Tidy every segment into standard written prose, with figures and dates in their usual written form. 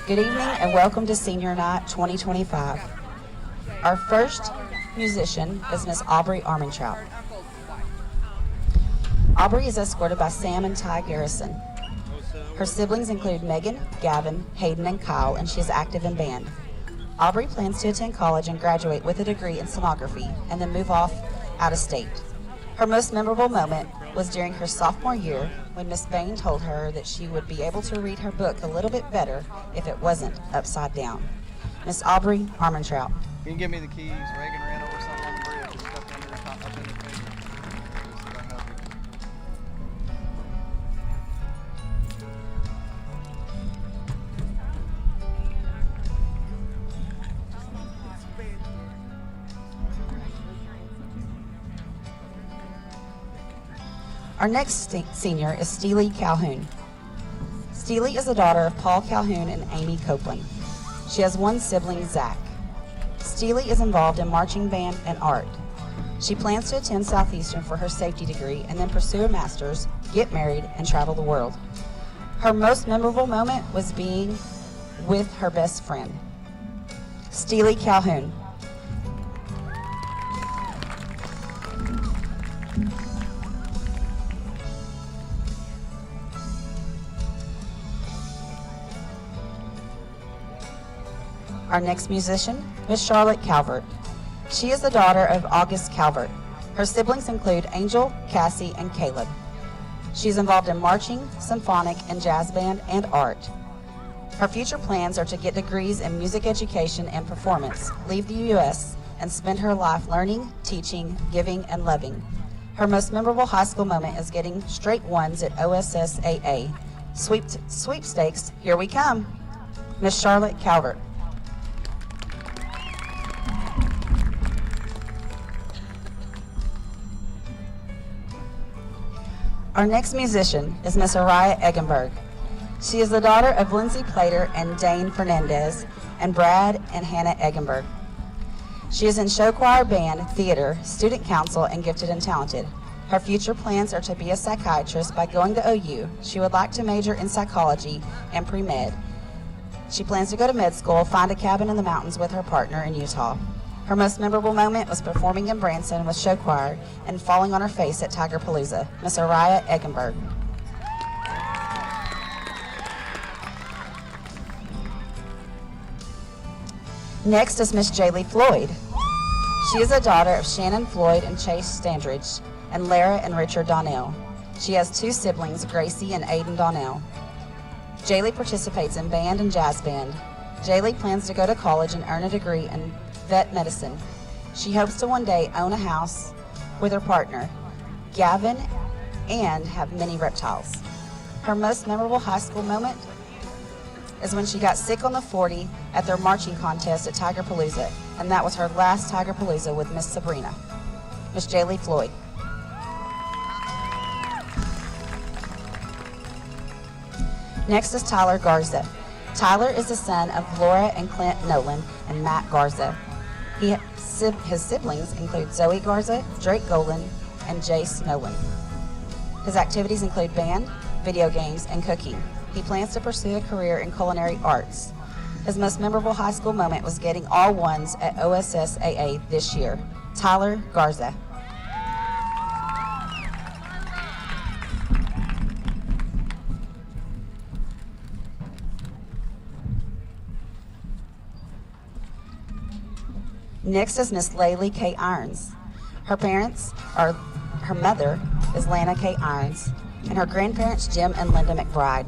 Good evening and welcome to Senior Night 2025. Our first musician is Miss Aubrey Armentrout. Aubrey is escorted by Sam and Ty Garrison. Her siblings include Megan, Gavin, Hayden, and Kyle, and she is active in band. Aubrey plans to attend college and graduate with a degree in sonography and then move off out of state. Her most memorable moment was during her sophomore year when Miss Bain told her that she would be able to read her book a little bit better if it wasn't upside down. Miss Aubrey Armentrout. Can you give me the keys? Reagan ran over something on the bridge. It's stuck under the top, up in the finger. Our next senior is Steely Calhoun. Steely is the daughter of Paul Calhoun and Amy Copeland. She has one sibling, Zach. Steely is involved in marching band and art. She plans to attend Southeastern for her safety degree and then pursue a master's, get married, and travel the world. Her most memorable moment was being with her best friend. Steely Calhoun. Our next musician, Miss Charlotte Calvert. She is the daughter of August Calvert. Her siblings include Angel, Cassie, and Caleb. She is involved in marching, symphonic, and jazz band, and art. Her future plans are to get degrees in music education and performance, leave the U.S., and spend her life learning, teaching, giving, and loving. Her most memorable high school moment is getting straight ones at OSSAA. Sweepstakes, here we come. Miss Charlotte Calvert. Our next musician is Miss Araya Eggenberg. She is the daughter of Lindsay Plater and Dane Fernandez and Brad and Hannah Eggenberg. She is in show choir, band, theater, student council, and gifted and talented. Her future plans are to be a psychiatrist by going to OU. She would like to major in psychology and pre-med. She plans to go to med school, find a cabin in the mountains with her partner in Utah. Her most memorable moment was performing in Branson with show choir and falling on her face at Tigerpalooza. Miss Araya Eggenberg. Next is Miss Jaylee Floyd. She is a daughter of Shannon Floyd and Chase Standridge and Lara and Richard Donnell. She has two siblings, Gracie and Aiden Donnell. Jaylee participates in band and jazz band. Jaylee plans to go to college and earn a degree in vet medicine. She hopes to one day own a house with her partner, Gavin, and have many reptiles. Her most memorable high school moment is when she got sick on the 40 at their marching contest at Tigerpalooza, and that was her last Tigerpalooza with Miss Sabrina. Miss Jaylee Floyd. Next is Tyler Garza. Tyler is the son of Laura and Clint Nolan and Matt Garza. His siblings include Zoe Garza, Drake Golan, and Jace Nolan. His activities include band, video games, and cooking. He plans to pursue a career in culinary arts. His most memorable high school moment was getting all ones at OSSAA this year. Tyler Garza. Next is Miss Laylee K. Irons. Her mother is Lana K. Irons, and her grandparents Jim and Linda McBride.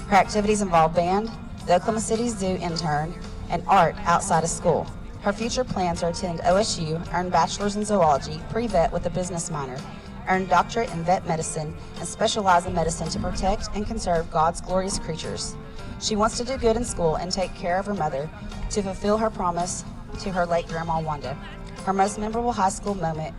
Her activities involve band, the Oklahoma City Zoo intern, and art outside of school. Her future plans are to attend OSU, earn bachelor's in zoology, pre-vet with a business minor, earn doctorate in vet medicine, and specialize in medicine to protect and conserve God's glorious creatures. She wants to do good in school and take care of her mother to fulfill her promise to her late grandma Wanda. Her most memorable high school moment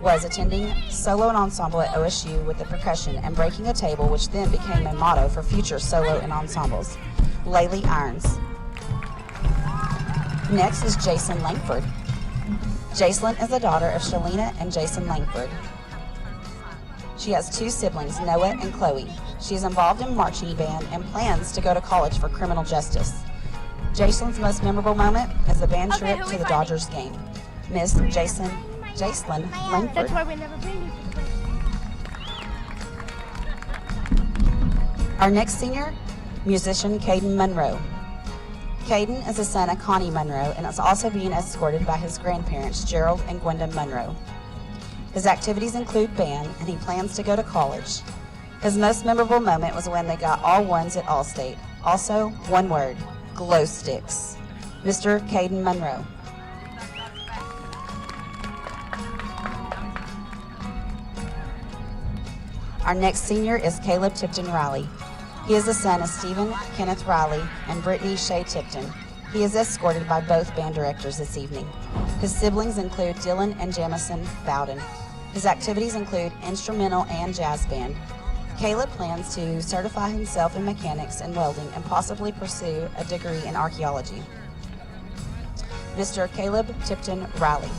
was attending solo and ensemble at OSU with the percussion and breaking a table, which then became a motto for future solo and ensembles. Laylee Irons. Next is Jason Langford. Jacelyn is the daughter of Shalina and Jason Langford. She has two siblings, Noah and Chloe. She is involved in marching band and plans to go to college for criminal justice. Jason's most memorable moment is the band Okay, trip who to we the finding? Dodgers game. Miss Jacelyn That's Langford. why we never bring you to the bed. Our next senior, musician Caden Monroe. Caden is the son of Connie Monroe and is also being escorted by his grandparents, Gerald and Gwenda Monroe. His activities include band, and he plans to go to college. His most memorable moment was when they got all ones at Allstate. Also, one word, glow sticks. Mr. Caden Monroe. Our next senior is Caleb Tipton Riley. He is the son of Stephen Kenneth Riley and Brittany Shea Tipton. He is escorted by both band directors this evening. His siblings include Dylan and Jamison Bowden. His activities include instrumental and jazz band. Caleb plans to certify himself in mechanics and welding and possibly pursue a degree in archaeology. Mr. Caleb Tipton Riley.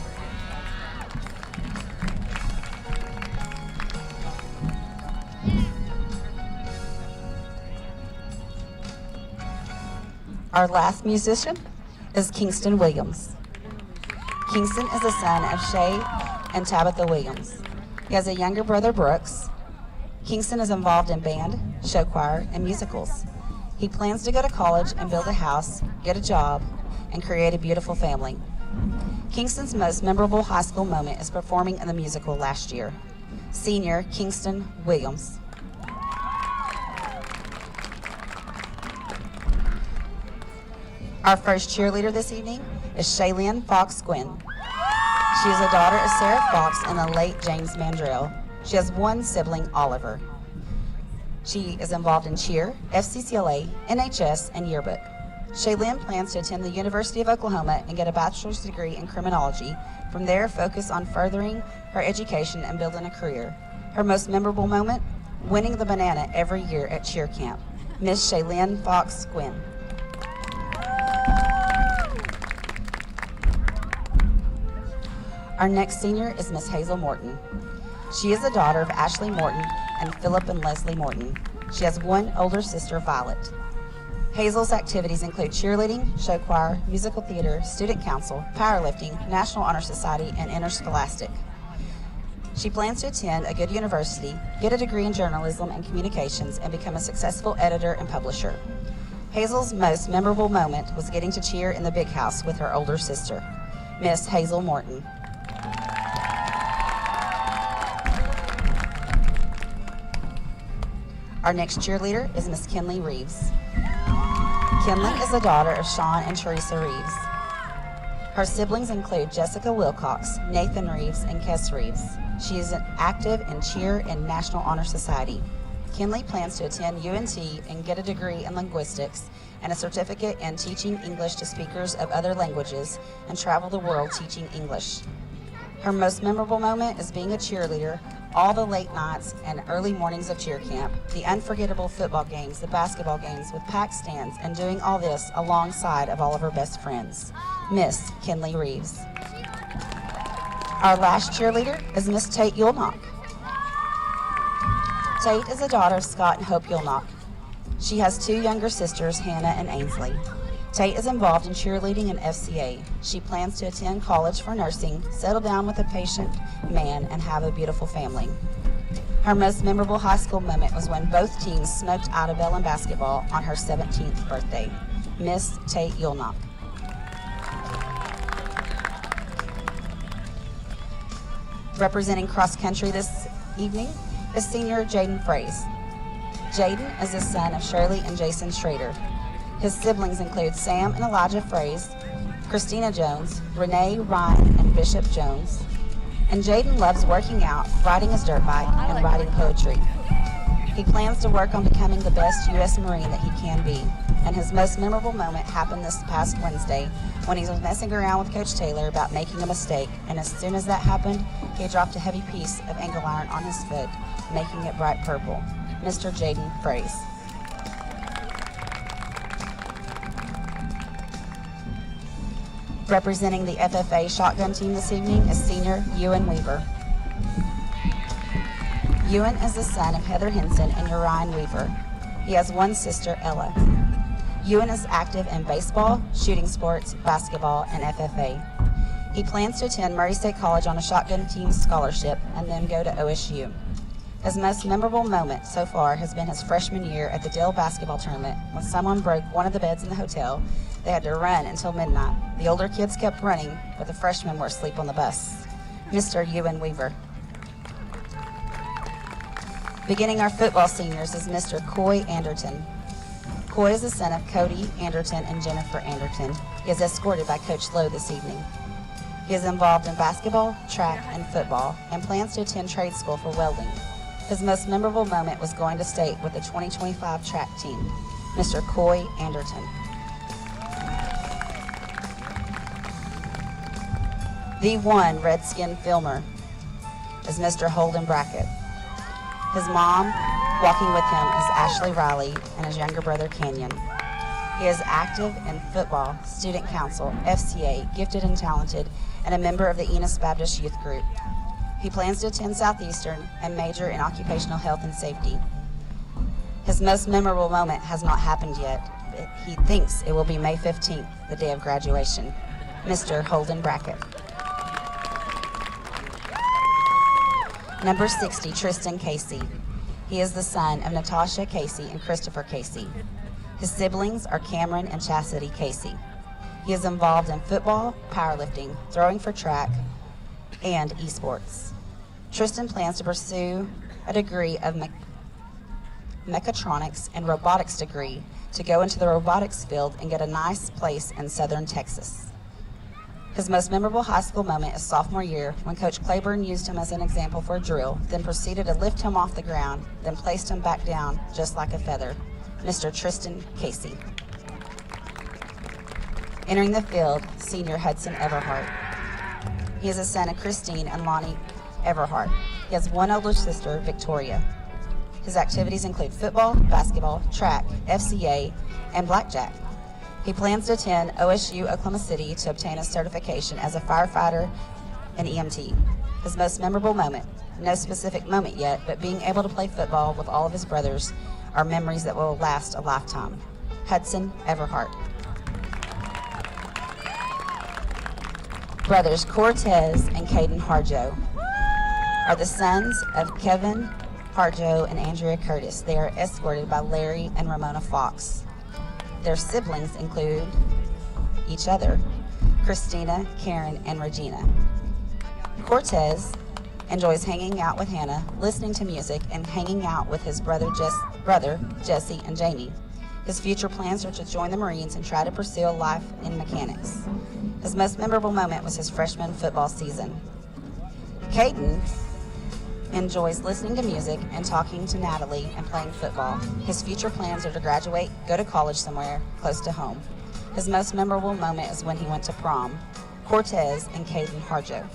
Our last musician is Kingston Williams. Kingston is the son of Shay and Tabitha Williams. He has a younger brother, Brooks. Kingston is involved in band, show choir, and musicals. He plans to go to college and build a house, get a job, and create a beautiful family. Kingston's most memorable high school moment is performing in the musical last year. Senior Kingston Williams. Our first cheerleader this evening is Shaylin Fox Gwynn. She is a daughter of Sarah Fox and the late James Mandrell. She has one sibling, Oliver. She is involved in cheer, FCCLA, NHS, and yearbook. Shaylin plans to attend the University of Oklahoma and get a bachelor's degree in criminology. From there, focus on furthering her education and building a career. Her most memorable moment? Winning the banana every year at cheer camp. Miss Shaylin Fox Gwynn. Our next senior is Miss Hazel Morton. She is the daughter of Ashley Morton and Philip and Leslie Morton. She has one older sister, Violet. Hazel's activities include cheerleading, show choir, musical theater, student council, powerlifting, National Honor Society, and interscholastic. She plans to attend a good university, get a degree in journalism and communications, and become a successful editor and publisher. Hazel's most memorable moment was getting to cheer in the big house with her older sister, Miss Hazel Morton. Our next cheerleader is Miss Kinley Reeves. Kinley is the daughter of Sean and Teresa Reeves. Her siblings include Jessica Wilcox, Nathan Reeves, and Kess Reeves. She is active in cheer and National Honor Society. Kinley plans to attend UNT and get a degree in linguistics and a certificate in teaching English to speakers of other languages and travel the world teaching English. Her most memorable moment is being a cheerleader, all the late nights and early mornings of cheer camp, the unforgettable football games, the basketball games with packed stands, and doing all this alongside of all of her best friends. Miss Kinley Reeves. Our last cheerleader is Miss Tate Yulnock. Tate is a daughter of Scott and Hope Yulnock. She has two younger sisters, Hannah and Ainsley. Tate is involved in cheerleading and FCA. She plans to attend college for nursing, settle down with a patient man, and have a beautiful family. Her most memorable high school moment was when both teams smoked Idabel in basketball on her 17th birthday. Miss Tate Yulnock. Representing cross country this evening is senior Jaden Fraze. Jaden is the son of Shirley and Jason Schrader. His siblings include Sam and Elijah Fraze, Christina Jones, Renee, Ryan, and Bishop Jones. And Jaden loves working out, riding his dirt bike, and writing poetry. He plans to work on becoming the best U.S. Marine that he can be. And his most memorable moment happened this past Wednesday when he was messing around with Coach Taylor about making a mistake. And as soon as that happened, he dropped a heavy piece of angle iron on his foot, making it bright purple. Mr. Jaden Fraze. Representing the FFA shotgun team this evening is senior Ewan Weaver. Ewan is the son of Heather Henson and Urian Weaver. He has one sister, Ella. Ewan is active in baseball, shooting sports, basketball, and FFA. He plans to attend Murray State College on a shotgun team scholarship and then go to OSU. His most memorable moment so far has been his freshman year at the Dale basketball tournament when someone broke one of the beds in the hotel. They had to run until midnight. The older kids kept running, but the freshmen were asleep on the bus. Mr. Ewan Weaver. Beginning our football seniors is Mr. Coy Anderton. Coy is the son of Cody Anderton and Jennifer Anderton. He is escorted by Coach Lowe this evening. He is involved in basketball, track, and football, and plans to attend trade school for welding. His most memorable moment was going to state with the 2025 track team, Mr. Coy Anderton. The one Redskin filmer is Mr. Holden Brackett. His mom, walking with him, is Ashley Riley, and his younger brother, Canyon. He is active in football, student council, FCA, gifted and talented, and a member of the Enos Baptist Youth Group. He plans to attend Southeastern and major in occupational health and safety. His most memorable moment has not happened yet, but he thinks it will be May 15th, the day of graduation. Mr. Holden Brackett. Number 60, Tristan Casey. He is the son of Natasha Casey and Christopher Casey. His siblings are Cameron and Chastity Casey. He is involved in football, powerlifting, throwing for track, and esports. Tristan plans to pursue a degree of mechatronics and robotics degree to go into the robotics field and get a nice place in southern Texas. His most memorable high school moment is sophomore year when Coach Claiborne used him as an example for a drill, then proceeded to lift him off the ground, then placed him back down just like a feather. Mr. Tristan Casey. Entering the field, senior Hudson Everhart. He is a son of Christine and Lonnie Everhart. He has one older sister, Victoria. His activities include football, basketball, track, FCA, and blackjack. He plans to attend OSU Oklahoma City to obtain a certification as a firefighter and EMT. His most memorable moment, no specific moment yet, but being able to play football with all of his brothers are memories that will last a lifetime. Hudson Everhart. Brothers Cortez and Caden Harjo are the sons of Kevin Harjo and Andrea Curtis. They are escorted by Larry and Ramona Fox. Their siblings include each other, Christina, Karen, and Regina. Cortez enjoys hanging out with Hannah, listening to music, and hanging out with his brother Jesse, and Jamie. His future plans are to join the Marines and try to pursue a life in mechanics. His most memorable moment was his freshman football season. Caden enjoys listening to music and talking to Natalie and playing football. His future plans are to graduate, go to college somewhere close to home. His most memorable moment is when he went to prom. Cortez and Caden Harjo.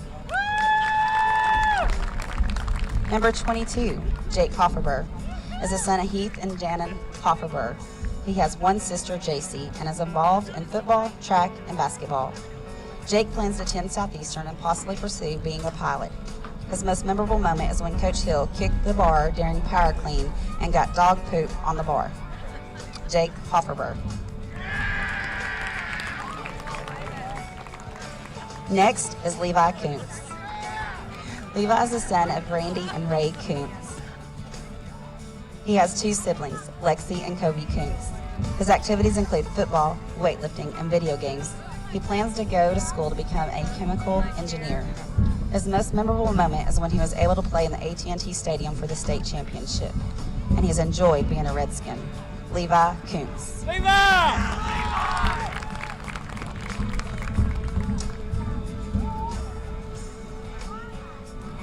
Number 22, Jake Hofferberg, is the son of Heath and Janet Hofferberg. He has one sister, JC, and is involved in football, track, and basketball. Jake plans to attend Southeastern and possibly pursue being a pilot. His most memorable moment is when Coach Hill kicked the bar during power clean and got dog poop on the bar. Jake Hofferberg. Next is Levi Kuntz. Levi is the son of Randy and Ray Kuntz. He has two siblings, Lexi and Kobe Kuntz. His activities include football, weightlifting, and video games. He plans to go to school to become a chemical engineer. His most memorable moment is when he was able to play in the AT&T Stadium for the state championship, and he has enjoyed being a Redskin. Levi Kuntz. Levi!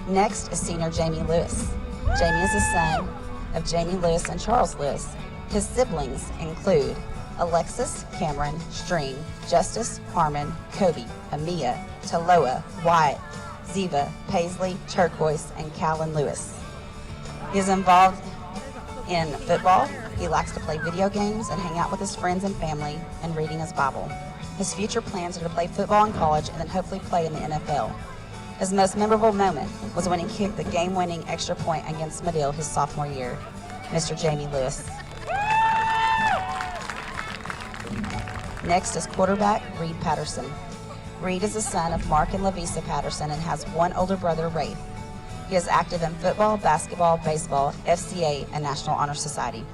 Next is senior Jamie Lewis. Jamie is the son of Jamie Lewis and Charles Lewis. His siblings include Alexis, Cameron, String, Justice, Harmon, Kobe, Amia, Taloa, Wyatt, Ziva, Paisley, Turquoise, and Callan Lewis. He is involved in football. He likes to play video games and hang out with his friends and family and reading his Bible. His future plans are to play football in college and then hopefully play in the NFL. His most memorable moment was when he kicked the game-winning extra point against Medill his sophomore year. Mr. Jamie Lewis. Next is quarterback Reed Patterson. Reed is the son of Mark and Lavisa Patterson and has one older brother, Rafe. He is active in football, basketball, baseball, FCA, and National Honor Society.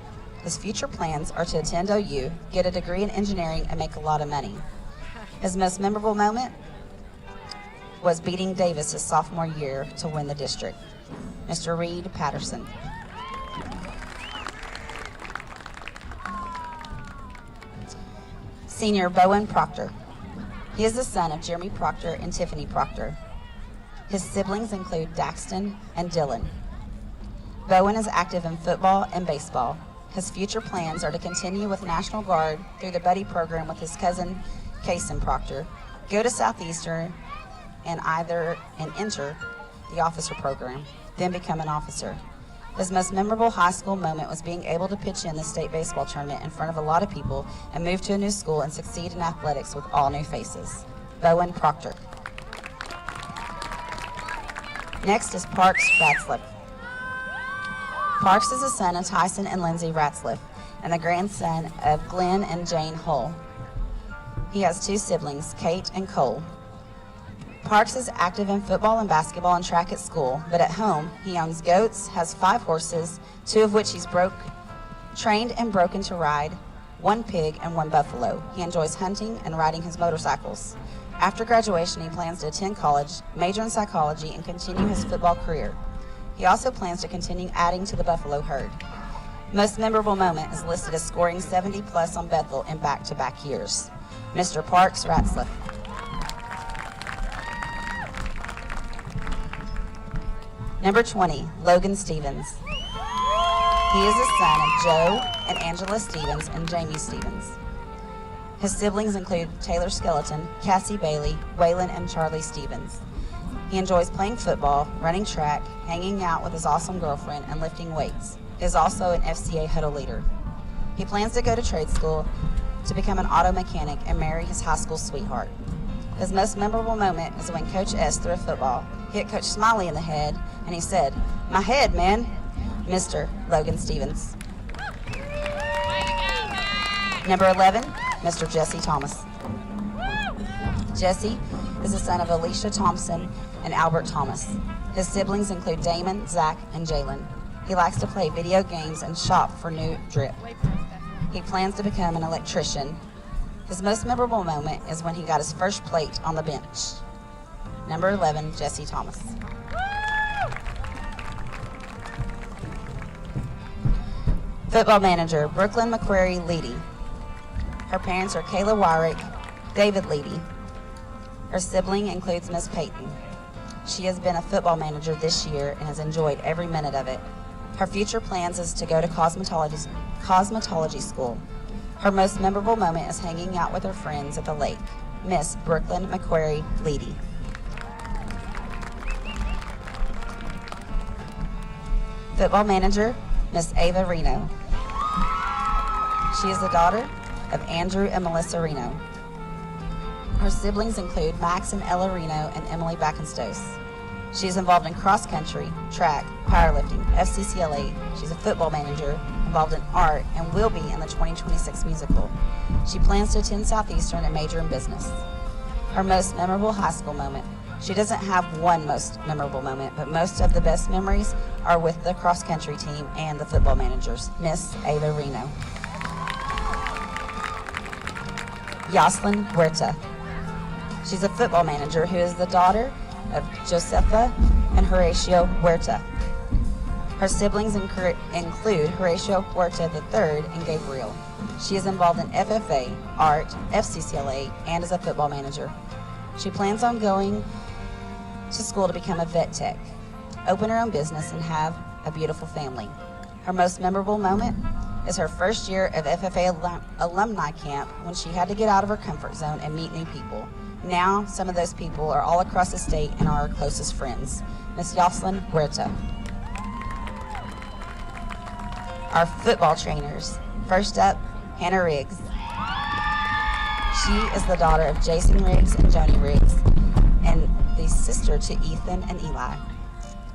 His future plans are to attend OU, get a degree in engineering, and make a lot of money. His most memorable moment was beating Davis his sophomore year to win the district. Mr. Reed Patterson. Senior Bowen Proctor. He is the son of Jeremy Proctor and Tiffany Proctor. His siblings include Daxton and Dylan. Bowen is active in football and baseball. His future plans are to continue with National Guard through the buddy program with his cousin Kingston Proctor, go to Southeastern and enter the officer program, then become an officer. His most memorable high school moment was being able to pitch in the state baseball tournament in front of a lot of people and move to a new school and succeed in athletics with all new faces. Bowen Proctor. Next is Parks Ratzliff. Parks is the son of Tyson and Lindsay Ratzliff and the grandson of Glenn and Jane Hull. He has two siblings, Kate and Cole. Parks is active in football and basketball and track at school, but at home he owns goats, has 5 horses, 2 of which he's trained and broken to ride, 1 pig and 1 buffalo. He enjoys hunting and riding his motorcycles. After graduation, he plans to attend college, major in psychology, and continue his football career. He also plans to continue adding to the buffalo herd. Most memorable moment is listed as scoring 70 plus on Bethel in back-to-back years. Mr. Parks Ratzliff. Number 20, Logan Stevens. He is the son of Joe and Angela Stevens and Jamie Stevens. His siblings include Taylor Skeleton, Cassie Bailey, Waylon, and Charlie Stevens. He enjoys playing football, running track, hanging out with his awesome girlfriend, and lifting weights. He is also an FCA huddle leader. He plans to go to trade school to become an auto mechanic and marry his high school sweetheart. His most memorable moment is when Coach S threw a football, hit Coach Smiley in the head, and he said, "My head, man." Mr. Logan Stevens. Number 11, Mr. Jesse Thomas. Jesse is the son of Alicia Thompson and Albert Thomas. His siblings include Damon, Zach, and Jalen. He likes to play video games and shop for new drip. He plans to become an electrician. His most memorable moment is when he got his first plate on the bench. Number 11, Jesse Thomas. Football manager, Brooklyn McQuarrie Leedy. Her parents are Kayla Wyrick, David Leedy. Her sibling includes Miss Peyton. She has been a football manager this year and has enjoyed every minute of it. Her future plans is to go to cosmetology school. Her most memorable moment is hanging out with her friends at the lake. Miss Brooklyn McQuarrie Leedy. Football manager, Miss Ava Reno. She is the daughter of Andrew and Melissa Reno. Her siblings include Max and Ella Reno and Emily Backenstose. She is involved in cross country, track, powerlifting, FCCLA. She's a football manager, involved in art, and will be in the 2026 musical. She plans to attend Southeastern and major in business. Her most memorable high school moment. She doesn't have one most memorable moment, but most of the best memories are with the cross country team and the football managers. Miss Ava Reno. Yoselin Huerta. She's a football manager who is the daughter of Josefa and Horatio Huerta. Her siblings include Horatio Huerta III and Gabriel. She is involved in FFA, art, FCCLA, and is a football manager. She plans on going to school to become a vet tech, open her own business, and have a beautiful family. Her most memorable moment is her first year of FFA alumni camp when she had to get out of her comfort zone and meet new people. Now, some of those people are all across the state and are our closest friends. Miss Yoselin Huerta. Our football trainers. First up, Hannah Riggs. She is the daughter of Jason Riggs and Joni Riggs, and the sister to Ethan and Eli.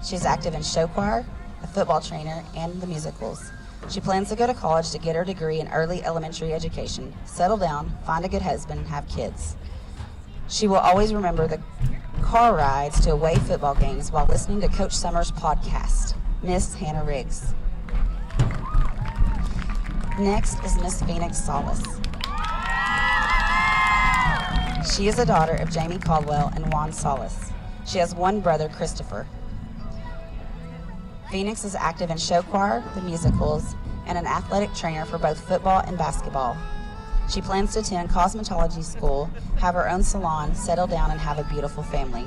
She's active in show choir, a football trainer, and the musicals. She plans to go to college to get her degree in early elementary education, settle down, find a good husband, and have kids. She will always remember the car rides to away football games while listening to Coach Summers' podcast. Miss Hannah Riggs. Next is Miss Phoenix Solis. She is a daughter of Jamie Caldwell and Juan Solis. She has one brother, Christopher. Phoenix is active in show choir, the musicals, and an athletic trainer for both football and basketball. She plans to attend cosmetology school, have her own salon, settle down, and have a beautiful family.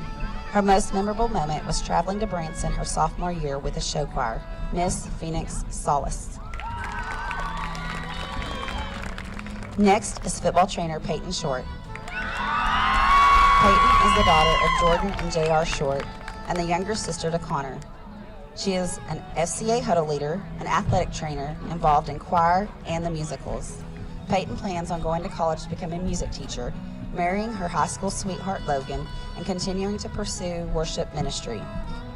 Her most memorable moment was traveling to Branson her sophomore year with a show choir. Miss Phoenix Solis. Next is football trainer Peyton Short. Peyton is the daughter of Jordan and J.R. Short and the younger sister to Connor. She is an FCA huddle leader, an athletic trainer involved in choir and the musicals. Peyton plans on going to college to become a music teacher, marrying her high school sweetheart Logan, and continuing to pursue worship ministry.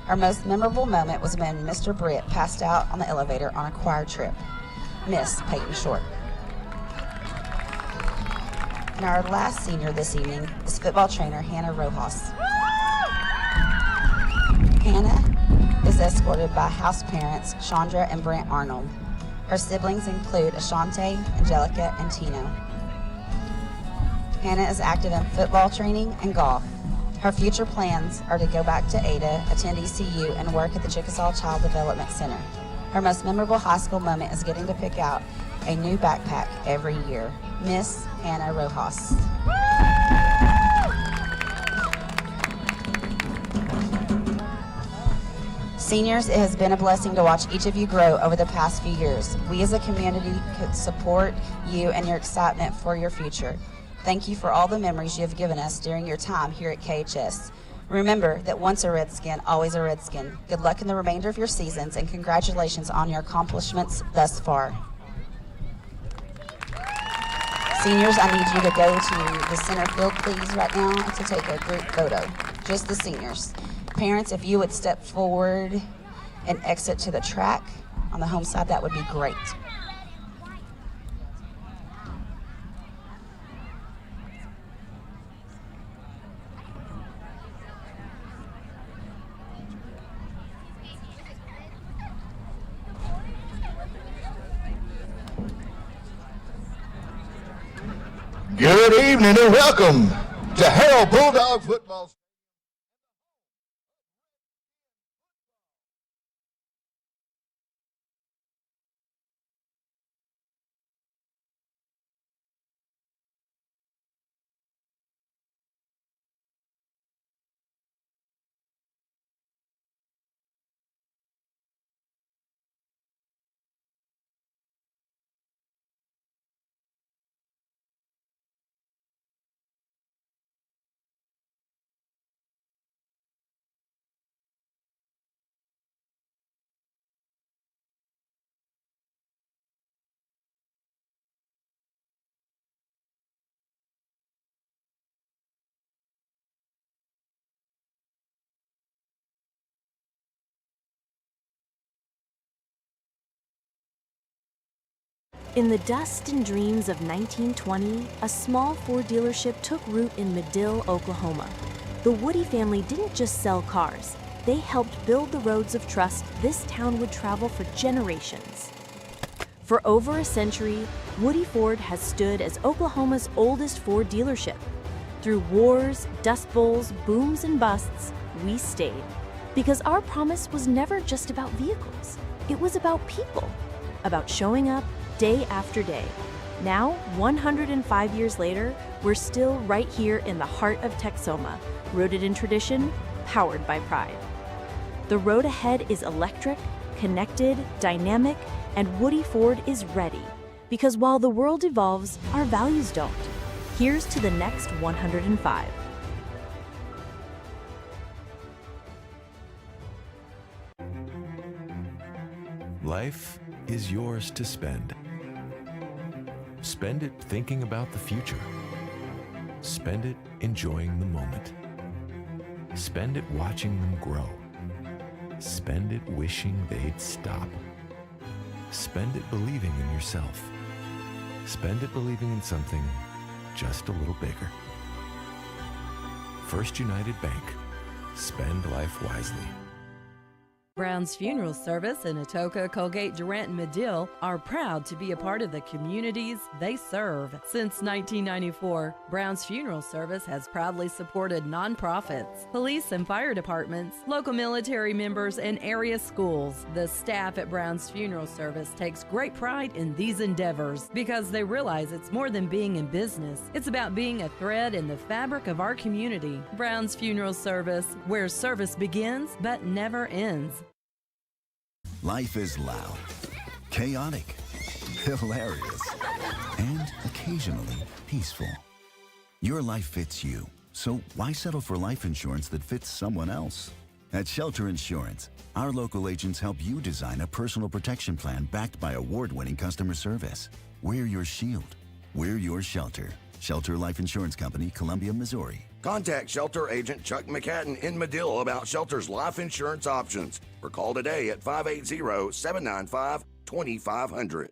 Her most memorable moment was when Mr. Britt passed out on the elevator on a choir trip. Miss Peyton Short. And our last senior this evening is football trainer Hannah Rojas. Hannah is escorted by house parents Chandra and Brent Arnold. Her siblings include Ashante, Angelica, and Tino. Hannah is active in football training and golf. Her future plans are to go back to Ada, attend ECU, and work at the Chickasaw Child Development Center. Her most memorable high school moment is getting to pick out a new backpack every year. Miss Hannah Rojas. Seniors, it has been a blessing to watch each of you grow over the past few years. We as a community could support you and your excitement for your future. Thank you for all the memories you have given us during your time here at KHS. Remember that once a Redskin, always a Redskin. Good luck in the remainder of your seasons, and congratulations on your accomplishments thus far. Seniors, I need you to go to the center field, please, right now to take a group photo. Just the seniors. Parents, if you would step forward and exit to the track on the home side, that would be great. Good evening and welcome to Harold Bulldog Football. In the dust and dreams of 1920, a small Ford dealership took root in Medill, Oklahoma. The Woody family didn't just sell cars. They helped build the roads of trust this town would travel for generations. For over a century, Woody Ford has stood as Oklahoma's oldest Ford dealership. Through wars, dust bowls, booms, and busts, we stayed. Because our promise was never just about vehicles. It was about people, about showing up day after day. Now, 105 years later, we're still right here in the heart of Texoma, rooted in tradition, powered by pride. The road ahead is electric, connected, dynamic, and Woody Ford is ready. Because while the world evolves, our values don't. Here's to the next 105. Life is yours to spend. Spend it thinking about the future. Spend it enjoying the moment. Spend it watching them grow. Spend it wishing they'd stop. Spend it believing in yourself. Spend it believing in something just a little bigger. First United Bank. Spend life wisely. Brown's Funeral Service in Atoka, Colgate, Durant, and Medill are proud to be a part of the communities they serve. Since 1994, Brown's Funeral Service has proudly supported nonprofits, police and fire departments, local military members, and area schools. The staff at Brown's Funeral Service takes great pride in these endeavors because they realize it's more than being in business. It's about being a thread in the fabric of our community. Brown's Funeral Service, where service begins but never ends. Life is loud, chaotic, hilarious, and occasionally peaceful. Your life fits you, so why settle for life insurance that fits someone else? At Shelter Insurance, our local agents help you design a personal protection plan backed by award-winning customer service. We're your shield. We're your shelter. Shelter Life Insurance Company, Columbia, Missouri. Contact Shelter Agent Chuck McHatton in Medill about Shelter's life insurance options or call today at 580-795-2500.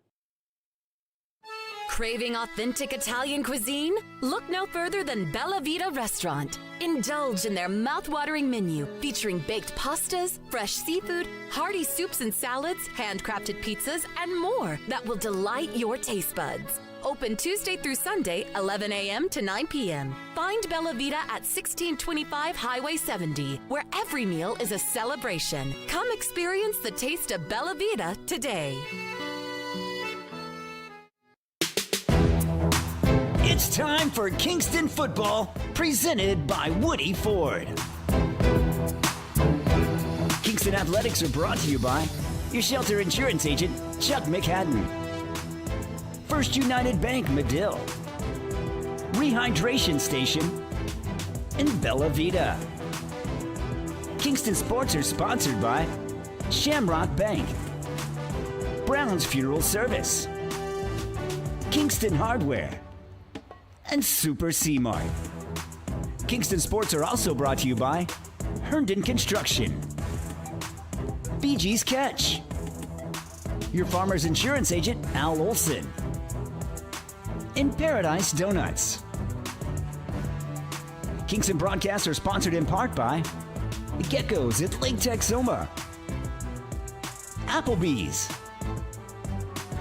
Craving authentic Italian cuisine? Look no further than Bella Vita Restaurant. Indulge in their mouth-watering menu featuring baked pastas, fresh seafood, hearty soups and salads, handcrafted pizzas, and more that will delight your taste buds. Open Tuesday through Sunday, 11 a.m. to 9 p.m. Find Bella Vita at 1625 Highway 70, where every meal is a celebration. Come experience the taste of Bella Vita today. It's time for Kingston football, presented by Woody Ford. Kingston Athletics are brought to you by your Shelter Insurance agent, Chuck McHatton. First United Bank, Medill. Rehydration Station, and Bella Vita. Kingston Sports are sponsored by Shamrock Bank, Brown's Funeral Service, Kingston Hardware, and Super C-Mart. Kingston Sports are also brought to you by Herndon Construction, BG's Catch, your Farmer's Insurance agent, Al Olson, in Paradise Donuts. Kingston broadcasts are sponsored in part by the Geckos at Lake Texoma, Applebee's,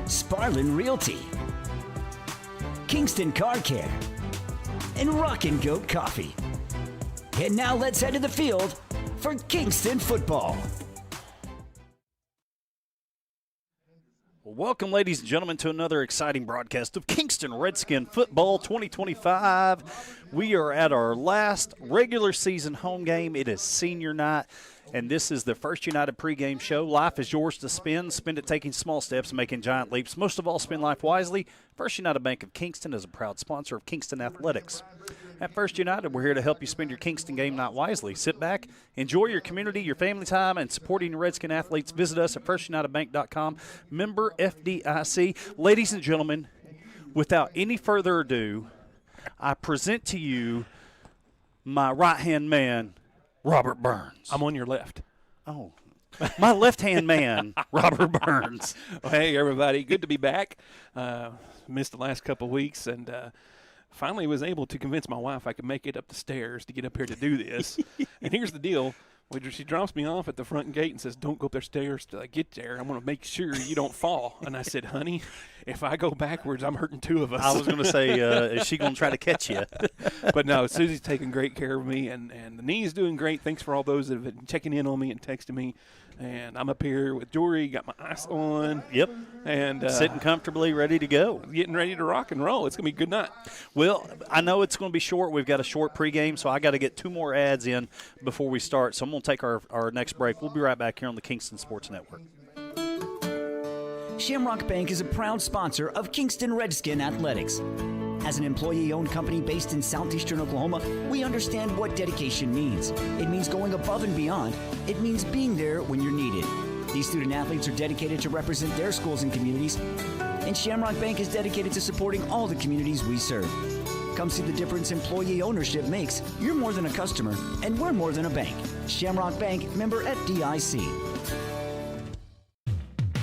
Sparlin Realty, Kingston Car Care, and Rockin' Goat Coffee. And now let's head to the field for Kingston football. Welcome, ladies and gentlemen, to another exciting broadcast of Kingston Redskin Football 2025. We are at our last regular season home game. It is senior night, and this is the First United pregame show. Life is yours to spend. Spend it taking small steps and making giant leaps. Most of all, spend life wisely. First United Bank of Kingston is a proud sponsor of Kingston Athletics. At First United, we're here to help you spend your Kingston game night wisely. Sit back, enjoy your community, your family time, and supporting your Redskin athletes. Visit us at firstunitedbank.com. Member FDIC. Ladies and gentlemen, without any further ado, I present to you my right-hand man, Robert Burns. I'm on your left. Oh, my left-hand man, Robert Burns. Well, hey, everybody. Good to be back. Missed the last couple of weeks, and finally was able to convince my wife I could make it up the stairs to get up here to do this. And here's the deal. She drops me off at the front gate and says, don't go up their stairs till I get there. I'm going to make sure you don't fall. And I said, honey, if I go backwards, I'm hurting two of us. I was going to say, is she going to try to catch you? But no, Susie's taking great care of me, and the knee's doing great. Thanks for all those that have been checking in on me and texting me. And I'm up here with Jory, got my ice on. Yep. And sitting comfortably, ready to go. Getting ready to rock and roll. It's going to be a good night. Well, I know it's going to be short. We've got a short pregame, so I got to get two more ads in before we start. So I'm going to take our next break. We'll be right back here on the Kingston Sports Network. Shamrock Bank is a proud sponsor of Kingston Redskin Athletics. As an employee-owned company based in southeastern Oklahoma, we understand what dedication means. It means going above and beyond. It means being there when you're needed. These student athletes are dedicated to represent their schools and communities, and Shamrock Bank is dedicated to supporting all the communities we serve. Come see the difference employee ownership makes. You're more than a customer, and we're more than a bank. Shamrock Bank, member FDIC.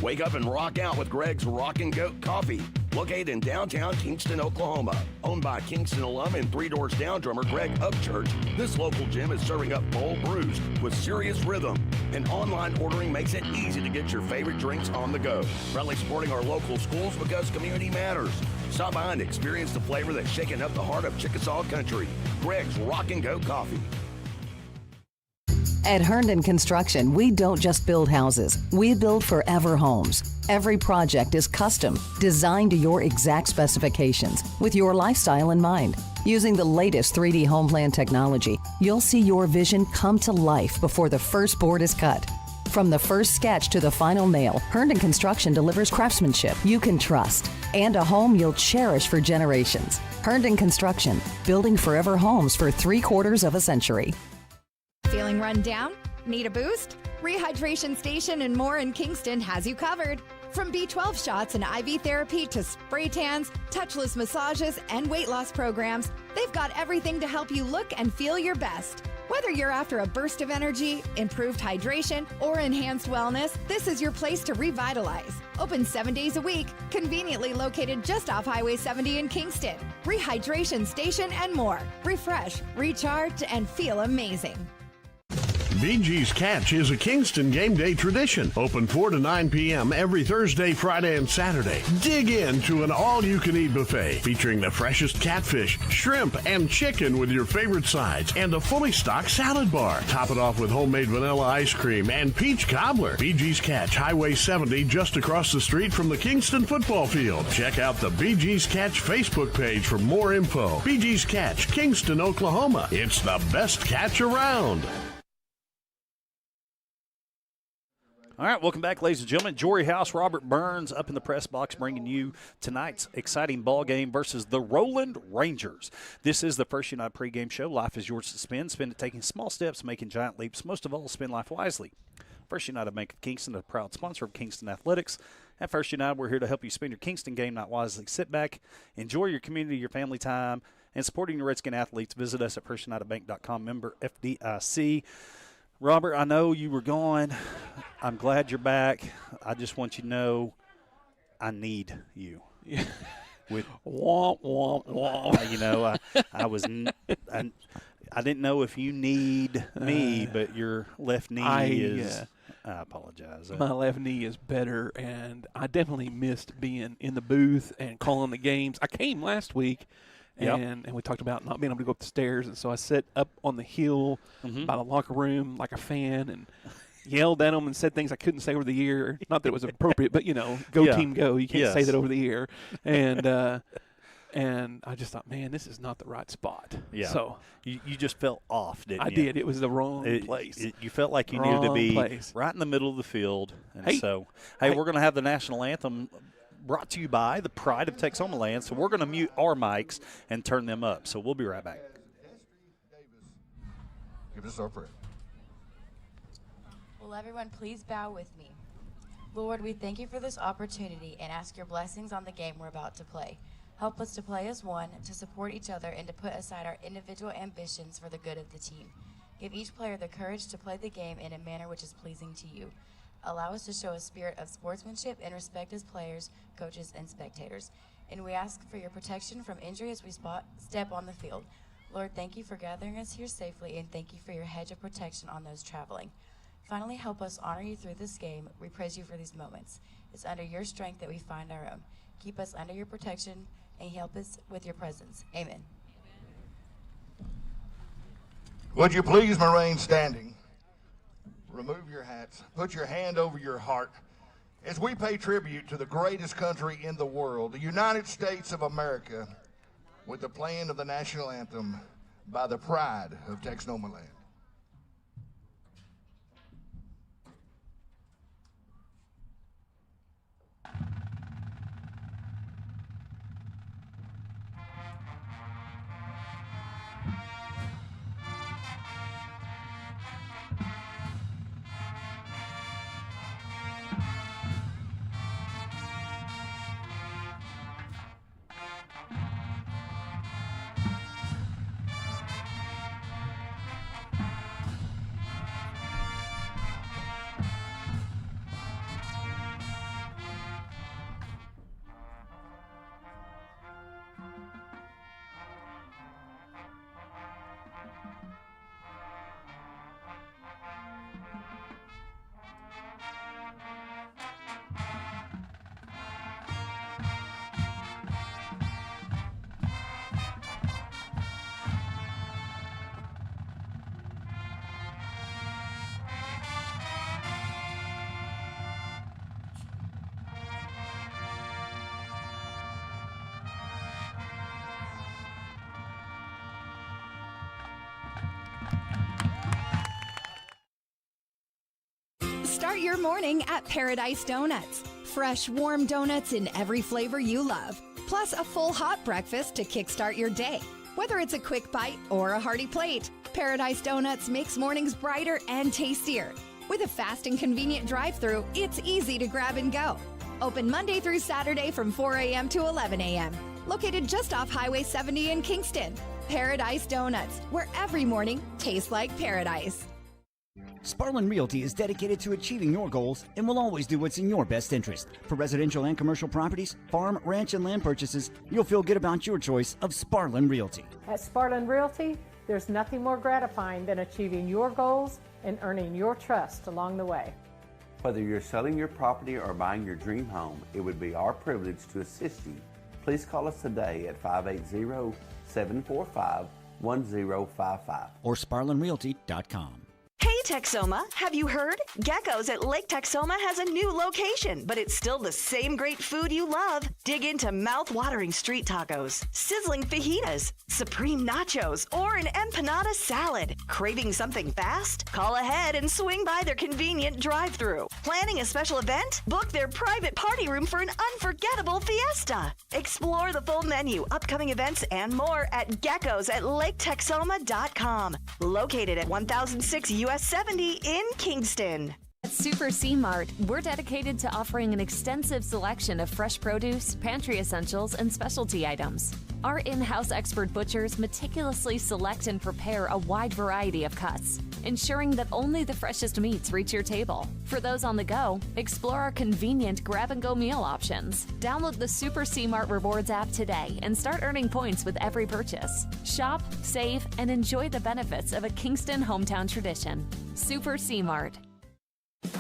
Wake up and rock out with Greg's Rockin' Goat Coffee, located in downtown Kingston, Oklahoma. Owned by Kingston alum and Three Doors Down drummer Greg Upchurch, this local gym is serving up bold brews with serious rhythm. And online ordering makes it easy to get your favorite drinks on the go. Proudly supporting our local schools because community matters. Stop by and experience the flavor that's shaking up the heart of Chickasaw country. Greg's Rockin' Goat Coffee. At Herndon Construction, we don't just build houses, we build forever homes. Every project is custom, designed to your exact specifications, with your lifestyle in mind. Using the latest 3D home plan technology, you'll see your vision come to life before the first board is cut. From the first sketch to the final nail, Herndon Construction delivers craftsmanship you can trust and a home you'll cherish for generations. Herndon Construction, building forever homes for 3/4 of a century. Feeling run down? Need a boost? Rehydration Station and more in Kingston has you covered. From B12 shots and IV therapy to spray tans, touchless massages, and weight loss programs, they've got everything to help you look and feel your best. Whether you're after a burst of energy, improved hydration, or enhanced wellness, this is your place to revitalize. Open 7 days a week, conveniently located just off Highway 70 in Kingston. Rehydration Station and more. Refresh, recharge, and feel amazing. BG's Catch is a Kingston game day tradition. Open 4 to 9 p.m. every Thursday, Friday, and Saturday. Dig into an all-you-can-eat buffet featuring the freshest catfish, shrimp, and chicken with your favorite sides and a fully stocked salad bar. Top it off with homemade vanilla ice cream and peach cobbler. BG's Catch, Highway 70, just across the street from the Kingston football field. Check out the BG's Catch Facebook page for more info. BG's Catch, Kingston, Oklahoma. It's the best catch around. All right, welcome back, ladies and gentlemen. Jory House, Robert Burns up in the press box bringing you tonight's exciting ball game versus the Roland Rangers. This is the First United pregame show. Life is yours to spend. Spend it taking small steps, making giant leaps. Most of all, spend life wisely. First United Bank of Kingston, a proud sponsor of Kingston Athletics. At First United, we're here to help you spend your Kingston game night wisely. Sit back, enjoy your community, your family time, and supporting your Redskin athletes. Visit us at firstunitedbank.com, member FDIC. Robert, I know you were gone. I'm glad you're back. I just want you to know I need you. With womp, womp, womp. You know, I didn't know if you need me, but your left knee is I apologize. My left knee is better, and I definitely missed being in the booth and calling the games. I came last week. Yep. And we talked about not being able to go up the stairs, and so I sat up on the hill by the locker room like a fan and yelled at them and said things I couldn't say over the air. Not that it was appropriate, but, you know, go team go. You can't say that over the air. And I just thought, man, this is not the right spot. Yeah. So you just felt off, didn't you? I did. It was the wrong place. You felt like you needed to be right in the middle of the field. And we're going to have the national anthem brought to you by the pride of Texoma Land. So we're going to mute our mics and turn them up. So we'll be right back. Give us our prayer. Will everyone please bow with me? Lord, we thank you for this opportunity and ask your blessings on the game we're about to play. Help us to play as one, to support each other, and to put aside our individual ambitions for the good of the team. Give each player the courage to play the game in a manner which is pleasing to you. Allow us to show a spirit of sportsmanship and respect as players, coaches, and spectators. And we ask for your protection from injury as we step on the field. Lord, thank you for gathering us here safely, and thank you for your hedge of protection on those traveling. Finally, help us honor you through this game. We praise you for these moments. It's under your strength that we find our own. Keep us under your protection and help us with your presence. Amen. Would you please remain standing? Remove your hats. Put your hand over your heart as we pay tribute to the greatest country in the world, the United States of America, with the playing of the national anthem by the pride of Texoma Land. Start your morning at Paradise Donuts. Fresh, warm donuts in every flavor you love. Plus a full hot breakfast to kickstart your day. Whether it's a quick bite or a hearty plate, Paradise Donuts makes mornings brighter and tastier. With a fast and convenient drive-thru, it's easy to grab and go. Open Monday through Saturday from 4 a.m. to 11 a.m. Located just off Highway 70 in Kingston. Paradise Donuts, where every morning tastes like paradise. Sparlin Realty is dedicated to achieving your goals and will always do what's in your best interest. For residential and commercial properties, farm, ranch, and land purchases, you'll feel good about your choice of Sparlin Realty. At Sparlin Realty, there's nothing more gratifying than achieving your goals and earning your trust along the way. Whether you're selling your property or buying your dream home, it would be our privilege to assist you. Please call us today at 580-745-1055 or sparlinrealty.com. Hey Texoma, have you heard? Gecko's at Lake Texoma has a new location, but it's still the same great food you love. Dig into mouth-watering street tacos, sizzling fajitas, supreme nachos, or an empanada salad. Craving something fast? Call ahead and swing by their convenient drive-thru. Planning a special event? Book their private party room for an unforgettable fiesta. Explore the full menu, upcoming events, and more at Gecko's at LakeTexoma.com. Located at 1006 US 70 in Kingston. At Super C Mart, we're dedicated to offering an extensive selection of fresh produce, pantry essentials, and specialty items. Our in-house expert butchers meticulously select and prepare a wide variety of cuts, ensuring that only the freshest meats reach your table. For those on the go, explore our convenient grab-and-go meal options. Download the Super C Mart Rewards app today and start earning points with every purchase. Shop, save, and enjoy the benefits of a Kingston hometown tradition. Super C Mart.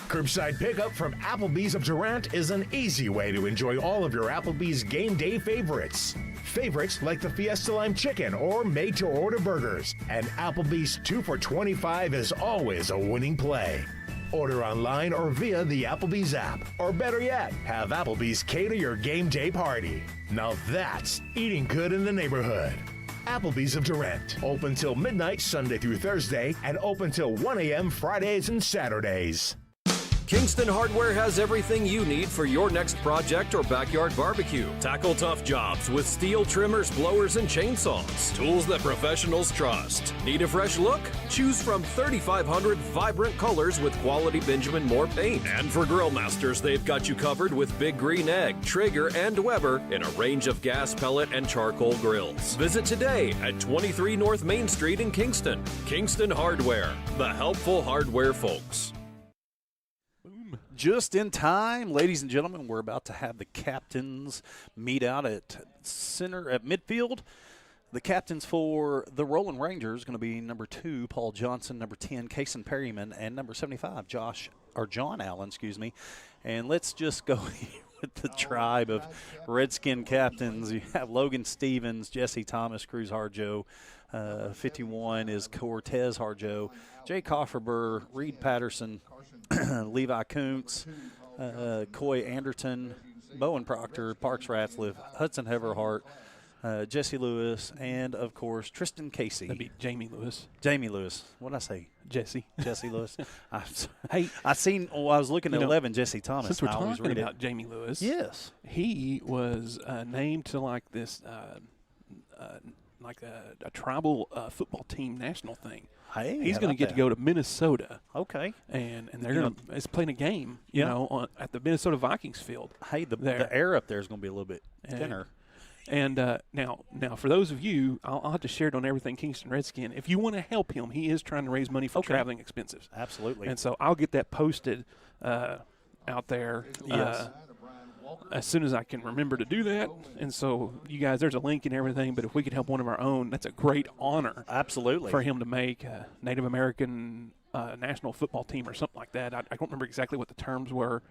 Curbside pickup from Applebee's of Durant is an easy way to enjoy all of your Applebee's game day favorites. Favorites like the Fiesta Lime Chicken or made-to-order burgers. And Applebee's 2 for $25 is always a winning play. Order online or via the Applebee's app. Or better yet, have Applebee's cater your game day party. Now that's eating good in the neighborhood. Applebee's of Durant. Open till midnight Sunday through Thursday and open till 1 a.m. Fridays and Saturdays. Kingston Hardware has everything you need for your next project or backyard barbecue. Tackle tough jobs with steel trimmers, blowers, and chainsaws. Tools that professionals trust. Need a fresh look? Choose from 3,500 vibrant colors with quality Benjamin Moore paint. And for grill masters, they've got you covered with Big Green Egg, Traeger, and Weber in a range of gas, pellet, and charcoal grills. Visit today at 23 North Main Street in Kingston. Kingston Hardware, the helpful hardware folks. Just in time, ladies and gentlemen, we're about to have the captains meet out at midfield. The captains for the Roland Rangers going to be number 2, Paul Johnson, number 10, Kason Perryman, and number 75, John Allen, And let's just go with the tribe of Redskin captains. You have Logan Stevens, Jesse Thomas, Cruz Harjo. 51 is Cortez Harjo, Jay Cofferber, Reed Patterson, Levi Kuntz, Coy Anderton, Bowen Proctor, Parks Ratzliff, Hudson Heverhart, Jesse Lewis, and, of course, Tristan Casey. That'd be Jamie Lewis. Jamie Lewis. What did I say? Jesse Lewis. I was looking at 11, Jesse Thomas. Since we're talking about Jamie Lewis. Yes. He was named to like this a tribal football team national thing. Hey, he's going to get to go to Minnesota. Okay, and they're going to playing a game, you know, at the Minnesota Vikings field. Hey, the air up there is going to be a little bit thinner. And now for those of you, I'll have to share it on Everything Kingston Redskin. If you want to help him, he is trying to raise money for traveling expenses. Absolutely. And so I'll get that posted out there. Yes. As soon as I can remember to do that. And so, you guys, there's a link and everything, but if we could help one of our own, that's a great honor. Absolutely. For him to make Native American national football team or something like that. I don't remember exactly what the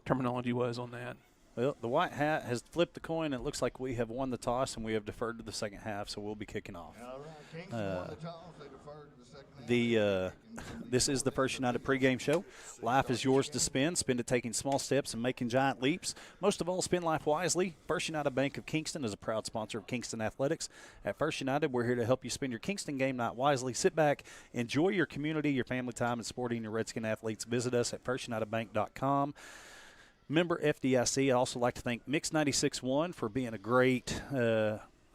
terminology was on that. Well, the white hat has flipped the coin. It looks like we have won the toss, and we have deferred to the second half, so we'll be kicking off. All right, Kingston won the toss. They deferred to the This is the First United pregame show. Life is yours to spend. Spend it taking small steps and making giant leaps. Most of all, spend life wisely. First United Bank of Kingston is a proud sponsor of Kingston Athletics. At First United, we're here to help you spend your Kingston game night wisely. Sit back, enjoy your community, your family time, and supporting your Redskin athletes. Visit us at firstunitedbank.com. Member FDIC. I'd also like to thank Mix 96.1 for being a great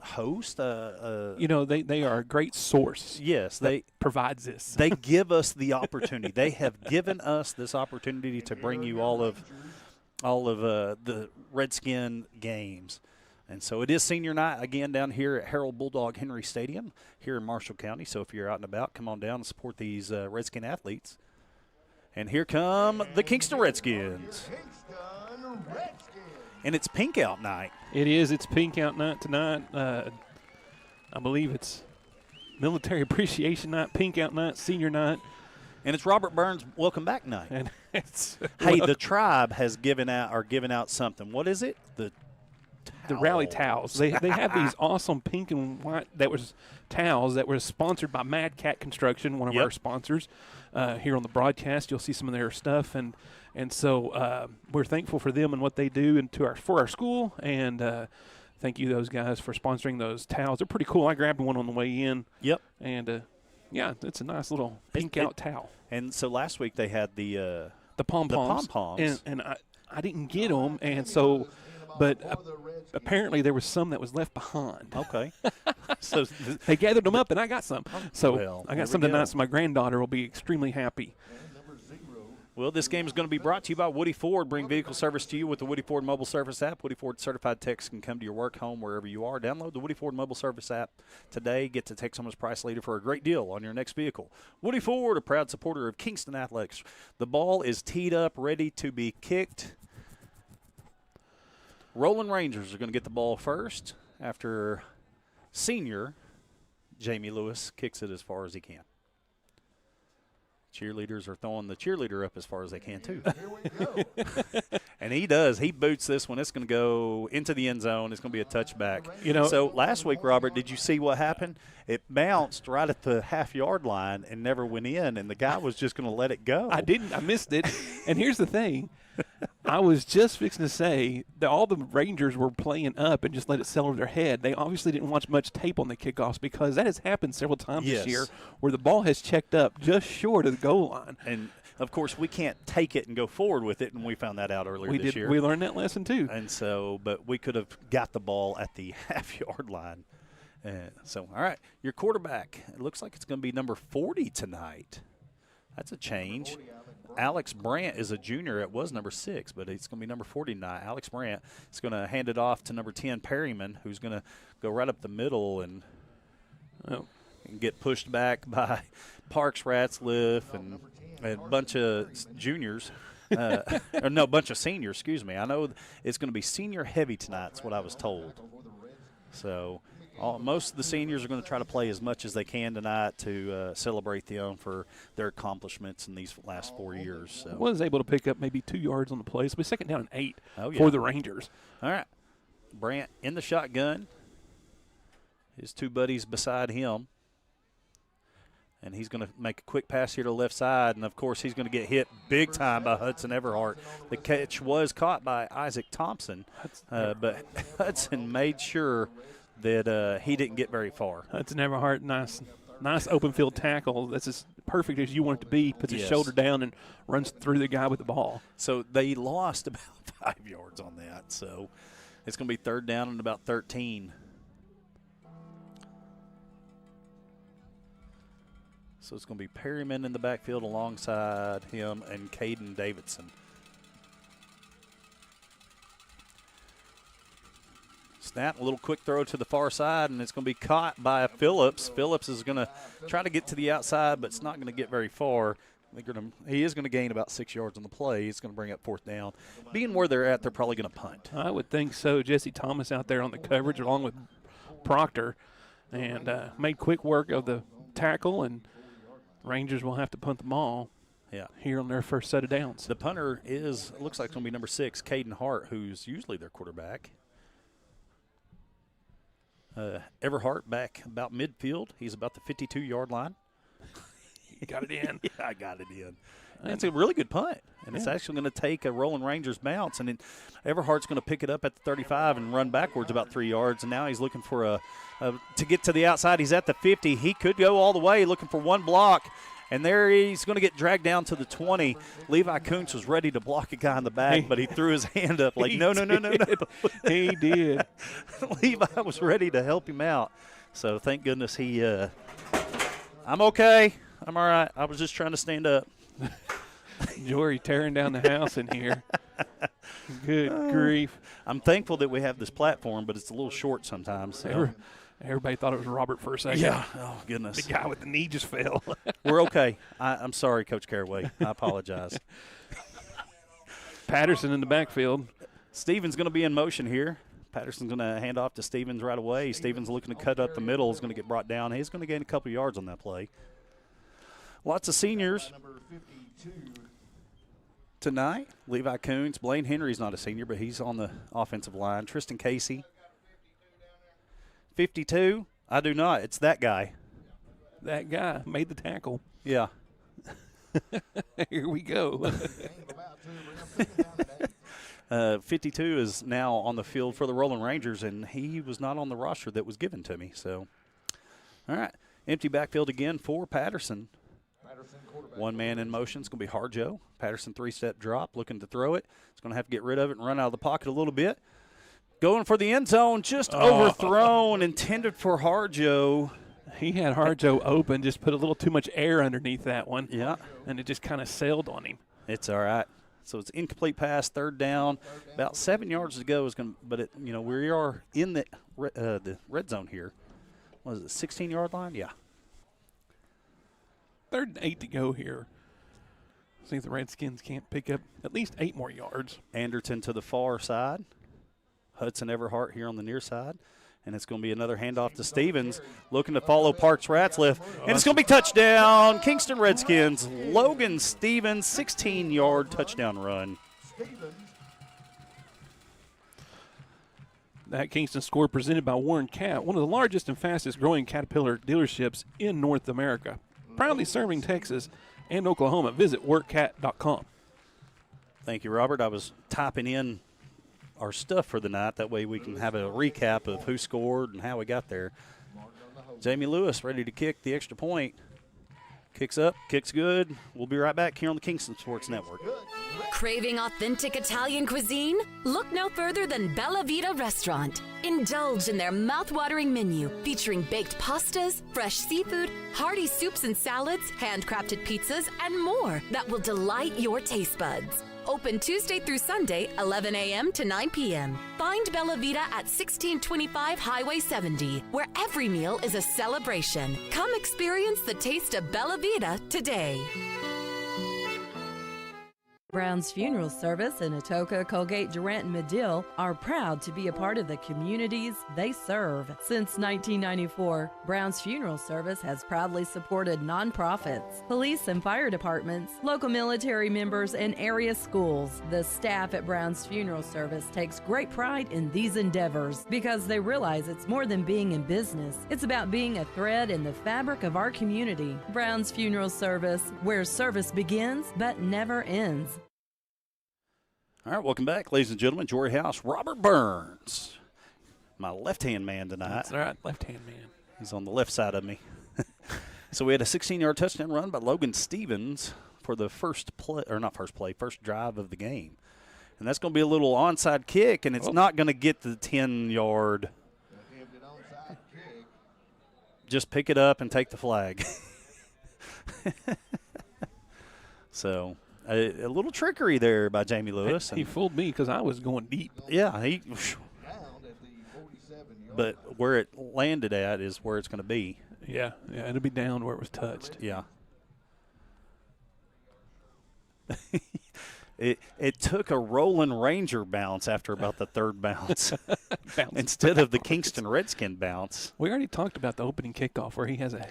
host. They are a great source. Yes, they provides this. They give us the opportunity. They have given us this opportunity to bring you all of the Redskin games. And so it is senior night again down here at Harold Bulldog Henry Stadium here in Marshall County. So if you're out and about, come on down and support these Redskin athletes. And here come the Kingston Redskins. And it's pink out night. It is. It's pink out night tonight. I believe it's Military Appreciation Night, pink out night, senior night. And it's Robert Burns Welcome Back night. And it's the tribe has given out something. What is it? The rally towels. They have these awesome pink and white towels that were sponsored by Mad Cat Construction, one of our sponsors. Here on the broadcast, you'll see some of their stuff, and so we're thankful for them and what they do and for our school. And thank you, those guys, for sponsoring those towels. They're pretty cool. I grabbed one on the way in. Yep. And it's a nice little pink out towel. And so last week they had the pom-poms. And I didn't get them, and so. But apparently there was some that was left behind. Okay. So they gathered them up, and I got some. So I got some tonight, so my granddaughter will be extremely happy. Well, this game is going to be brought to you by Woody Ford. Bring vehicle service to you with the Woody Ford mobile service app. Woody Ford certified techs can come to your work, home, wherever you are. Download the Woody Ford mobile service app today. Get to Texoma's price leader for a great deal on your next vehicle. Woody Ford, a proud supporter of Kingston Athletics. The ball is teed up, ready to be kicked. Roland Rangers are going to get the ball first after senior Jamie Lewis kicks it as far as he can. Cheerleaders are throwing the cheerleader up as far as they can, too. Here we go. And he does. He boots this one. It's going to go into the end zone. It's going to be a touchback. So last week, Robert, did you see what happened? It bounced right at the half-yard line and never went in, and the guy was just going to let it go. I didn't. I missed it. And here's the thing. I was just fixing to say that all the Rangers were playing up and just let it settle over their head. They obviously didn't watch much tape on the kickoffs because that has happened several times this year where the ball has checked up just short of the goal line. And, of course, we can't take it and go forward with it, and we found that out earlier this year. We learned that lesson, too. And so, but we could have got the ball at the half-yard line. So, all right, your quarterback, it looks like it's going to be number 40 tonight. That's a change. Alex Brandt is a junior. It was number 6, but it's going to be number 40 tonight. Alex Brandt is going to hand it off to number 10, Perryman, who's going to go right up the middle and get pushed back by Parks Ratzliff and a bunch of juniors. Bunch of seniors, excuse me. I know it's going to be senior heavy tonight. That's what I was told. So most of the seniors are going to try to play as much as they can tonight to celebrate them for their accomplishments in these last 4 years. So. Was able to pick up maybe 2 yards on the play. So we second down and 8 for the Rangers. All right. Brandt in the shotgun. His two buddies beside him. And he's going to make a quick pass here to the left side. And, of course, he's going to get hit big time by Hudson Everhart. The catch was caught by Isaac Thompson, but Hudson made sure that he didn't get very far. Hudson Everhart, nice open field tackle. That's as perfect as you want it to be. Puts his shoulder down and runs through the guy with the ball. So they lost about 5 yards on that. So it's going to be third down and about 13. So it's going to be Perryman in the backfield alongside him and Caden Davidson. Snap, a little quick throw to the far side, and it's going to be caught by Phillips. Phillips is going to try to get to the outside, but it's not going to get very far. He is going to gain about 6 yards on the play. He's going to bring up fourth down. Being where they're at, they're probably going to punt. I would think so. Jesse Thomas out there on the coverage along with Proctor and made quick work of the tackle, and Rangers will have to punt the ball here on their first set of downs. The punter looks like it's going to be number 6, Caden Hart, who's usually their quarterback. Everhart back about midfield. He's about the 52-yard line. Got it in. Yeah, I got it in. That's a really good punt, and it's actually going to take a Roland Rangers bounce, and Everhart's going to pick it up at the 35 and run backwards about 3 yards, and now he's looking for to get to the outside. He's at the 50. He could go all the way, looking for one block, and there he's going to get dragged down to the 20. Levi Kuntz was ready to block a guy in the back, but he threw his hand up like, no. He did. Levi was ready to help him out, so thank goodness he I'm okay. I'm all right. I was just trying to stand up. Jory tearing down the house in here. Good grief. I'm thankful that we have this platform, but it's a little short sometimes. So. Everybody thought it was Robert for a second. Yeah. Oh, goodness. The guy with the knee just fell. We're okay. I'm sorry, Coach Caraway. I apologize. Patterson in the backfield. Stevens going to be in motion here. Patterson's going to hand off to Stevens right away. Stevens looking to cut up the middle. Is going to get brought down. He's going to gain a couple yards on that play. Lots of seniors tonight. Levi Kuntz. Blaine Henry's not a senior, but he's on the offensive line. Tristan Casey. 52. I do not. It's that guy. That guy made the tackle. Yeah. Here we go. 52 is now on the field for the Roland Rangers, and he was not on the roster that was given to me. So, all right. Empty backfield again for Patterson. One man in motion. It's going to be Harjo. Patterson three-step drop, looking to throw it. He's going to have to get rid of it and run out of the pocket a little bit. Going for the end zone, just overthrown, intended for Harjo. He had Harjo open, just put a little too much air underneath that one. Yeah. And it just kind of sailed on him. It's all right. So it's incomplete pass, third down. About 7 yards to go. But we are in the red zone here. What is it, 16-yard line? Yeah. 3rd and 8 to go here. See if the Redskins can't pick up at least 8 more yards. Anderton to the far side. Hudson Everhart here on the near side. And it's going to be another handoff to Stevens, looking to follow Parks Ratzliff. And it's going to be touchdown. Kingston Redskins, Logan Stevens, 16-yard touchdown run. That Kingston score presented by Warren Cat, one of the largest and fastest growing Caterpillar dealerships in North America. Proudly serving Texas and Oklahoma. Visit workcat.com. Thank you, Robert. I was typing in our stuff for the night. That way we can have a recap of who scored and how we got there. Jamie Lewis ready to kick the extra point. Kicks up, kicks good. We'll be right back here on the Kingston Sports Network. Craving authentic Italian cuisine? Look no further than Bella Vita Restaurant. Indulge in their mouth-watering menu featuring baked pastas, fresh seafood, hearty soups and salads, handcrafted pizzas, and more that will delight your taste buds. Open Tuesday through Sunday, 11 a.m. to 9 p.m. Find Bella Vita at 1625 Highway 70, where every meal is a celebration. Come experience the taste of Bella Vita today. Brown's Funeral Service in Atoka, Colgate, Durant, and Medill are proud to be a part of the communities they serve. Since 1994, Brown's Funeral Service has proudly supported nonprofits, police and fire departments, local military members, and area schools. The staff at Brown's Funeral Service takes great pride in these endeavors because they realize it's more than being in business. It's about being a thread in the fabric of our community. Brown's Funeral Service, where service begins but never ends. All right, welcome back, ladies and gentlemen. Jory House, Robert Burns, my left-hand man tonight. That's right, left-hand man. He's on the left side of me. So we had a 16-yard touchdown run by Logan Stevens for the first drive of the game. And that's going to be a little onside kick, and it's not going to get the 10-yard. Just pick it up and take the flag. So a little trickery there by Jamie Lewis. He fooled me because I was going deep. Yeah, but where it landed at is where it's going to be. Yeah, it'll be down where it was touched. Yeah. It took a Roland Ranger bounce after about the third bounce instead of the Kingston Redskin bounce. We already talked about the opening kickoff where he has a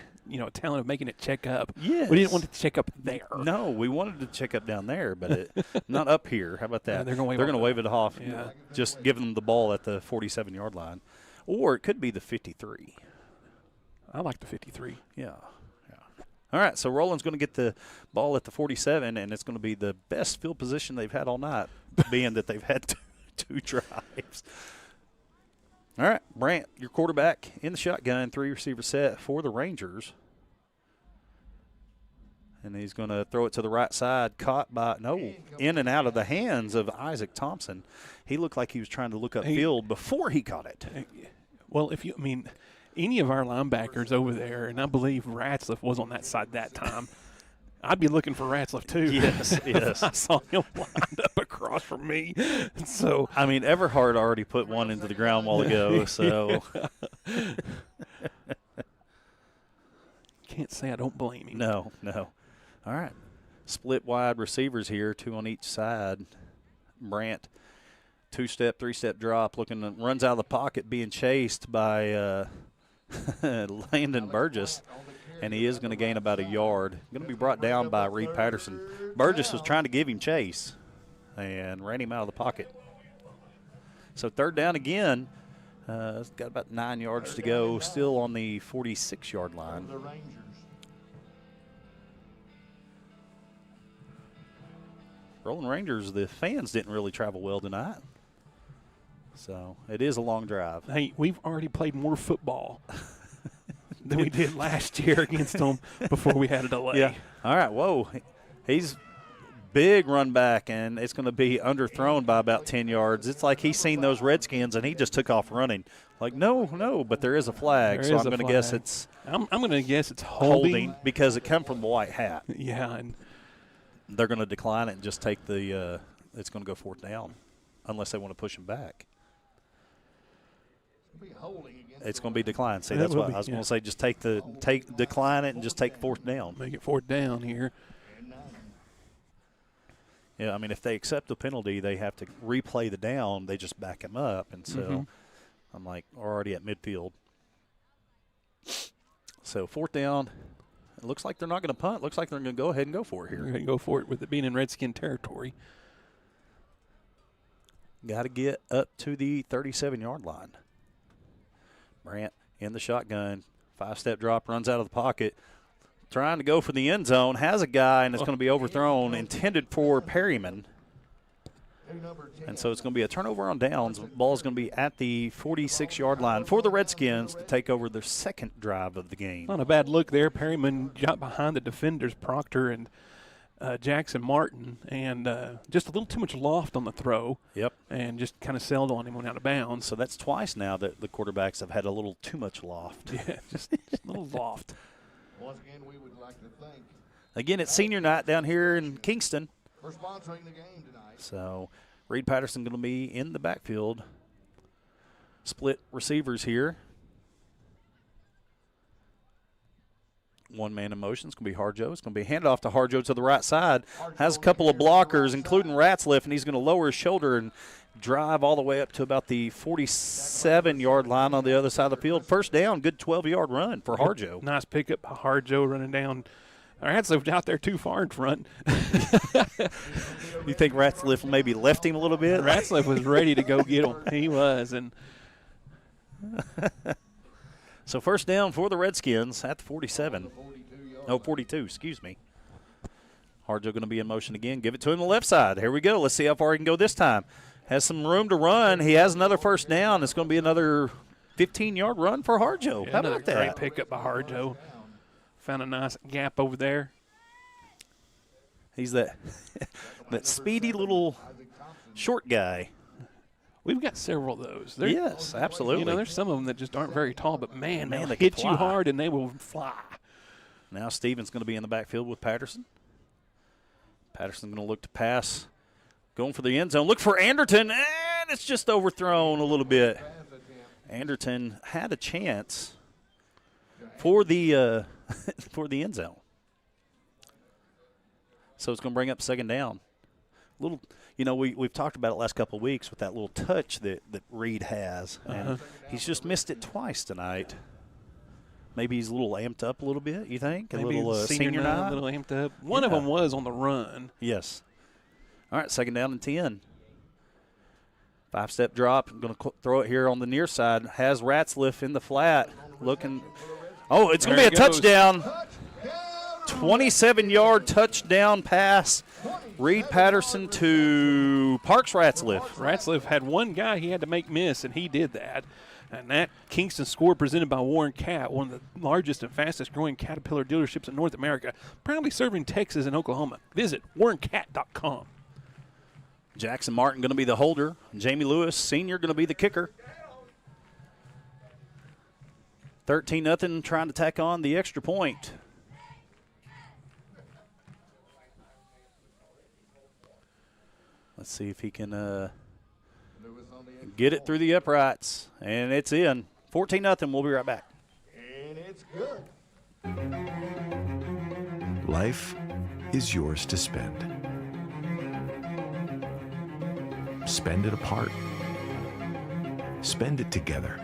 talent of making it check up. Yes. We didn't want it to check up there. No, we wanted to check up down there, but not up here. How about that? Yeah, they're going to wave it off, just giving them the ball at the 47-yard line. Or it could be the 53. I like the 53. Yeah. All right, so Roland's going to get the ball at the 47, and it's going to be the best field position they've had all night, being that they've had two drives. All right, Brant, your quarterback in the shotgun, 3-receiver set for the Rangers. And he's going to throw it to the right side, caught by, in and out of the hands of Isaac Thompson. He looked like he was trying to look upfield before he caught it. Well, any of our linebackers over there, and I believe Ratzliff was on that side that time, I'd be looking for Ratzliff too. Yes, yes. I saw him lined up across from me. So Everhart already put one into the ground a while ago, so. Can't say I don't blame him. No. All right. Split wide receivers here, 2 on each side. Brant, 2-step, 3-step drop, runs out of the pocket, being chased by Landon Burgess, and he is going to gain about a yard. Going to be brought down by Reed Patterson. Burgess was trying to give him chase and ran him out of the pocket. So 3rd down again. It's got about 9 yards to go, still on the 46-yard line. Roland Rangers, the fans didn't really travel well tonight. So it is a long drive. Hey, we've already played more football than we did last year against them before we had a delay. Yeah. All right, whoa. He's big run back, and it's going to be underthrown by about 10 yards. It's like he's seen those Redskins, and he just took off running. Like, no, but there is a flag, so I'm going to guess it's I'm going to guess it's holding because it come from the white hat. Yeah, and they're going to decline it and just take the it's going to go 4th down unless they want to push him back. It's going to be declined. See, that's what I was going to say. Just decline it and just take 4th down. Make it 4th down here. Yeah, if they accept the penalty, they have to replay the down. They just back him up, and so I'm like, we're already at midfield. So 4th down. It looks like they're not going to punt. Looks like they're going to go ahead and go for it here. They're going to go for it with it being in Redskin territory. Got to get up to the 37-yard line. Brant in the shotgun, 5-step drop, runs out of the pocket, trying to go for the end zone, has a guy, and it's going to be overthrown, intended for Perryman. And so it's going to be a turnover on downs. The ball is going to be at the 46-yard line for the Redskins to take over their 2nd drive of the game. Not a bad look there. Perryman got behind the defenders, Proctor and Jackson Martin, and just a little too much loft on the throw. Yep. And just kind of sailed on him when out of bounds. So that's twice now that the quarterbacks have had a little too much loft. Yeah, just a little loft. Once again, we would like to thank. Again, it's senior night down here in Kingston. For sponsoring the game tonight. So Reed Patterson going to be in the backfield. Split receivers here. One man in motion. It's going to be Harjo. It's going to be handed off to Harjo to the right side. Has a couple of blockers, including Ratzliff, and he's going to lower his shoulder and drive all the way up to about the 47-yard line on the other side of the field. 1st down, good 12-yard run for Harjo. Nice pickup by Harjo running down. Ratzliff out there too far in front. You think Ratzliff maybe left him a little bit? Ratzliff was ready to go get him. He was. And so 1st down for the Redskins at the 47. No, 42, excuse me. Harjo going to be in motion again. Give it to him on the left side. Here we go. Let's see how far he can go this time. Has some room to run. He has another 1st down. It's going to be another 15-yard run for Harjo. Yeah, how about that? Great pickup by Harjo. Found a nice gap over there. He's that speedy little short guy. We've got several of those. Yes, absolutely. There's some of them that just aren't very tall, but man, they hit fly. You hard and they will fly. Now Stevens going to be in the backfield with Patterson. Patterson going to look to pass. Going for the end zone. Look for Anderton, and it's just overthrown a little bit. Anderton had a chance for the for the end zone. So it's going to bring up 2nd down. Little, we've talked about it last couple of weeks with that little touch that Reed has. And he's just missed it twice tonight. Maybe he's a little amped up a little bit, you think? Maybe a little senior night? A little amped up. One of them was on the run. Yes. All right, 2nd down and 10. 5-step drop. I'm going to throw it here on the near side. Has Ratzliff in the flat. Looking. Oh, it's going to be a touchdown. 27-yard touchdown pass. Reed Patterson to Parks Ratzliff. Ratzliff had one guy he had to make miss, and he did that. And that Kingston score presented by Warren Cat, one of the largest and fastest growing Caterpillar dealerships in North America, proudly serving Texas and Oklahoma. Visit warrencat.com. Jackson Martin going to be the holder. Jamie Lewis, senior, going to be the kicker. 13-0, trying to tack on the extra point. Let's see if he can get it through the uprights. And it's in. 14-0. We'll be right back. And it's good. Life is yours to spend. Spend it apart. Spend it together.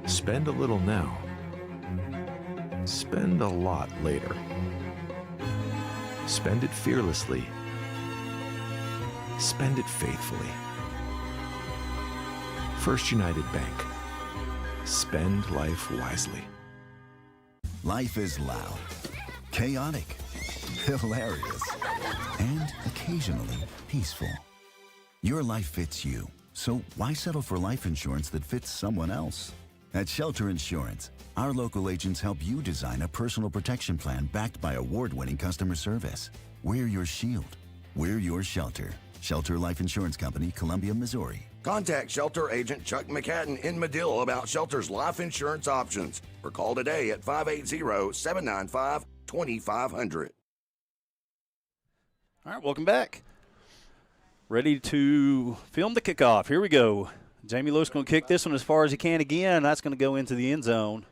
Spend a little now. Spend a lot later. Spend it fearlessly. Spend it faithfully. First United Bank. Spend life wisely. Life is loud, chaotic, hilarious, and occasionally peaceful. Your life fits you, so why settle for life insurance that fits someone else? At Shelter Insurance, our local agents help you design a personal protection plan backed by award-winning customer service. We're your shield. We're your shelter. Shelter Life Insurance Company, Columbia, Missouri. Contact Shelter Agent Chuck McCadden in Medill about Shelter's life insurance options, or call today at 580-795-2500. All right, welcome back. Ready to film the kickoff. Here we go. Jamie Lewis going to kick this one as far as he can again. That's going to go into the end zone.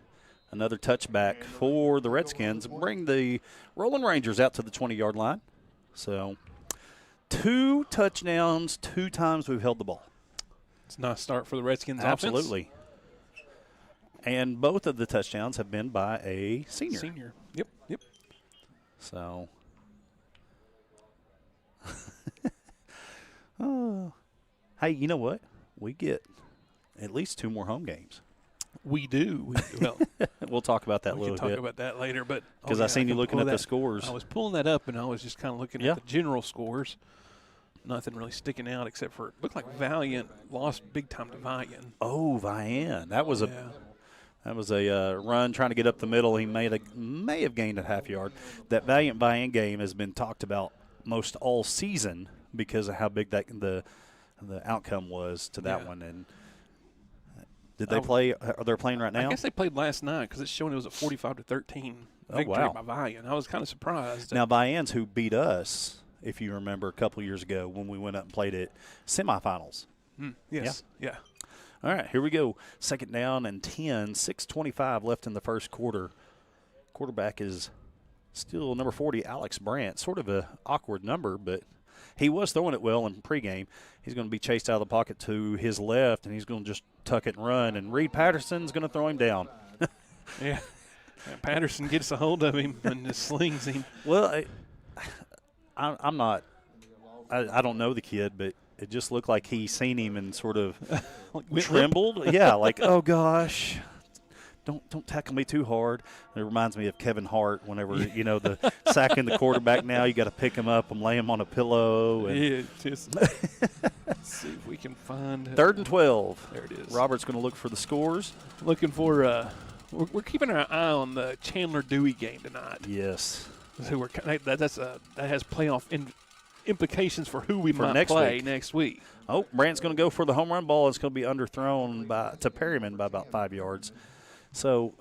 Another touchback for the Redskins. Bring the Roland Rangers out to the 20-yard line. So 2 touchdowns, 2 times we've held the ball. It's a nice start for the Redskins Absolutely. offense. And both of the touchdowns have been by a senior. Yep. So, oh. Hey, you know what? We get at least 2 more home games. We do. Well, we'll talk about that a little bit. We can talk about that later. But because I seen you looking at the scores. I was pulling that up, and I was just kind of looking at the general scores. Nothing really sticking out except for it looked like Valiant lost big time to Vian. Oh, Vian. That was a run trying to get up the middle. He may have gained a half yard. That Valiant Vian game has been talked about most all season because of how big that the outcome was to that one. And did they play? Are they playing right now? I guess they played last night because it's showing it was a 45-13 victory by Vian. I was kind of surprised. Now Vian's who beat us, if you remember, a couple years ago when we went up and played it semifinals. Yes. Yeah. All right, here we go. 2nd down and 10, 6:25 left in the first quarter. Quarterback is still number 40, Alex Brandt. Sort of a awkward number, but he was throwing it well in pregame. He's going to be chased out of the pocket to his left, and he's going to just tuck it and run. And Reed Patterson's going to throw him down. Yeah. Patterson gets a hold of him and just slings him. Well, I'm not – I don't know the kid, but it just looked like he seen him and sort of trembled. Yeah, like, oh, gosh, don't tackle me too hard. And it reminds me of Kevin Hart whenever, the sacking the quarterback now, you got to pick him up and lay him on a pillow. And yeah, just let's see if we can find – 3rd and 12. There it is. Robert's going to look for the scores. Looking for we're keeping our eye on the Chandler-Dewey game tonight. Yes. That has playoff implications for who we might play next week. Oh, Brandt's going to go for the home run ball. It's going to be underthrown to Perryman by about 5 yards. So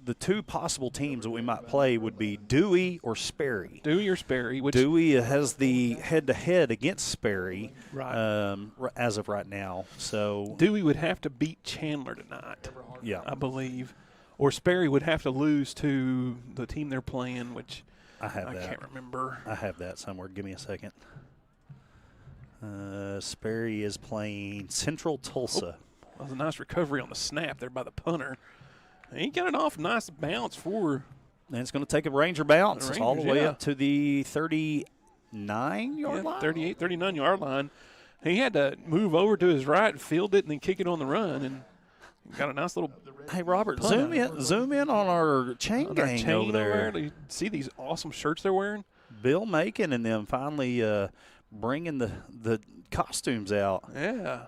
the 2 possible teams that we might play would be Dewey or Sperry. Dewey has the head-to-head against Sperry as of right now. So Dewey would have to beat Chandler tonight, I believe. Or Sperry would have to lose to the team they're playing, which I can't remember. I have that somewhere. Give me a second. Sperry is playing Central Tulsa. That was a nice recovery on the snap there by the punter. He got it off nice bounce for. And it's going to take a Ranger bounce all the way up to the 39-yard line. 38, 39-yard line. He had to move over to his right and field it and then kick it on the run. And Got a nice little. Hey, Robert, zoom in on our chain gang over there. You see these awesome shirts they're wearing? Bill Macon and them finally bringing the costumes out. Yeah.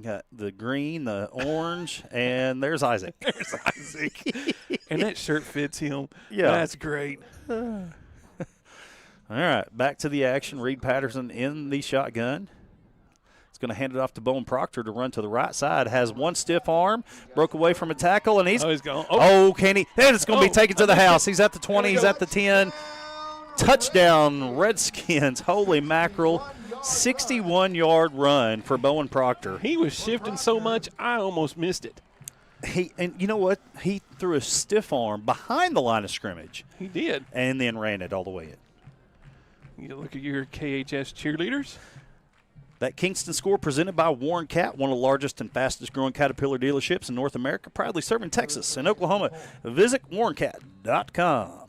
Got the green, the orange, and there's Isaac. There's Isaac. And that shirt fits him. Yeah. That's great. All right, back to the action. Reed Patterson in the shotgun. He's going to hand it off to Bowen Proctor to run to the right side. Has one stiff arm, broke away from a tackle, and he's gone. Oh, can he? And it's going to be taken to the house. He's at the 20. He's at the 10. Touchdown, Redskins. Holy mackerel. 61-yard run for Bowen Proctor. He was shifting so much, I almost missed it. And you know what? He threw a stiff arm behind the line of scrimmage. He did. And then ran it all the way in. You look at your KHS cheerleaders. That Kingston score presented by Warren Cat, one of the largest and fastest growing Caterpillar dealerships in North America, proudly serving Texas and Oklahoma. Visit warrencat.com.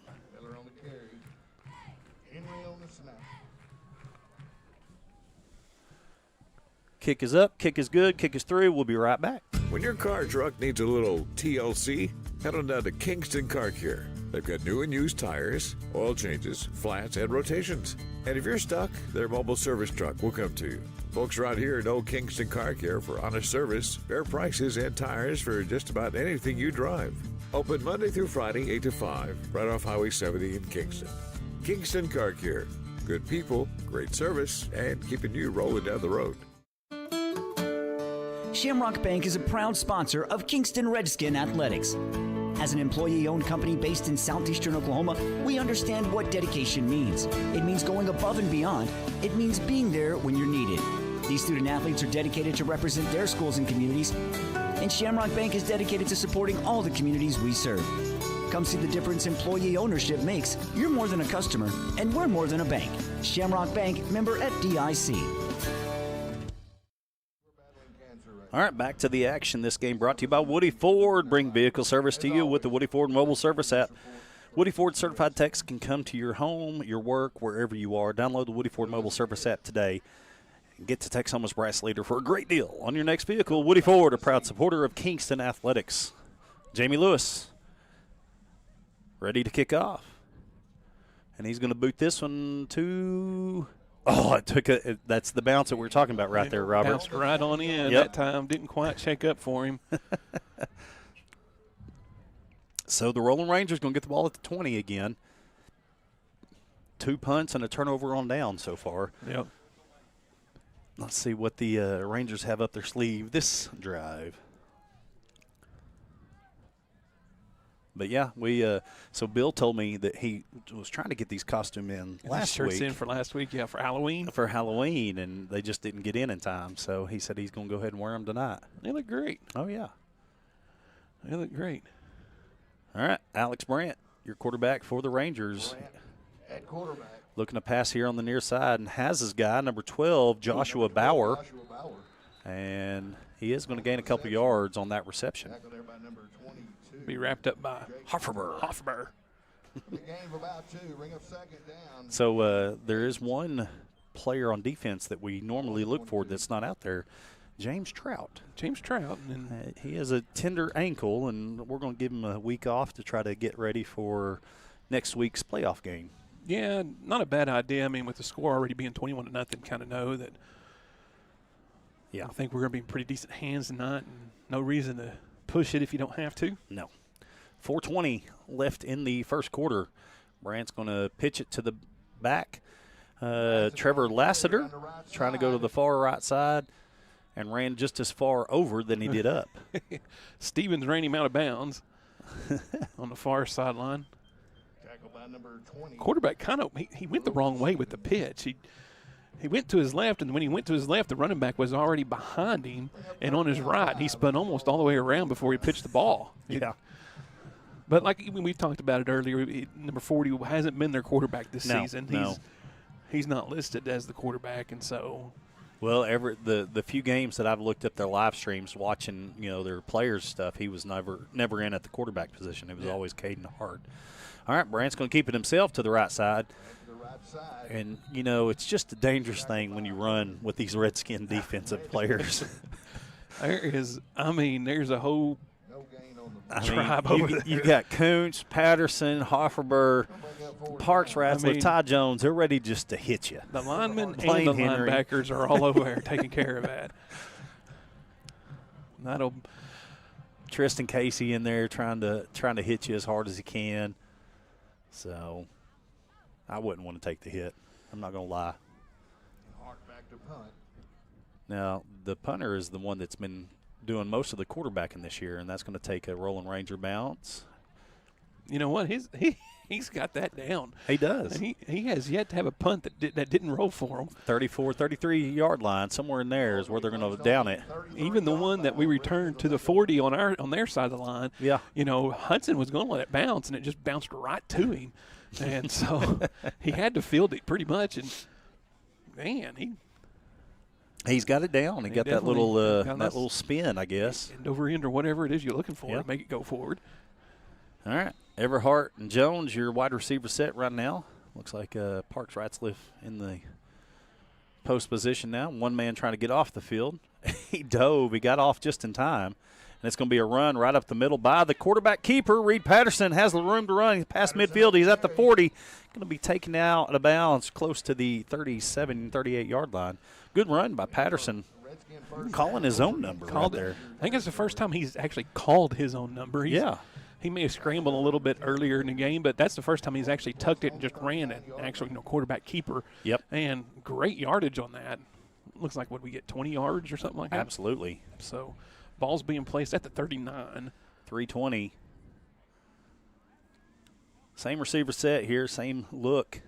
Kick is up, kick is good, kick is through. We'll be right back. When your car or truck needs a little TLC, head on down to Kingston Car Care. They've got new and used tires, oil changes, flats, and rotations. And if you're stuck, their mobile service truck will come to you. Folks around here know Kingston Car Care for honest service, fair prices, and tires for just about anything you drive. Open Monday through Friday, 8 to 5, right off Highway 70 in Kingston. Kingston Car Care. Good people, great service, and keeping you rolling down the road. Shamrock Bank is a proud sponsor of Kingston Redskin Athletics. As an employee-owned company based in southeastern Oklahoma, we understand what dedication means. It means going above and beyond. It means being there when you're needed. These student athletes are dedicated to represent their schools and communities, and Shamrock Bank is dedicated to supporting all the communities we serve. Come see the difference employee ownership makes. You're more than a customer, and we're more than a bank. Shamrock Bank, member FDIC. All right, back to the action. This game brought to you by Woody Ford. Bring vehicle service to you with the Woody Ford mobile service app. Woody Ford certified techs can come to your home, your work, wherever you are. Download the Woody Ford mobile service app today and get to Texoma's brass leader for a great deal on your next vehicle. Woody Ford, a proud supporter of Kingston Athletics. Jamie Lewis, ready to kick off. And he's going to boot this one to... Oh, it took that's the bounce that we were talking about right there, Robert. Bounced right on in Yep. that time. Didn't quite check up for him. So the Roland Rangers going to get the ball at the 20 again. 2 punts and a turnover on down so far. Yep. Let's see what the Rangers have up their sleeve this drive. But, yeah, so Bill told me that he was trying to get these costume in last shirts week. in for last week, yeah, for Halloween. For Halloween, and they just didn't get in time. So he said he's going to go ahead and wear them tonight. They look great. Oh, yeah. They look great. All right, Alex Brandt, your quarterback for the Rangers. At quarterback. Looking to pass here on the near side and has his guy, number 12, Joshua Bauer. And he is going to gain a couple yards on that reception. Be wrapped up by Hofferber. So there is one player on defense that we normally look for that's not out there, James Trout. James Trout. And he has a tender ankle, and we're going to give him a week off to try to get ready for next week's playoff game. Yeah, not a bad idea. I mean, with the score already being 21-0, kind of know that. Yeah, I think we're going to be in pretty decent hands tonight, and no reason to push it if you don't have to. No. 4:20 left in the first quarter. Brandt's going to pitch it to the back. Trevor Lassiter trying to go to the far right side and ran just as far over than he did up. Stevens ran him out of bounds on the far sideline. Quarterback kind of he went the wrong way with the pitch. He went to his left, and when he went to his left, the running back was already behind him, and on his right, he spun almost all the way around before he pitched the ball. Yeah. But like we talked about it earlier, number 40 hasn't been their quarterback this season. He's not listed as the quarterback, and so. Well, the few games that I've looked at their live streams, watching their players' stuff, he was never in at the quarterback position. It was always Caden Hart. All right, Brandt's going to keep it himself to the right side. And, it's just a dangerous thing when you run with these Redskin defensive players. There's a whole tribe over there. You got Koontz, Patterson, Hofferberg, Parks, Ratzliff, Ty Jones. They're ready just to hit you. The linemen and the Henry. linebackers are all over there taking care of that. Tristan Casey in there trying to hit you as hard as he can. So I wouldn't want to take the hit. I'm not going to lie. Back to punt. Now, the punter is the one that's been doing most of the quarterbacking this year, and that's going to take a Roland Ranger bounce. You know what? He's got that down. He does. He has yet to have a punt that didn't roll for him. 34, 33-yard line, somewhere in there is where they're going to down it. Even the one that we returned to the 40 on their side of the line, yeah. Hudson was going to let it bounce, and it just bounced right to him. And so he had to field it pretty much. And, man, he's got it down. He got that little spin, I guess. End over end or whatever it is you're looking for to make it go forward. All right. Everhart and Jones, your wide receiver set right now. Looks like Parks Ratzliff in the post position now. One man trying to get off the field. He dove. He got off just in time. And it's going to be a run right up the middle by the quarterback keeper. Reed Patterson has the room to run. He's past midfield. He's at the 40. Going to be taken out of bounds close to the 37, 38-yard line. Good run by Patterson. Calling his own number right there. I think it's the first time he's actually called his own number. He may have scrambled a little bit earlier in the game, but that's the first time he's actually tucked it and just ran it. Actually, quarterback keeper. Yep. And great yardage on that. Looks like, what we get, 20 yards or something like that? Absolutely. So, ball's being placed at the 39. 320. Same receiver set here, same look.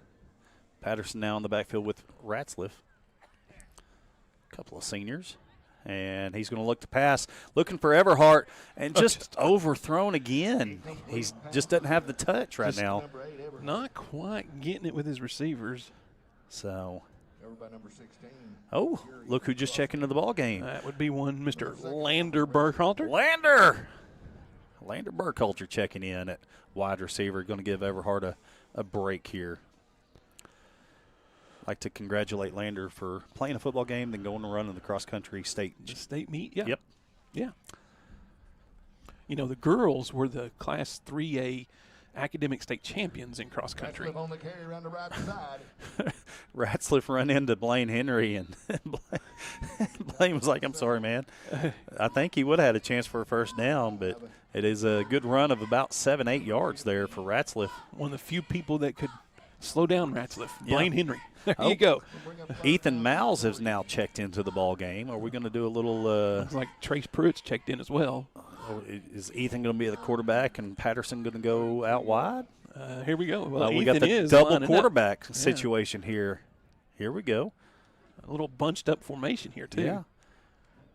Patterson now in the backfield with Ratzliff. A couple of seniors. And he's going to look to pass, looking for Everhart, and just overthrown again. He just doesn't have the touch right now. Not quite getting it with his receivers. So, number 16. Oh, look who just checked into the ball game. That would be one Mr. Lander Burkhalter. Lander Burkhalter checking in at wide receiver. Going to give Everhart a break here. Like to congratulate Lander for playing a football game, then going to run in the cross-country state meet. Yeah. Yep. Yeah. The girls were the Class 3A academic state champions in cross-country. Ratzliff on the carry around the right side. Ratzliff run into Blaine Henry, and Blaine was like, I'm sorry, man. I think he would have had a chance for a first down, but it is a good run of about 7-8 yards there for Ratzliff. One of the few people that could slow down Ratzliff, Blaine Henry. There you go. Ethan Miles has now checked into the ball game. Are we going to do a little? Looks like Trace Pruitt's checked in as well. Is Ethan going to be the quarterback and Patterson going to go out wide? Here we go. Well, we got the double quarterback situation here. Here we go. A little bunched up formation here too. Yeah.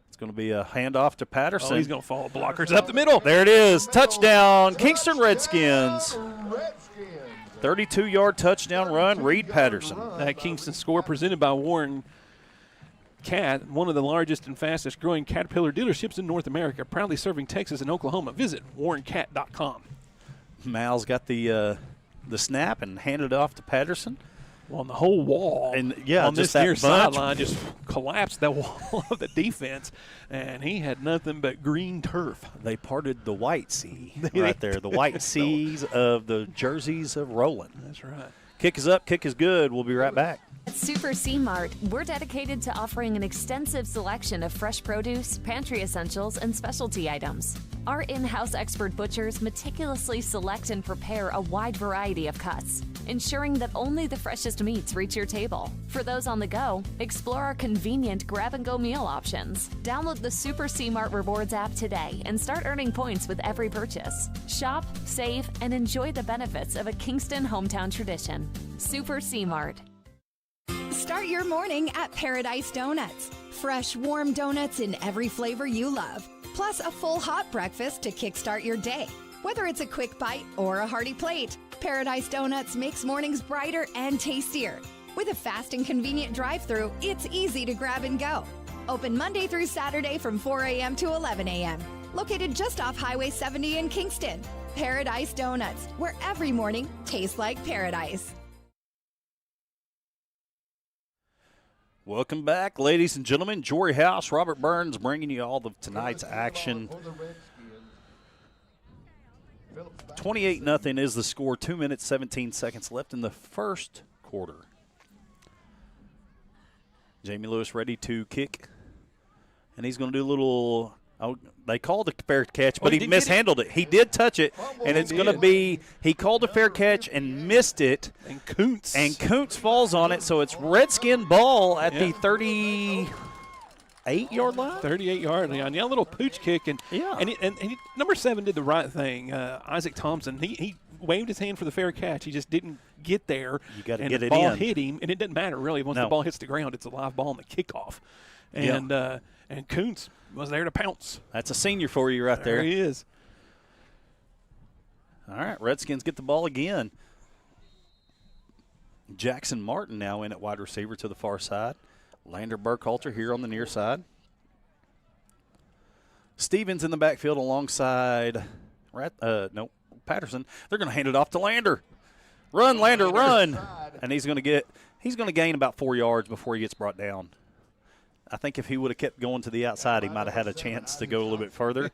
It's going to be a handoff to Patterson. Oh, he's going to follow blockers up the middle. There it is. Touchdown, Kingston Redskins. 32-yard touchdown run, Reed Patterson. That Kingston score presented by Warren Cat, one of the largest and fastest growing Caterpillar dealerships in North America, proudly serving Texas and Oklahoma. Visit warrencat.com. Mal's got the snap and handed it off to Patterson. Well, on the whole wall on this near sideline just collapsed that wall of the defense, and he had nothing but green turf. They parted the white sea right there, the white seas of the jerseys of Roland. That's right. Kick is up, kick is good. We'll be right back. At Super C Mart, we're dedicated to offering an extensive selection of fresh produce, pantry essentials, and specialty items. Our in-house expert butchers meticulously select and prepare a wide variety of cuts, ensuring that only the freshest meats reach your table. For those on the go, explore our convenient grab-and-go meal options. Download the Super C Mart Rewards app today and start earning points with every purchase. Shop, save, and enjoy the benefits of a Kingston hometown tradition. Super C Mart. Start your morning at Paradise Donuts. Fresh, warm donuts in every flavor you love. Plus a full hot breakfast to kickstart your day. Whether it's a quick bite or a hearty plate, Paradise Donuts makes mornings brighter and tastier. With a fast and convenient drive-thru, it's easy to grab and go. Open Monday through Saturday from 4 a.m. to 11 a.m. Located just off Highway 70 in Kingston. Paradise Donuts, where every morning tastes like paradise. Welcome back, ladies and gentlemen. Jory House, Robert Burns bringing you all of tonight's action. 28-0 is the score. 2 minutes, 17 seconds left in the first quarter. Jamie Lewis ready to kick. And he's going to do a little, they called a fair catch, but he mishandled it. He did touch it, and it's going to be, he called a fair catch and missed it. And Kuntz falls on it, so it's Redskin ball at the 38-yard line? 38-yard line. Yeah, a little pooch kick. And number 7 did the right thing. Isaac Thompson, he waved his hand for the fair catch. He just didn't get there. You got to get it in. The ball hit him, and it doesn't matter really. Once the ball hits the ground, it's a live ball in the kickoff. And Kuntz was there to pounce. That's a senior for you right there. There he is. All right, Redskins get the ball again. Jackson Martin now in at wide receiver to the far side. Lander Burkhalter here on the near side. Stevens in the backfield alongside Patterson. They're going to hand it off to Lander. Run, Lander, run. And he's going to gain about 4 yards before he gets brought down. I think if he would have kept going to the outside, he might have had a chance to go a little bit further.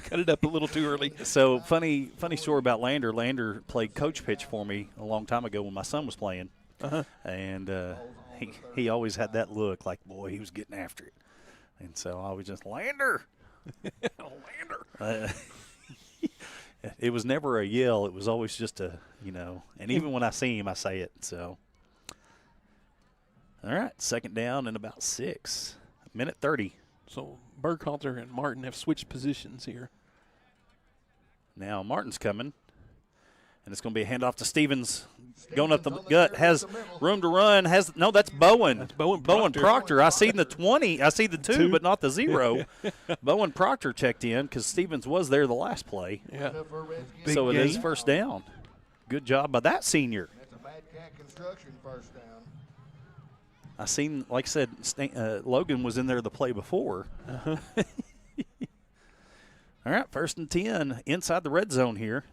Cut it up a little too early. So funny story about Lander. Lander played coach pitch for me a long time ago when my son was playing. And he always had that look like, boy, he was getting after it. And so I was just, Lander. Lander. It was never a yell. It was always just a, and even when I see him, I say it. So, all right, second down and about 6. Minute 30. So Burkhalter and Martin have switched positions here. Now Martin's coming. And it's going to be a handoff to Stevens. Going up the gut. Has room to run. That's Bowen. That's Bowen Proctor. I see the 20. I see the 2, but not the 0. Bowen Proctor checked in because Stevens was there the last play. Yeah. So it is first down. Good job by that senior. That's a Bad Cat Construction first down. I seen, like I said, Logan was in there the play before. All right, 1st and 10 inside the red zone here.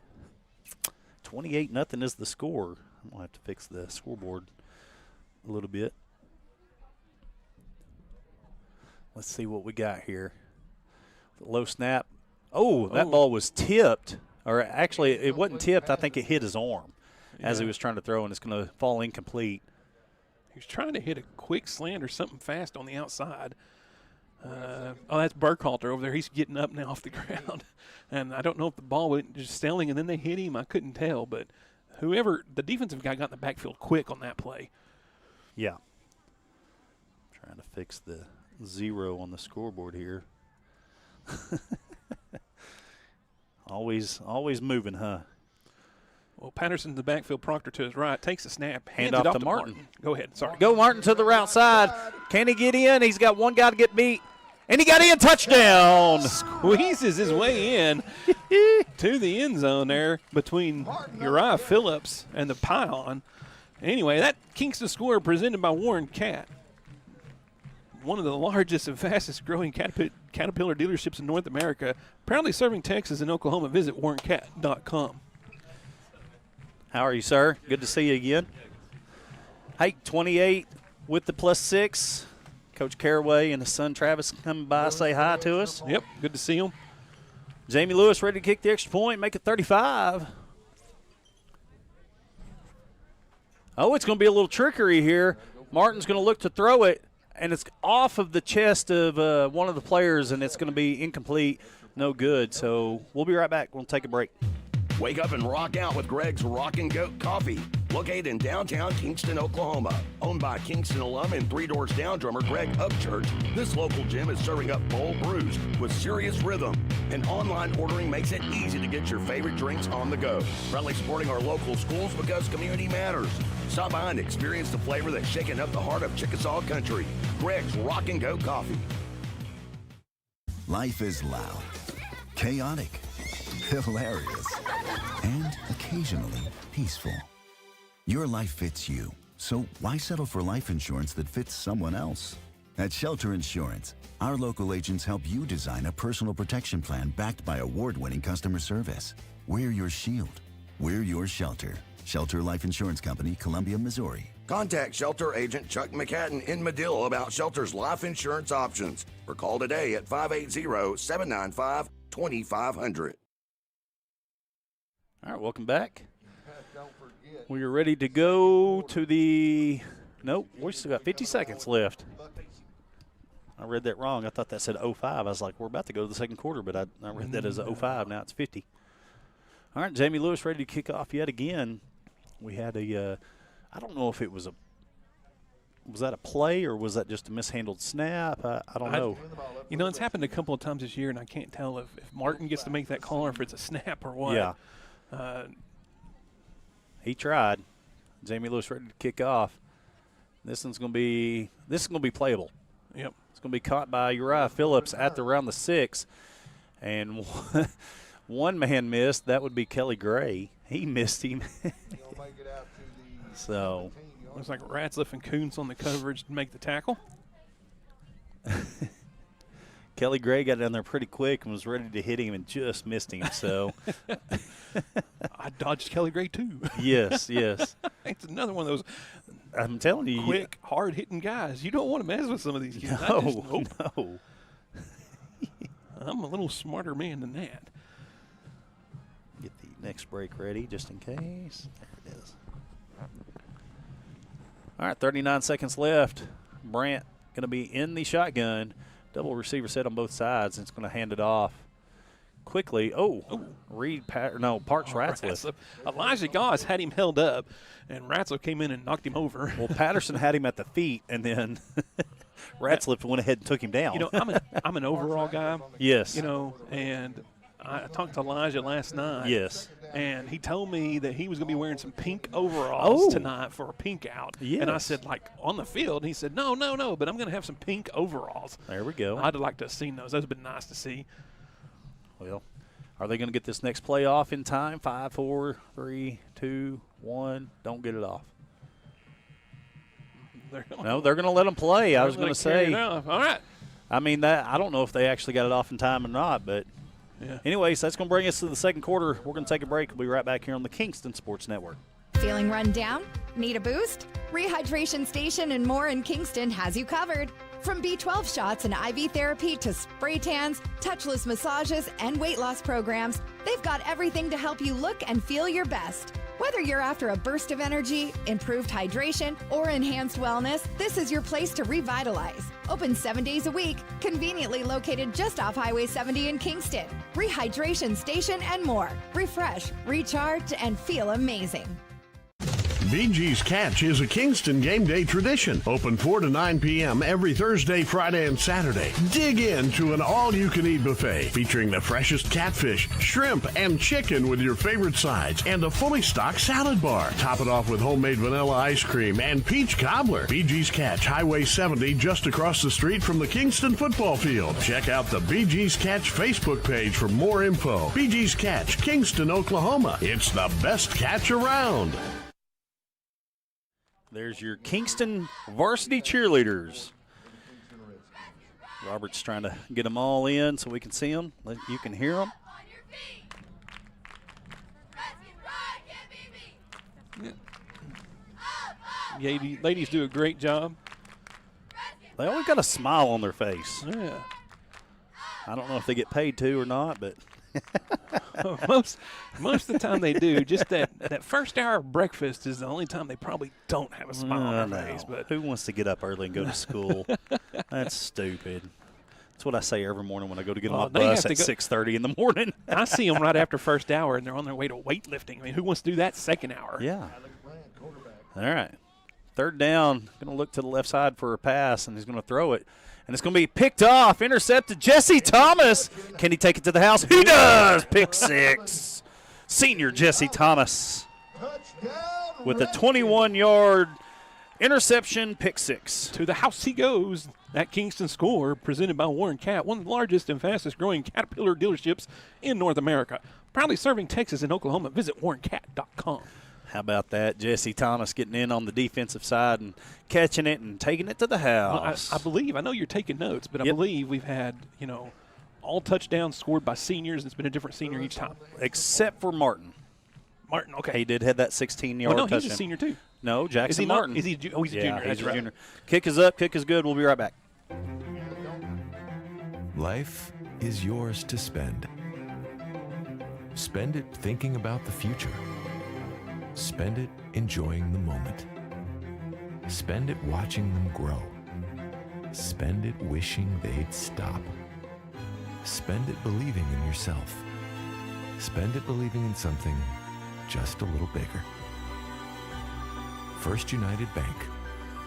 28-0 is the score. I'm going to have to fix the scoreboard a little bit. Let's see what we got here. Low snap. Oh, that ball was tipped. Or actually, it wasn't tipped. I think it hit his arm as he was trying to throw, and it's going to fall incomplete. He was trying to hit a quick slant or something fast on the outside. That's Burkhalter over there. He's getting up now off the ground. And I don't know if the ball went just sailing and then they hit him. I couldn't tell. But the defensive guy got in the backfield quick on that play. Yeah. Trying to fix the 0 on the scoreboard here. Always moving, huh? Well, Patterson in the backfield, Proctor to his right, takes a snap, hand off to Martin. Go ahead, sorry. Go Martin to the right side. Can he get in? He's got one guy to get beat. And he got in, touchdown. Squeezes his way in to the end zone there between Uriah Phillips and the pylon. Anyway, that Kingston score presented by Warren Cat, one of the largest and fastest growing Caterpillar dealerships in North America, proudly serving Texas and Oklahoma. Visit warrencat.com. How are you, sir? Good to see you again. Hey, 28 with the +6. Coach Caraway and his son Travis coming by, say hi to us. Yep, good to see him. Jamie Lewis ready to kick the extra point, make it 35. Oh, it's going to be a little trickery here. Martin's going to look to throw it, and it's off of the chest of one of the players, and it's going to be incomplete, no good. So we'll be right back. We'll take a break. Wake up and rock out with Greg's Rockin' Goat Coffee. Located in downtown Kingston, Oklahoma. Owned by Kingston alum and 3 Doors Down drummer Greg Upchurch, this local gym is serving up bold brews with serious rhythm. And online ordering makes it easy to get your favorite drinks on the go. Proudly supporting our local schools because community matters. Stop by and experience the flavor that's shaking up the heart of Chickasaw country. Greg's Rockin' Goat Coffee. Life is loud, chaotic, hilarious, and occasionally peaceful. Your life fits you, so why settle for life insurance that fits someone else? At Shelter Insurance, our local agents help you design a personal protection plan backed by award-winning customer service. We're your shield. We're your shelter. Shelter Life Insurance Company, Columbia, Missouri. Contact Shelter Agent Chuck McCadden in Medill about Shelter's life insurance options or call today at 580-795-2500. All right, welcome back. We are ready to go to the – nope, we still got 50 seconds left. I read that wrong. I thought that said 05. I was like, we're about to go to the second quarter, but I read that as 05. Now it's 50. All right, Jamie Lewis ready to kick off yet again. We had a I don't know if it was that a play or was that just a mishandled snap? I don't know. You know, it's happened a couple of times this year, and I can't tell if Martin gets to make that call or if it's a snap or what. Yeah. He tried. Jamie Lewis ready to kick off. This is going to be playable. Yep. It's going to be caught by Uriah Phillips at around the 6. And one man missed. That would be Kelly Gray. He missed him. So looks like Ratzliff and Kuntz on the coverage to make the tackle. Kelly Gray got down there pretty quick and was ready to hit him and just missed him. So I dodged Kelly Gray too. Yes. It's another one of those. I'm telling you, quick, hard-hitting guys. You don't want to mess with some of these guys. No. I'm a little smarter man than that. Get the next break ready just in case. There it is. All right, 39 seconds left. Brant going to be in the shotgun. Double receiver set on both sides, and it's going to hand it off quickly. Parks Ratzliff. Elijah Goss had him held up, and Ratzliff came in and knocked him over. Well, Patterson had him at the feet, and then Ratzliff went ahead and took him down. You know, I'm an overall guy. Yes. You know, and I talked to Elijah last night. Yes. And he told me that he was going to be wearing some pink overalls tonight for a pink out. Yes. And I said, like, on the field? And he said, no, but I'm going to have some pink overalls. There we go. I'd like to have seen those. Those have been nice to see. Well, are they going to get this next play off in time? 5, 4, 3, 2, 1. Don't get it off. They're going to let them play. I was going to say. All right. I mean, I don't know if they actually got it off in time or not, but. Yeah. Anyways, that's going to bring us to the second quarter. We're going to take a break. We'll be right back here on the Kingston Sports Network. Feeling run down? Need a boost? Rehydration Station and more in Kingston has you covered. From B12 shots and IV therapy to spray tans, touchless massages, and weight loss programs, they've got everything to help you look and feel your best. Whether you're after a burst of energy, improved hydration, or enhanced wellness, this is your place to revitalize. Open 7 days a week, conveniently located just off Highway 70 in Kingston. Rehydration Station and more. Refresh, recharge, and feel amazing. BG's Catch is a Kingston game day tradition. Open 4 to 9 p.m. every Thursday, Friday, and Saturday. Dig into an all-you-can-eat buffet featuring the freshest catfish, shrimp, and chicken with your favorite sides and a fully stocked salad bar. Top it off with homemade vanilla ice cream and peach cobbler. BG's Catch, Highway 70, just across the street from the Kingston football field. Check out the BG's Catch Facebook page for more info. BG's Catch, Kingston, Oklahoma. It's the best catch around. There's your Kingston varsity cheerleaders. Robert's trying to get them all in so we can see them. You can hear them. Yeah, ladies do a great job. They always got a smile on their face. Yeah. I don't know if they get paid to or not, but most of the time they do. Just that first hour of breakfast is the only time they probably don't have a smile on their face. But who wants to get up early and go to school? That's stupid. That's what I say every morning when I go to get on my bus at 6:30 in the morning. I see them right after first hour, and they're on their way to weightlifting. I mean, who wants to do that second hour? Yeah. All right. Third down. Going to look to the left side for a pass, and he's going to throw it. And it's going to be picked off, intercepted. Jesse Thomas. Can he take it to the house? He does. Pick 6. Senior Jesse Thomas with a 21-yard interception, pick 6. To the house he goes. That Kingston score presented by Warren Cat, one of the largest and fastest growing Caterpillar dealerships in North America. Proudly serving Texas and Oklahoma. Visit warrencat.com. How about that? Jesse Thomas getting in on the defensive side and catching it and taking it to the house. Well, I know you're taking notes, but I believe we've had, all touchdowns scored by seniors. It's been a different senior each time. Except for Martin. Martin, okay. He did hit that 16-yard no, touchdown. he's a senior too. No, Jackson is he Martin. Not? Is he? Oh, he's a junior. He's That's a junior. Kick is up. Kick is good. We'll be right back. Life is yours to spend. Spend it thinking about the future. Spend it enjoying the moment. Spend it watching them grow. Spend it wishing they'd stop. Spend it believing in yourself. Spend it believing in something just a little bigger. First United Bank.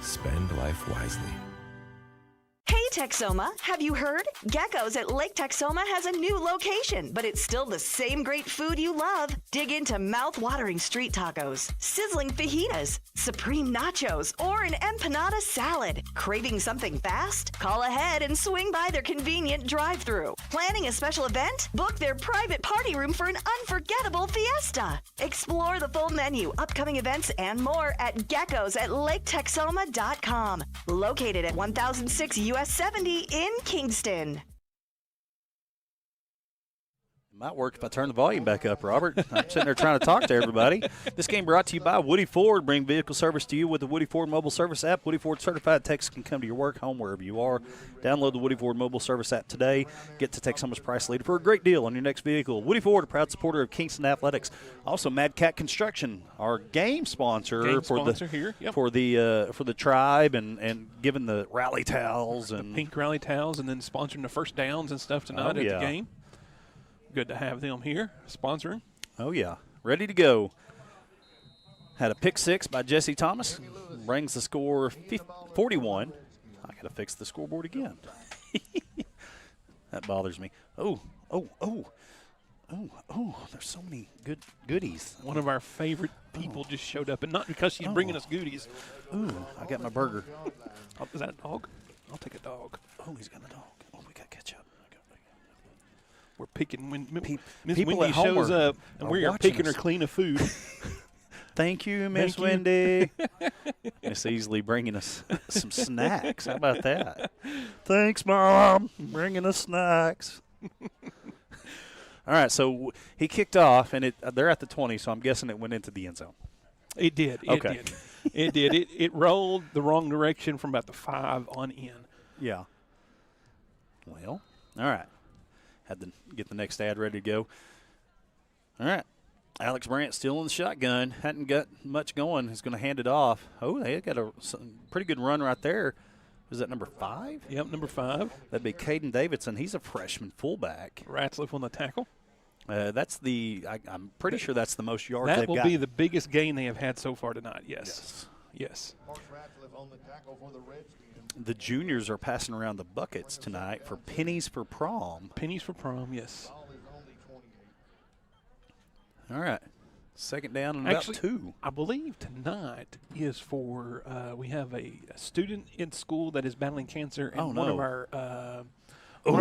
Spend life wisely. Hey Texoma, have you heard? Gecko's at Lake Texoma has a new location, but it's still the same great food you love. Dig into mouth-watering street tacos, sizzling fajitas, supreme nachos, or an empanada salad. Craving something fast? Call ahead and swing by their convenient drive-thru. Planning a special event? Book their private party room for an unforgettable fiesta. Explore the full menu, upcoming events, and more at Gecko's at LakeTexoma.com. Located at 1006 US 70 in Kingston. Might work if I turn the volume back up, Robert. I'm sitting there trying to talk to everybody. This game brought to you by Woody Ford. Bring vehicle service to you with the Woody Ford mobile service app. Woody Ford certified techs can come to your work, home, wherever you are. Download the Woody Ford mobile service app today. Get to Texoma's price leader for a great deal on your next vehicle. Woody Ford, a proud supporter of Kingston Athletics. Also, Mad Cat Construction, our game sponsor, for the tribe and giving the rally towels and pink rally towels, and then sponsoring the first downs and stuff tonight at the game. Good to have them here sponsoring. Oh, yeah. Ready to go. Had a pick six by Jesse Thomas. Brings the score 41. I got to fix the scoreboard again. That bothers me. Oh, there's so many goodies. One of our favorite people just showed up, and not because she's bringing us goodies. Ooh, I got my burger. Oh, is that a dog? I'll take a dog. Oh, he's got a dog. Oh, we got ketchup. We're picking when Miss people Wendy at home shows up, and we are picking her us. clean of food. Thank you, Miss Wendy. Miss Easley bringing us some snacks. How about that? Thanks, Mom. Bringing us snacks. All right, so he kicked off, and they're at the 20, so I'm guessing it went into the end zone. It did. Okay. It did. It rolled the wrong direction from about the 5 on in. Yeah. Well, all right. Had to get the next ad ready to go. All right. Alex Brandt still in the shotgun. Hadn't got much going. He's going to hand it off. Oh, they got a pretty good run right there. Is that number 5? Yep, number 5. That'd be Caden Davidson. He's a freshman fullback. Ratzliff on the tackle. That's I'm pretty sure that's the most yards they've got. That will be the biggest gain they have had so far tonight, yes. The juniors are passing around the buckets tonight for pennies for prom. Pennies for prom, yes. All right. Second down and about 2. I believe tonight is for we have a student in school that is battling cancer, and one of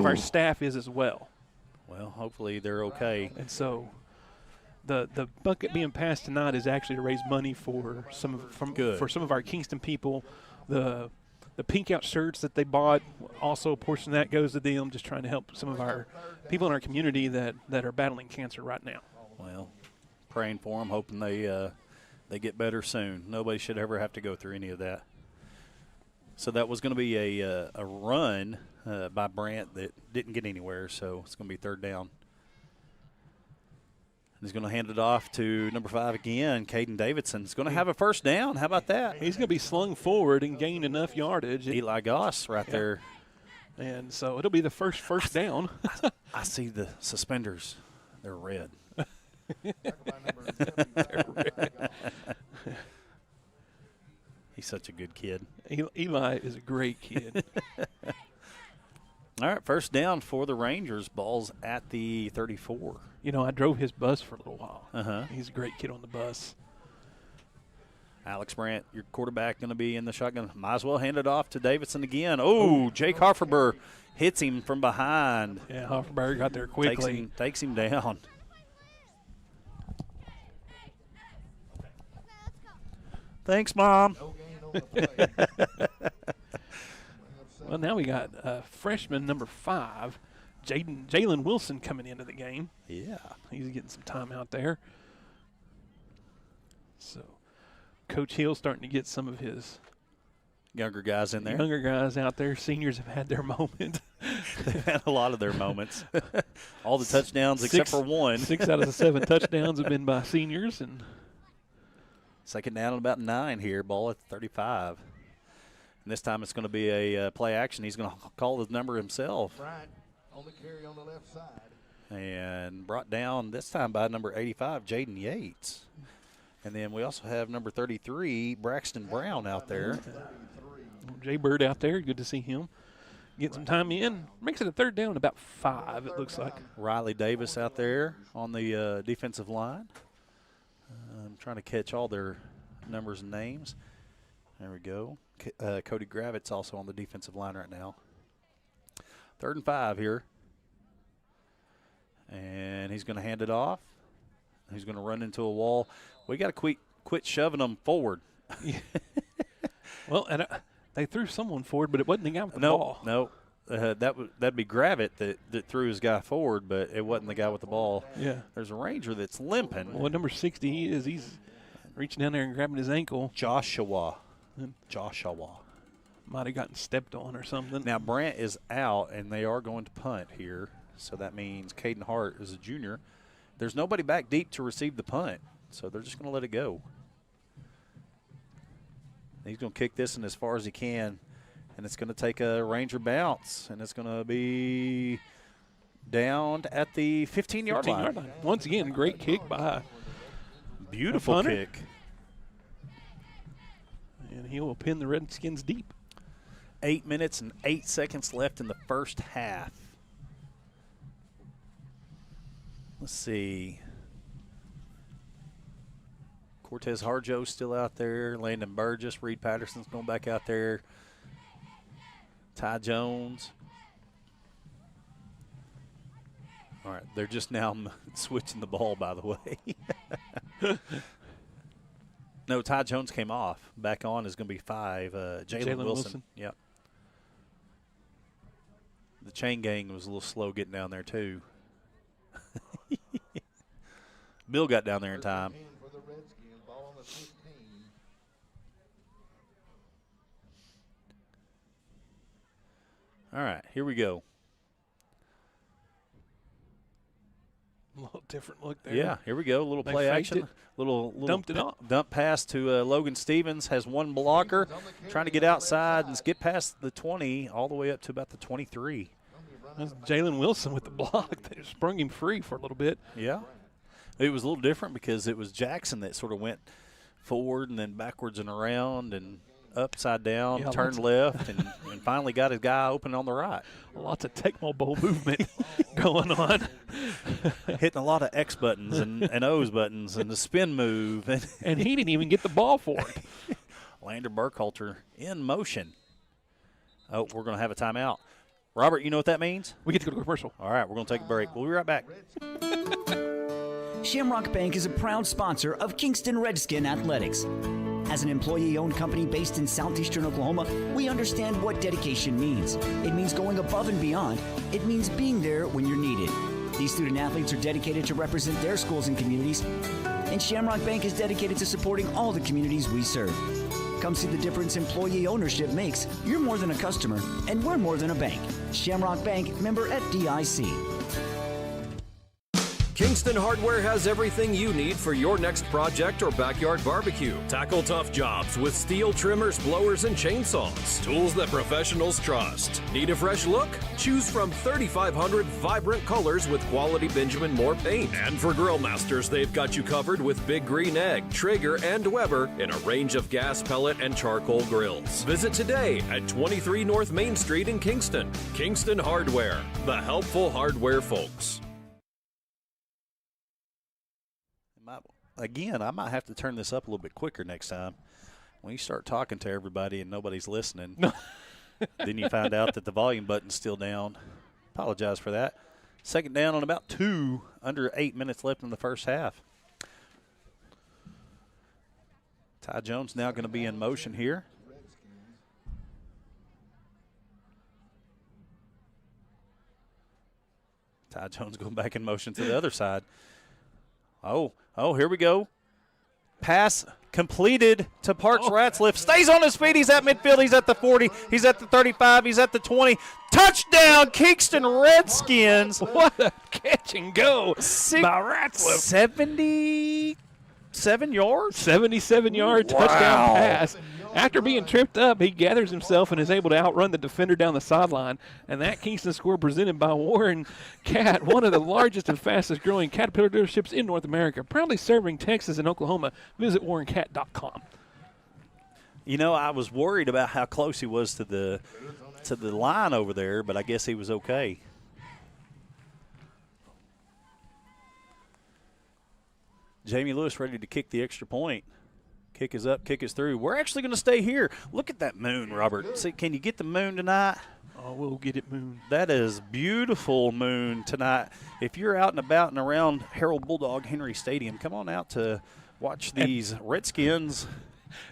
our staff is as well. Well, hopefully they're okay. And so the bucket being passed tonight is actually to raise money for some of our Kingston people. The pink out shirts that they bought, also a portion of that goes to them, just trying to help some of our people in our community that are battling cancer right now. Well, praying for them, hoping they get better soon. Nobody should ever have to go through any of that. So that was going to be a run by Brandt that didn't get anywhere, so it's going to be third down. He's going to hand it off to number 5 again, Caden Davidson. He's going to have a first down. How about that? He's going to be slung forward and gain enough yardage. Eli Goss right there. And so it'll be the first down. I see the suspenders. They're red. They're red. He's such a good kid. Eli is a great kid. All right, first down for the Rangers. Ball's at the 34. You know, I drove his bus for a little while. Uh-huh. He's a great kid on the bus. Alex Brandt, your quarterback, going to be in the shotgun. Might as well hand it off to Davidson again. Oh, Jake Hofferberg hits him from behind. Yeah, Hofferberg got there quickly. Takes him down. Thanks, Mom. Well, now we got freshman number 5, Jalen Wilson, coming into the game. Yeah. He's getting some time out there. So Coach Hill's starting to get some of his younger guys in there. Younger guys out there. Seniors have had their moment. They've had a lot of their moments. All the touchdowns except for one. 6 out of the 7 touchdowns have been by seniors. And second down and about 9 here. Ball at 35. And this time it's going to be a play action. He's going to call his number himself. Right. On the carry on the left side. And brought down this time by number 85, Jaden Yates. And then we also have number 33, Braxton Brown out there. Jay Bird out there. Good to see him. Get some time in. Makes it a third down, about 5, it looks like. Riley Davis out there on the defensive line. I'm trying to catch all their numbers and names. There we go. Cody Gravitz also on the defensive line right now. 3rd and 5 here. And he's going to hand it off. He's going to run into a wall. We got to quit shoving them forward. Well, and they threw someone forward, but it wasn't the guy with the ball. No, that'd be Gravett that threw his guy forward, but it wasn't the guy with the ball. Yeah. There's a Ranger that's limping. Well, number 60 he is. He's reaching down there and grabbing his ankle. Joshua. Might have gotten stepped on or something. Now, Brant is out, and they are going to punt here. So that means Caden Hart is a junior. There's nobody back deep to receive the punt, so they're just going to let it go. He's going to kick this in as far as he can, and it's going to take a Ranger bounce, and it's going to be down at the 15-yard line. Once again, great kick by beautiful kick. And he will pin the Redskins deep. 8 minutes and 8 seconds left in the first half. Let's see. Cortez Harjo's still out there. Landon Burgess. Reed Patterson's going back out there. Ty Jones. All right, they're just now switching the ball, by the way. No, Ty Jones came off. Back on is going to be 5. Jalen Wilson. Yep. The chain gang was a little slow getting down there, too. Bill got down there in time. All right, here we go. A little different look there. Yeah, here we go. A little play action. Little dumped it off. Dump pass to Logan Stevens. Has one blocker. Trying to get outside and get past the 20 all the way up to about the 23. That's Jalen Wilson with the block that sprung him free for a little bit. Yeah. It was a little different because it was Jackson that sort of went forward and then backwards and around and upside down, turned left, and finally got his guy open on the right. Lots of Tecmo Bowl movement going on. Hitting a lot of X buttons and O's buttons and the spin move. And he didn't even get the ball for it. Lander Burkhalter in motion. Oh, we're going to have a timeout. Robert, you know what that means? We get to go to commercial. All right, we're going to take a break. We'll be right back. Shamrock Bank is a proud sponsor of Kingston Redskin Athletics. As an employee-owned company based in southeastern Oklahoma, we understand what dedication means. It means going above and beyond. It means being there when you're needed. These student athletes are dedicated to represent their schools and communities, and Shamrock Bank is dedicated to supporting all the communities we serve. Come see the difference employee ownership makes. You're more than a customer, and we're more than a bank. Shamrock Bank, member FDIC. Kingston Hardware has everything you need for your next project or backyard barbecue. Tackle tough jobs with steel trimmers, blowers, and chainsaws. Tools that professionals trust. Need a fresh look? Choose from 3,500 vibrant colors with quality Benjamin Moore paint. And for grill masters, they've got you covered with Big Green Egg, Traeger, and Weber in a range of gas, pellet, and charcoal grills. Visit today at 23 North Main Street in Kingston. Kingston Hardware, the helpful hardware folks. Again, I might have to turn this up a little bit quicker next time. When you start talking to everybody and nobody's listening, then you find out that the volume button's still down. Apologize for that. Second down on about 2, under 8 minutes left in the first half. Ty Jones now going to be in motion here. Ty Jones going back in motion to the other side. Oh, here we go. Pass completed to Parks Ratzliff. Stays on his feet. He's at midfield. He's at the 40. He's at the 35. He's at the 20. Touchdown, Kingston Redskins. What a catch and go by Ratzliff. 77 yards? 77-yard touchdown pass. After being tripped up, he gathers himself and is able to outrun the defender down the sideline. And that Kingston score presented by Warren Cat, one of the largest and fastest growing Caterpillar dealerships in North America, proudly serving Texas and Oklahoma. Visit warrencat.com. You know, I was worried about how close he was to the line over there, but I guess he was okay. Jamie Lewis ready to kick the extra point. Kick is up, kick is through. We're actually going to stay here. Look at that moon, Robert. See, can you get the moon tonight? Oh, we'll get it moon. That is beautiful moon tonight. If you're out and about and around Harold Bulldog Henry Stadium, come on out to watch these Redskins.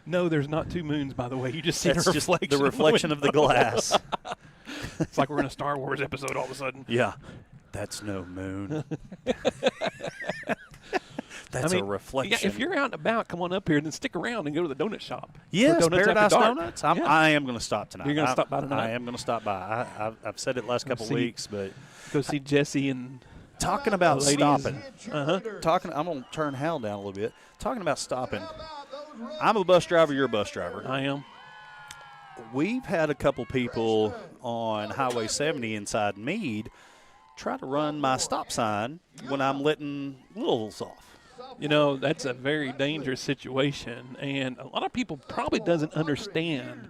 No, there's not two moons, by the way. You just see the reflection. The reflection of the glass. It's like we're in a Star Wars episode all of a sudden. Yeah. That's no moon. That's a reflection. Yeah, if you're out and about, come on up here and then stick around and go to the donut shop. Yes, Paradise Donuts. I am going to stop tonight. You're going to stop by tonight? I am going to stop by. I've said it last couple weeks, but go see Jesse and talking about stopping. I'm going to turn Hal down a little bit. Talking about stopping. I'm a bus driver. You're a bus driver. I am. We've had a couple people on Highway 70 inside Meade try to run my stop sign when I'm letting littles off. You know, that's a very dangerous situation, and a lot of people probably doesn't understand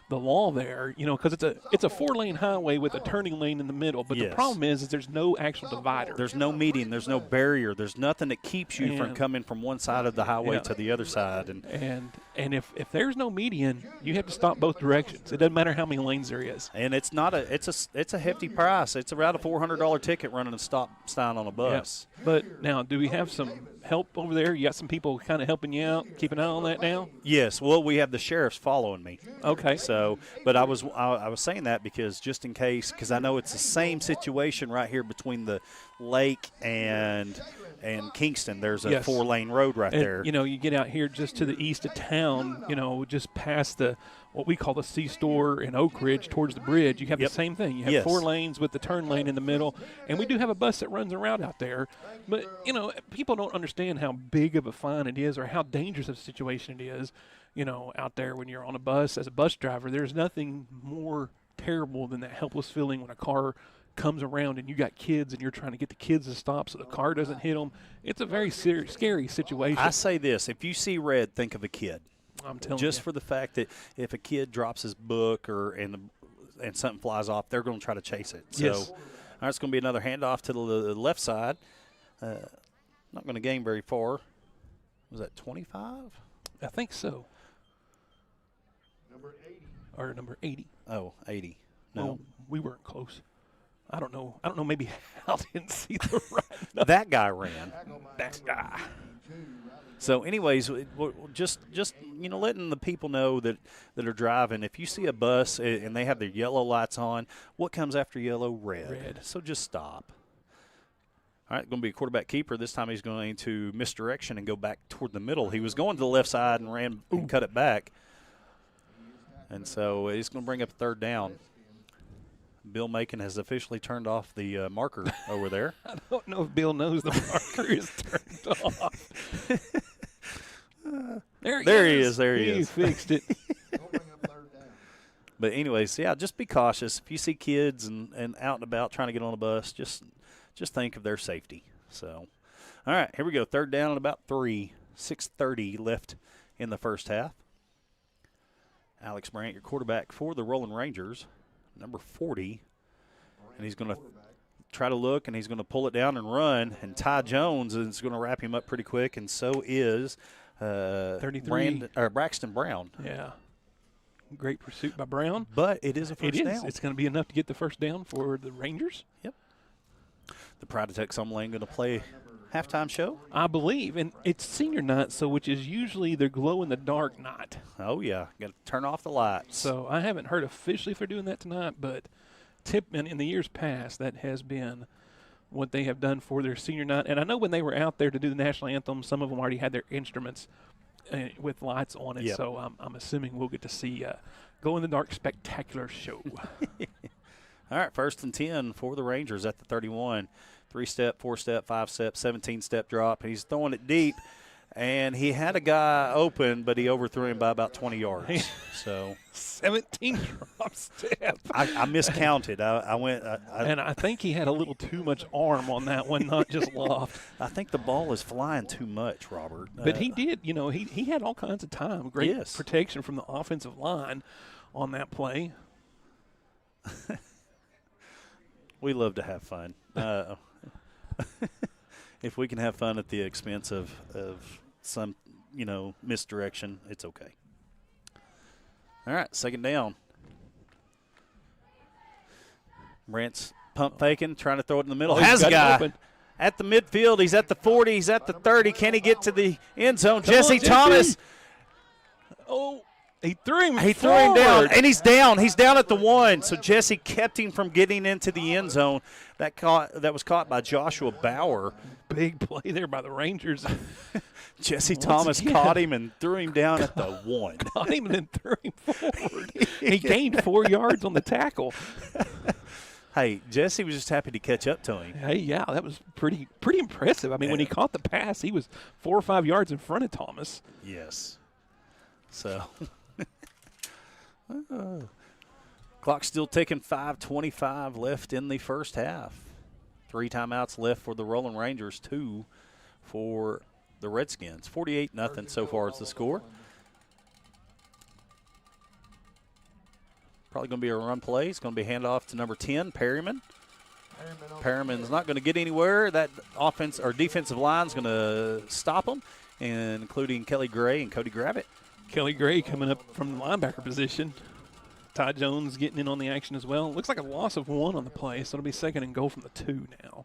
the law there, you know, because it's a 4-lane highway with a turning lane in the middle. But the problem is there's no actual divider. There's no median. There's no barrier. There's nothing that keeps you from coming from one side of the highway to the other side. And if there's no median, you have to stop both directions. It doesn't matter how many lanes there is. And it's not it's a hefty price. It's around a $400 ticket running a stop sign on a bus. Yeah. But now, do we have some help over there? You got some people kind of helping you out, keep an eye on that now? Yes. Well, we have the sheriffs following me. Okay. So, but I was saying that because just in case, because I know it's the same situation right here between the lake and Kingston. There's a 4-lane road right there. You know, you get out here just to the east of town, you know, just past what we call the C-store in Oak Ridge towards the bridge. You have the same thing. You have 4 lanes with the turn lane in the middle. And we do have a bus that runs around out there. But, you know, people don't understand how big of a fine it is or how dangerous of a situation it is, you know, out there when you're on a bus. As a bus driver, there's nothing more terrible than that helpless feeling when a car comes around and you got kids and you're trying to get the kids to stop so the car doesn't hit them. It's a very scary situation. I say this, if you see red, think of a kid. I'm telling you. Just you. for the fact that if a kid drops his book and something flies off, they're going to try to chase it. So, all right, it's going to be another handoff to the left side. Not going to gain very far. Was that 25? I think so. Number 80. Or number 80. Oh, 80. No. Well, we weren't close. I don't know. Maybe Hal didn't see the right. That guy ran. That guy. So, anyways, just you know, letting the people know that are driving. If you see a bus and they have their yellow lights on, what comes after yellow? Red. So just stop. All right, going to be a quarterback keeper. This time he's going to misdirection and go back toward the middle. He was going to the left side and ran and cut it back. And so he's going to bring up a third down. Bill Macon has officially turned off the marker over there. I don't know if Bill knows the marker is turned off. There he is. He fixed it. But anyways, yeah, just be cautious. If you see kids and out and about trying to get on a bus, just think of their safety. So, all right, here we go. Third down and about 3. 6:30 left in the first half. Alex Brandt, your quarterback for the Roland Rangers, number 40. And he's going to try to look, and he's going to pull it down and run. And Ty Jones is going to wrap him up pretty quick, and so is 33. Braxton Brown. Yeah. Great pursuit by Brown. But it is a first down. It's going to be enough to get the first down for the Rangers. Yep. The Pride of Texoma going to play halftime show? I believe. And it's senior night, so which is usually their glow-in-the-dark night. Oh, yeah. Got to turn off the lights. So I haven't heard officially if they're doing that tonight, but in the years past, that has been what they have done for their senior night. And I know when they were out there to do the national anthem, some of them already had their instruments with lights on it. Yep. So I'm assuming we'll get to see glow-in-the-dark spectacular show. All right, 1st and 10 for the Rangers at the 31. 3-step, 4-step, 5-step, 17-step drop. He's throwing it deep, and he had a guy open, but he overthrew him by about 20 yards. So 17 drop step. I miscounted. I went. And I think he had a little too much arm on that one, not just loft. I think the ball is flying too much, Robert. But he did, he had all kinds of time. Great Yes. protection from the offensive line on that play. We love to have fun. If we can have fun at the expense of some, misdirection, it's okay. All right, 2nd down. Brant's pump faking, trying to throw it in the middle. Has a guy open at the midfield. He's at the 40. He's at the 30. Can he get to the end zone? Jesse Thomas. Oh, he threw him He threw him down, and he's down. He's down at the 1. So Jesse kept him from getting into the end zone. That was caught by Joshua Bauer. Big play there by the Rangers. Jesse Thomas caught him and threw him down at the 1. Caught him and then threw him forward. He gained 4 yards on the tackle. Hey, Jesse was just happy to catch up to him. Hey, yeah, that was pretty impressive. I mean, when he caught the pass, he was 4 or 5 yards in front of Thomas. Yes. So, clock's still ticking. 5:25 left in the first half. 3 timeouts left for the Roland Rangers, 2 for the Redskins. 48-0 so far is the score. Probably going to be a run play. It's going to be handed off to number 10, Perryman. Perryman's not going to get anywhere. That offense or defensive line's going to stop him, including Kelly Gray and Cody Gravitt. Kelly Gray coming up from the linebacker position. Ty Jones getting in on the action as well. Looks like a loss of 1 on the play, so it'll be 2nd and goal from the 2 now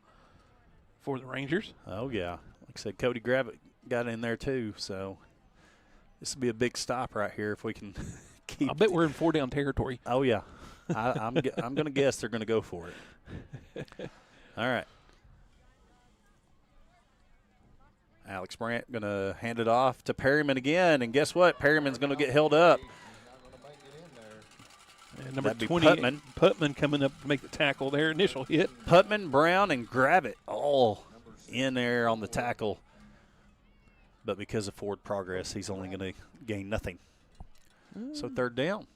for the Rangers. Oh, yeah. Like I said, Cody Gravitt got in there too, so this will be a big stop right here if we can keep. I bet we're in 4-down territory. Oh, yeah. I'm going to guess they're going to go for it. All right. Alex Brandt going to hand it off to Perryman again, and guess what? Perryman's going to get held up. And number That'd be 20, Putman coming up to make the tackle there. Initial hit. Putman, Brown, and Gravitt all in there on the tackle. But because of forward progress, he's only going to gain nothing. So 3rd down.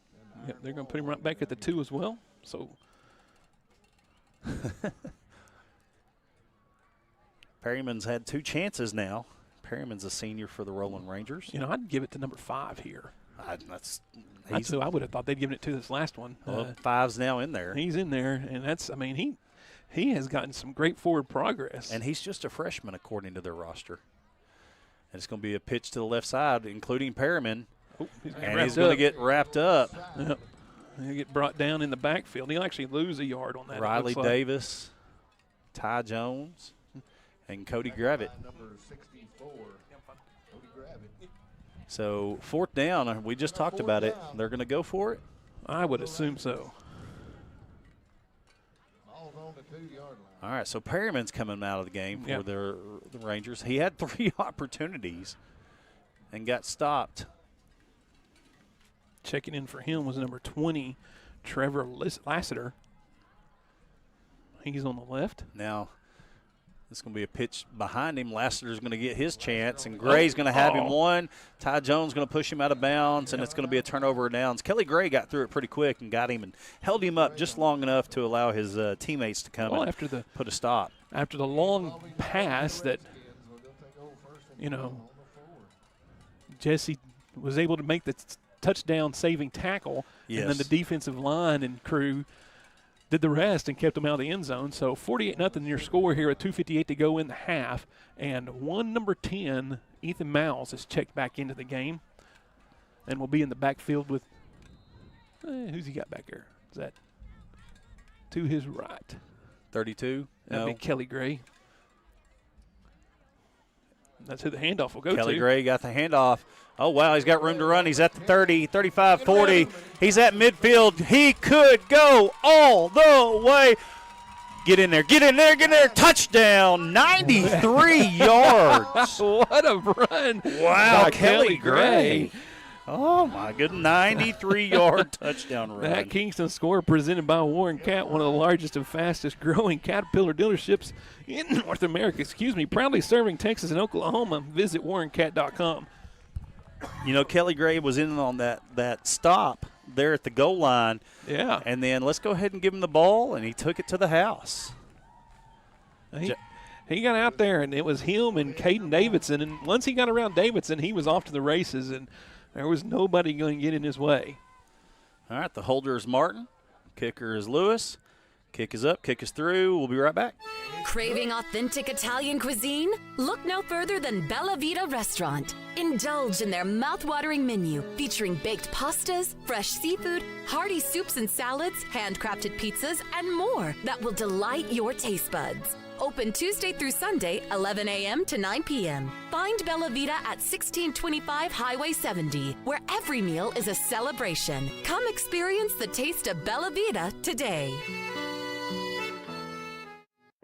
Yep, they're going to put him right back at the 2 as well. So Perryman's had 2 chances now. Perryman's a senior for the Roland Rangers. I'd give it to number 5 here. That's who I would have thought they'd given it to this last one. Well, 5's now in there. He's in there, and he has gotten some great forward progress. And he's just a freshman according to their roster. And it's going to be a pitch to the left side, including Perryman. He's going to get wrapped up. Yep. He'll get brought down in the backfield. He'll actually lose a yard on that. Riley Davis, Ty Jones, and Cody Gravitt. Number 64, Cody Gravitt. So 4th down, we just talked about it. They're going to go for it? I would assume so. Ball's on the 2-yard line. All right, so Perryman's coming out of the game for the Rangers. He had 3 opportunities and got stopped. Checking in for him was number 20, Trevor Lassiter. He's on the left. Now, it's going to be a pitch behind him. Lassiter's going to get his chance, and Gray's going to have him one. Ty Jones going to push him out of bounds, and it's going to be a turnover of downs. Kelly Gray got through it pretty quick and got him and held him up just long enough to allow his teammates to come and put a stop. After the long pass that, Jesse was able to make the touchdown-saving tackle, and then the defensive line and crew did the rest and kept them out of the end zone. So 48-0 your score here with 2:58 to go in the half. And number 10, Ethan Miles, is checked back into the game and will be in the backfield with who's he got back there? Is that to his right? 32? That'd be Kelly Gray. That's who the handoff will go to. Kelly Gray got the handoff. Oh, wow, he's got room to run. He's at the 30, 35, 40. He's at midfield. He could go all the way. Get in there, get in there, get in there. Touchdown, 93 yards. What a run. Wow, by Kelly Gray. Oh, my goodness, 93-yard touchdown run. That Kingston score presented by Warren Cat, one of the largest and fastest growing Caterpillar dealerships in North America. Proudly serving Texas and Oklahoma. Visit warrencat.com. You know, Kelly Gray was in on that stop there at the goal line. Yeah. And then let's go ahead and give him the ball, and he took it to the house. He got out there, and it was him and Caden Davidson. And once he got around Davidson, he was off to the races, and there was nobody going to get in his way. All right, the holder is Martin. Kicker is Lewis. Kick is up, kick is through. We'll be right back. Craving authentic Italian cuisine? Look no further than Bella Vita Restaurant. Indulge in their mouth-watering menu featuring baked pastas, fresh seafood, hearty soups and salads, handcrafted pizzas, and more that will delight your taste buds. Open Tuesday through Sunday, 11 a.m. to 9 p.m. Find Bella Vita at 1625 Highway 70, where every meal is a celebration. Come experience the taste of Bella Vita today.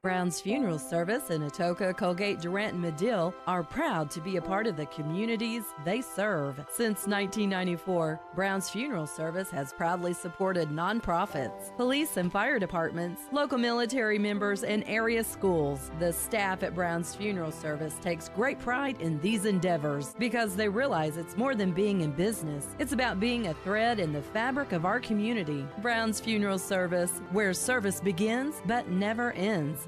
Brown's Funeral Service in Atoka, Colgate, Durant, and Medill are proud to be a part of the communities they serve. Since 1994, Brown's Funeral Service has proudly supported nonprofits, police and fire departments, local military members, and area schools. The staff at Brown's Funeral Service takes great pride in these endeavors because they realize it's more than being in business. It's about being a thread in the fabric of our community. Brown's Funeral Service, where service begins but never ends.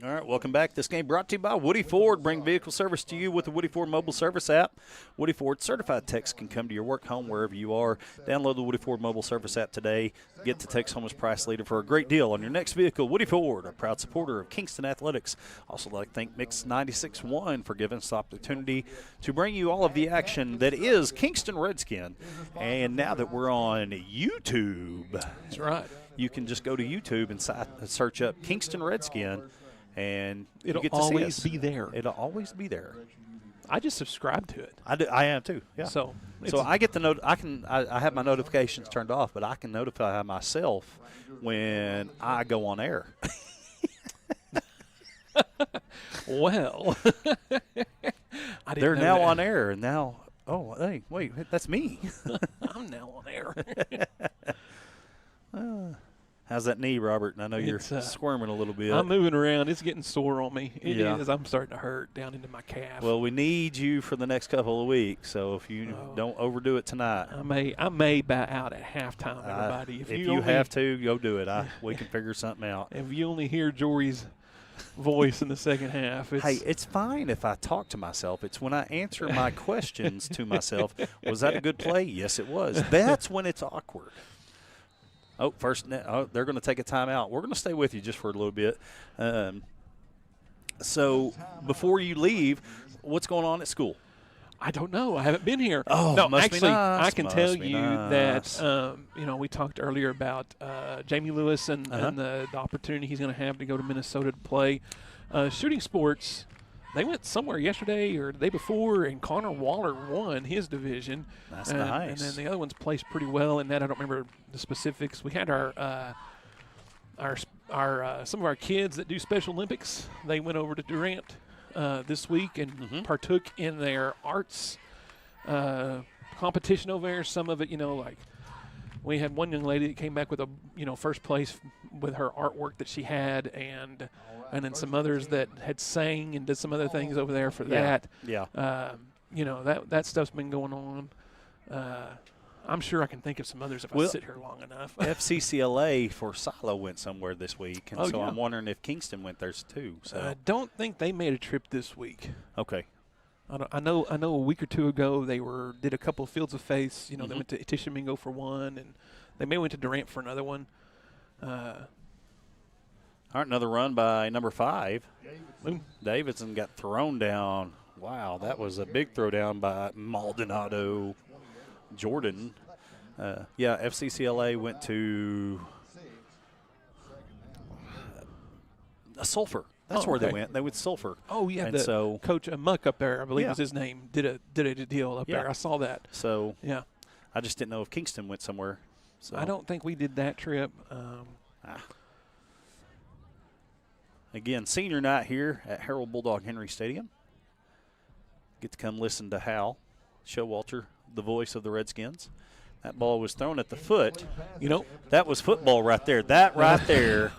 All right, welcome back. This game brought to you by Woody Ford. Bring vehicle service to you with the Woody Ford mobile service app. Woody Ford certified techs can come to your work, home, wherever you are. Download the Woody Ford mobile service app today. Get the Texhoma's price leader for a great deal on your next vehicle. Woody Ford, a proud supporter of Kingston Athletics. Also like to thank Mix 96.1 for giving us the opportunity to bring you all of the action that is Kingston Redskin. And now that we're on YouTube, that's right. You can just go to YouTube and search up Kingston Redskin. And it'll get to always see us. be there. It'll always be there. I just subscribe to it. I am too. Yeah. So I get the note. I have my notifications turned off, but I can notify myself when I go on air. Well, they're now on air, and now. Oh, hey, wait, that's me. I'm now on air. How's that knee, Robert? And I know you're squirming a little bit. I'm moving around. It's getting sore on me. It Yeah. is. I'm starting to hurt down into my calf. Well, we need you for the next couple of weeks, so if you don't overdo it tonight. I may bow out at halftime, everybody. If you have to, go do it. We can figure something out. If you only hear Jory's voice in the second half. It's fine if I talk to myself. It's when I answer my questions to myself. Was that a good play? Yes, it was. That's when it's awkward. Oh, they're going to take a timeout. We're going to stay with you just for a little bit. So before you leave, what's going on at school? I don't know. I haven't been here. Oh, no, must actually, be nice. I can Must tell be you nice. that we talked earlier about Jamie Lewis and the opportunity he's going to have to go to Minnesota to play shooting sports. They went somewhere yesterday or the day before, and Connor Waller won his division. That's nice. And then the other ones placed pretty well in that. I don't remember the specifics. We had our some of our kids that do Special Olympics. They went over to Durant this week and partook in their arts competition over there. Some of it, like we had one young lady that came back with a first place with her artwork that she had, and then some others that had sang and did some other things over there for that. Yeah. That stuff's been going on. I'm sure I can think of some others if I sit here long enough. FCCLA for Silo went somewhere this week, and I'm wondering if Kingston went there too. So I don't think they made a trip this week. Okay. I know a week or two ago they did a couple of Fields of Faith. They went to Tishomingo for one, and they may went to Durant for another one. All right, another run by number 5. Davidson got thrown down. Wow, that was a big throw down by Maldonado Jordan. FCCLA went to Sulphur. That's where they went. They went Sulphur. Oh, yeah. And so Coach Muck up there, I believe was his name, did a deal up there. I saw that. So yeah, I just didn't know if Kingston went somewhere. So I don't think we did that trip. Again, senior night here at Harold Bulldog Henry Stadium. Get to come listen to Hal Showalter, the voice of the Redskins. That ball was thrown at the foot. You know, that was football right there. That right there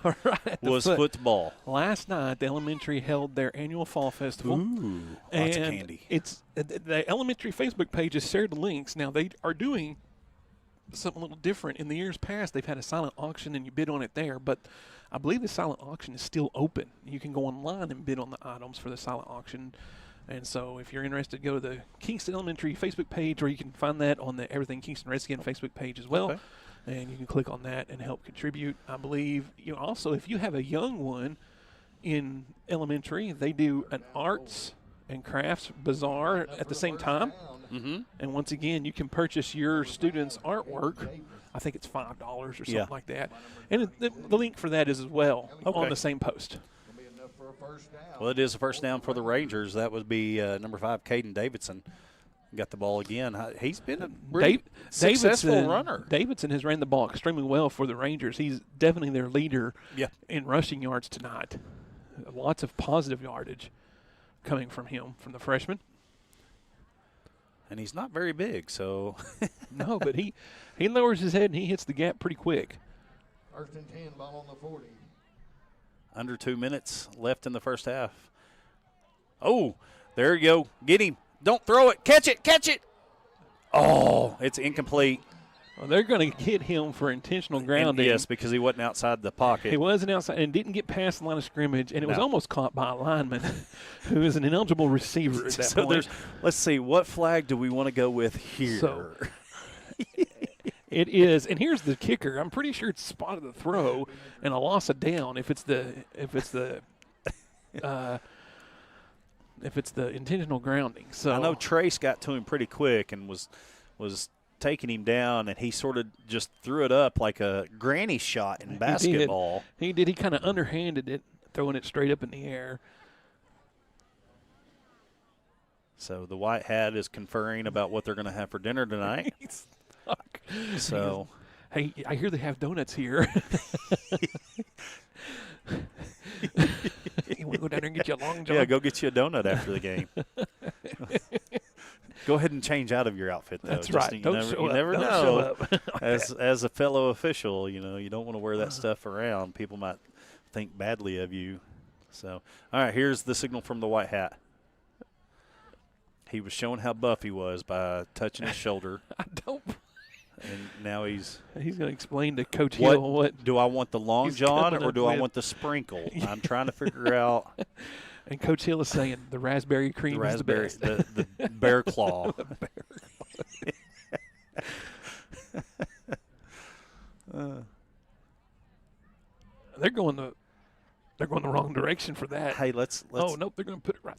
was football. Last night, the elementary held their annual fall festival. Ooh, and lots of candy. It's the elementary Facebook page has shared the links. Now, they are doing something a little different. In the years past, they've had a silent auction, and you bid on it there. But I believe the silent auction is still open. You can go online and bid on the items for the silent auction. And so if you're interested, go to the Kingston Elementary Facebook page, or you can find that on the Everything Kingston Redskin Facebook page as well. Okay. And you can click on that and help contribute. I believe, you know, also if you have a young one in elementary, they do an arts and crafts bazaar at the same time. Mm-hmm. And once again, you can purchase your students' artwork. I think it's $5 or something like that. And the link for that is as well on the same post. Well, it is a first down for the Rangers. That would be number 5, Caden Davidson. Got the ball again. He's been a really successful runner. Davidson has ran the ball extremely well for the Rangers. He's definitely their leader in rushing yards tonight. Lots of positive yardage coming from him, from the freshman. And he's not very big, so. No, but he lowers his head and he hits the gap pretty quick. 1st and 10, ball on the 40. Under 2 minutes left in the first half. Oh, there you go. Get him. Don't throw it. Catch it. Catch it. Oh, it's incomplete. Well, they're going to hit him for intentional grounding. Yes, because he wasn't outside the pocket. He wasn't outside and didn't get past the line of scrimmage, and it was almost caught by a lineman who is an ineligible receiver at that point. Let's see, what flag do we want to go with here? So, it is, and here's the kicker. I'm pretty sure it's spotted the throw and a loss of down if it's the intentional grounding. So I know Trace got to him pretty quick and was taking him down, and he sort of just threw it up like a granny shot in basketball. He did. He kind of underhanded it, throwing it straight up in the air. So the White Hat is conferring about what they're going to have for dinner tonight. So, hey, I hear they have donuts here. You want to go down there and get you a Long John? Yeah, go get you a donut after the game. Go ahead and change out of your outfit, though. That's right. You never know. As a fellow official, you know, you don't want to wear that stuff around. People might think badly of you. So, all right, here's the signal from the White Hat. He was showing how buff he was by touching his shoulder. I don't. And now he's going to explain to Coach Hill what. Do I want the Long John or do I want the sprinkle? I'm trying to figure out. And Coach Hill is saying the raspberry cream is the best. The bear claw. They're going the wrong direction for that. Hey, let's. Oh nope, they're going to put it right.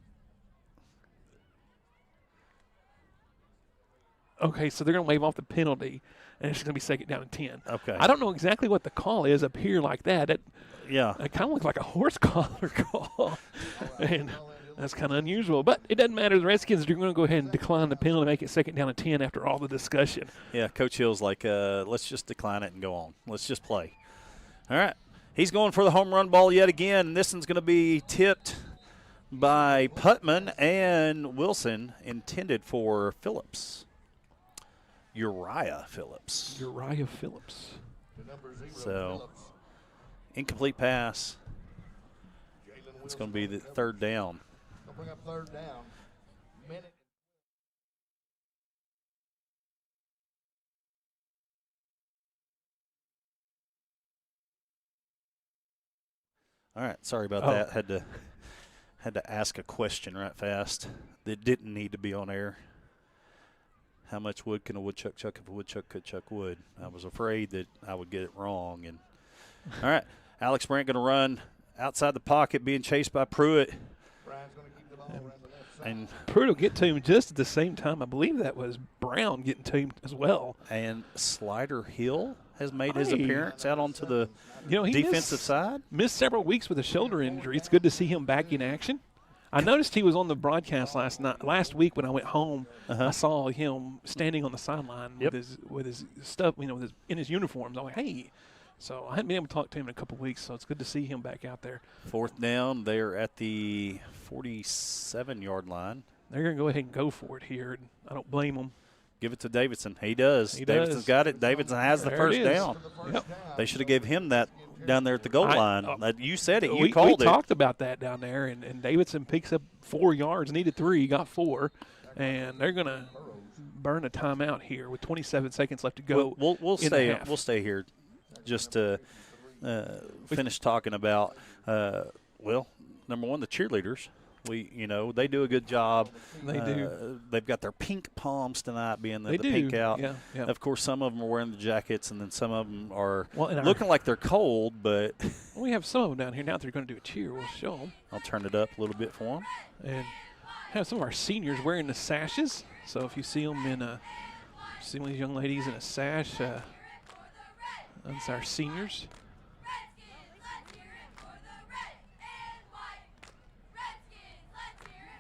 Okay, so they're going to wave off the penalty, and it's going to be 2nd down and 10. Okay. I don't know exactly what the call is up here like that. It kind of looks like a horse collar call, and that's kind of unusual. But it doesn't matter. The Redskins are going to go ahead and decline the penalty, make it 2nd down and 10 after all the discussion. Yeah, Coach Hill's like, let's just decline it and go on. Let's just play. All right. He's going for the home run ball yet again, and this one's going to be tipped by Putman and Wilson, intended for Phillips. Uriah Phillips. So, incomplete pass. It's going to be the 3rd down. They'll bring up 3rd down. All right, sorry about that. Had to ask a question right fast that didn't need to be on air. How much wood can a woodchuck chuck if a woodchuck could chuck wood? I was afraid that I would get it wrong. And all right, Alex Brandt going to run outside the pocket, being chased by Pruitt. Brian's going to keep the ball around the left side. And Pruitt will get to him just at the same time. I believe that was Brown getting to him as well. And Slider Hill has made his appearance out onto the defensive side. Missed several weeks with a shoulder injury. It's good to see him back in action. I noticed he was on the broadcast last week when I went home. I saw him standing on the sideline with his stuff, in his uniforms. I'm like, hey, So I hadn't been able to talk to him in a couple weeks, so it's good to see him back out there. 4th down, they're at the 47-yard line. They're going to go ahead and go for it here. And I don't blame them. Give it to Davidson. He does. He Davidson's does. got it. Davidson has the There first it is. down. Yep. They should have gave him that down there at the goal line. You said it. You we called it. We talked about that down there, and Davidson picks up 4 yards, needed 3, got 4, and they're going to burn a timeout here with 27 seconds left to go. We'll stay here just to finish talking about, number one, the cheerleaders. They do a good job. They do. They've got their pink palms tonight, being the They do. pink out. Yeah. Of course, some of them are wearing the jackets, and then some of them are and looking like they're cold. But we have some of them down here now. They're going to do a cheer. We'll show them. I'll turn it up a little bit for them. And have some of our seniors wearing the sashes. So if you see them see one of these young ladies in a sash, that's our seniors.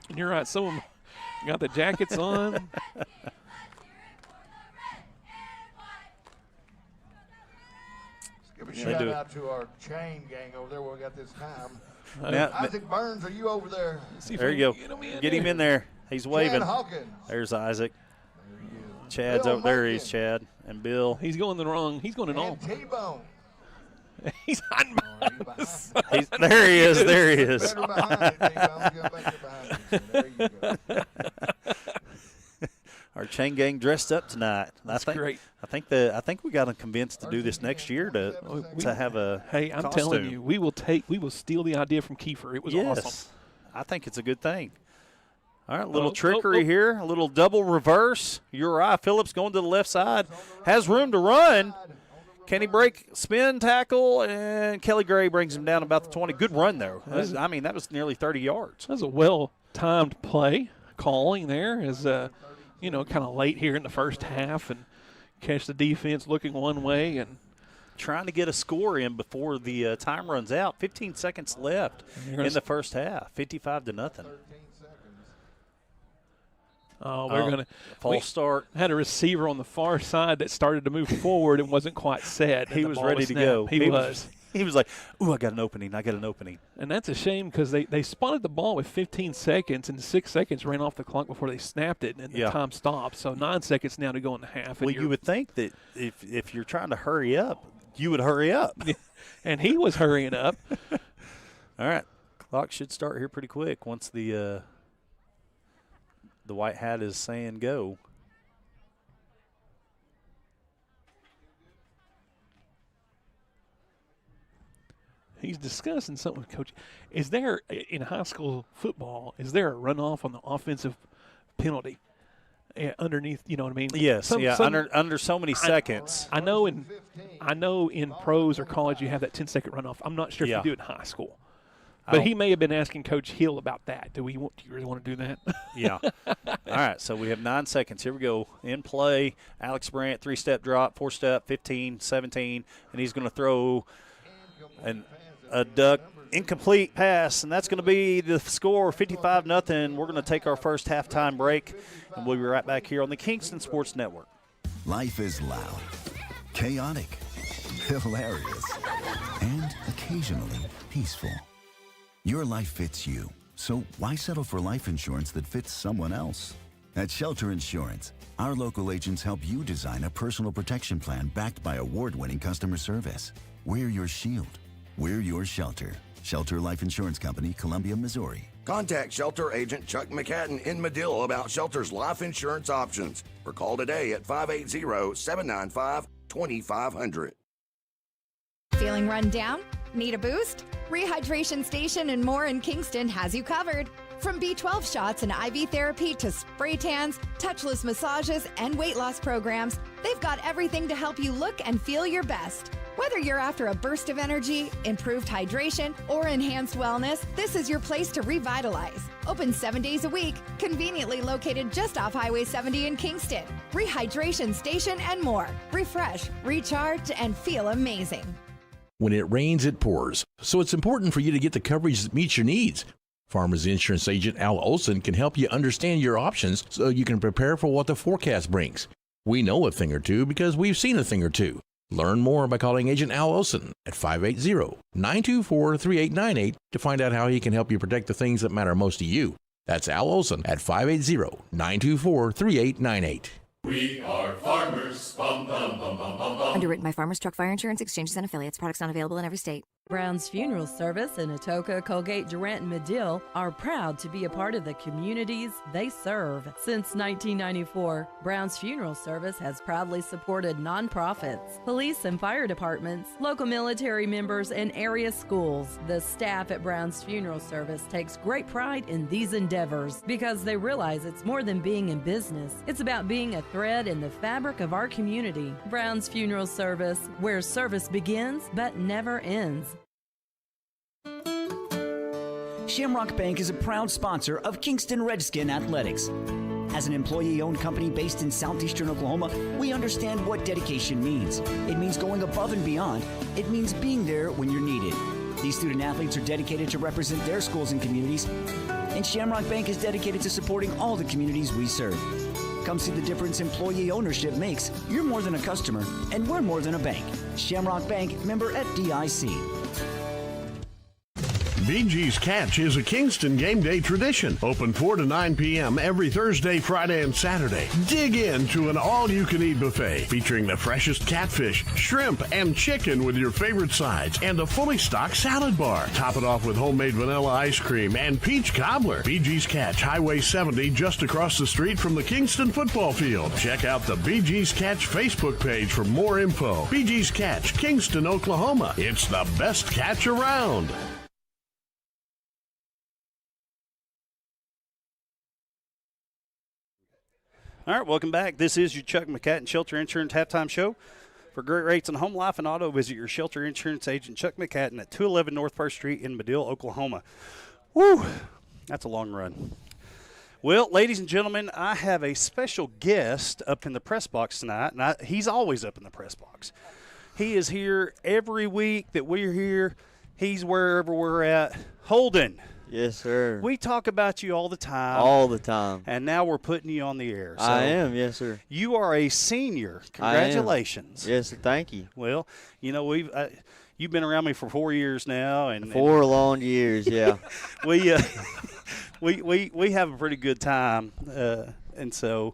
And you're right, some of them got the jackets on. Give a shout out to our chain gang over there where we got this time. Isaac Burns, are you over there? There you go. Get him in there. He's waving. Chad Hawkins. There's Isaac. Chad's over there. He's Chad and Bill. He's going in all. T-Bone. He's hiding behind us. There he is. There he is. Better behind it, T-Bone. Get back there behind it. There you go. Our chain gang dressed up tonight. That's great. I think we got them convinced to do this next year to have a Hey, I'm costume. telling you, we will steal the idea from Kiefer. It was awesome. I think it's a good thing. All right, a little trickery here, a little double reverse. Uriah Phillips going to the left side, has room to run. Can he break spin tackle? And Kelly Gray brings him down about the 20. Good run, though. That was nearly 30 yards. That was a well-timed play calling there as, kind of late here in the first half and catch the defense looking one way and trying to get a score in before the time runs out. 15 seconds left in the first half, 55-0. Oh, we're going to false start. Had a receiver on the far side that started to move forward and wasn't quite set. He was ready to go. He was. He was like, ooh, I got an opening. And that's a shame because they spotted the ball with 15 seconds, and 6 seconds ran off the clock before they snapped it, and the time stopped. So 9 seconds now to go in the half. Well, you would think that if you're trying to hurry up, you would hurry up. And he was hurrying up. All right. Clock should start here pretty quick once the white hat is saying go. He's discussing something with Coach. Is there, in high school football, is there a runoff on the offensive penalty underneath, you know what I mean? Yes, under so many seconds. I know in pros or college you have that 10-second runoff. I'm not sure if you do it in high school. But he may have been asking Coach Hill about that. Do you really want to do that? Yeah. All right, so we have 9 seconds. Here we go. In play, Alex Brandt, 3-step drop, 4-step, 15, 17, and he's going to throw a duck incomplete pass, and that's going to be the score, 55-0. We're going to take our first halftime break, and we'll be right back here on the Kingston Sports Network. Life is loud, chaotic, hilarious, and occasionally peaceful. Your life fits you, so why settle for life insurance that fits someone else? At Shelter Insurance, our local agents help you design a personal protection plan backed by award-winning customer service. We're your shield. We're your shelter. Shelter Life Insurance Company, Columbia, Missouri. Contact Shelter Agent Chuck McCadden in Medill about Shelter's life insurance options or call today at 580-795-2500. Feeling run down? Need a boost? Rehydration Station and more in Kingston has you covered. From B12 shots and IV therapy to spray tans, touchless massages, and weight loss programs, they've got everything to help you look and feel your best. Whether you're after a burst of energy, improved hydration, or enhanced wellness, this is your place to revitalize. Open 7 days a week, conveniently located just off Highway 70 in Kingston. Rehydration Station and more. Refresh, recharge, and feel amazing. When it rains, it pours. So it's important for you to get the coverage that meets your needs. Farmers Insurance Agent Al Olson can help you understand your options so you can prepare for what the forecast brings. We know a thing or two because we've seen a thing or two. Learn more by calling Agent Al Olson at 580-924-3898 to find out how he can help you protect the things that matter most to you. That's Al Olson at 580-924-3898. We are farmers. Bum, bum, bum, bum, bum, bum. Underwritten by Farmers Truck Fire Insurance Exchanges and Affiliates. Products not available in every state. Brown's Funeral Service in Atoka, Colgate, Durant, and Medill are proud to be a part of the communities they serve. Since 1994, Brown's Funeral Service has proudly supported nonprofits, police and fire departments, local military members, and area schools. The staff at Brown's Funeral Service takes great pride in these endeavors because they realize it's more than being in business. It's about being a thread in the fabric of our community. Brown's Funeral Service, where service begins but never ends. Shamrock Bank is a proud sponsor of Kingston Redskin Athletics. As an employee-owned company based in southeastern Oklahoma, we understand what dedication means. It means going above and beyond. It means being there when you're needed. These student athletes are dedicated to represent their schools and communities, and Shamrock Bank is dedicated to supporting all the communities we serve. Come see the difference employee ownership makes. You're more than a customer, and we're more than a bank. Shamrock Bank, member FDIC. BG's Catch is a Kingston game day tradition. Open 4 to 9 p.m. every Thursday, Friday, and Saturday. Dig into an all-you-can-eat buffet featuring the freshest catfish, shrimp, and chicken with your favorite sides and a fully stocked salad bar. Top it off with homemade vanilla ice cream and peach cobbler. BG's Catch, Highway 70, just across the street from the Kingston football field. Check out the BG's Catch Facebook page for more info. BG's Catch, Kingston, Oklahoma. It's the best catch around. All right, welcome back. This is your Chuck McCatton Shelter Insurance Halftime Show. For great rates on home, life, and auto, visit your shelter insurance agent, Chuck McCatton, at 211 North 1st Street in Medill, Oklahoma. Woo, that's a long run. Well, ladies and gentlemen, I have a special guest up in the press box tonight, and he's always up in the press box. He is here every week that we're here. He's wherever we're at. Holden. Yes, sir. We talk about you all the time. All the time. And now we're putting you on the air. So I am, yes, sir. You are a senior. Congratulations. Yes, sir. Thank you. Well, you know, you've been around me for 4 years now. And 4 long years, yeah. we have a pretty good time. And so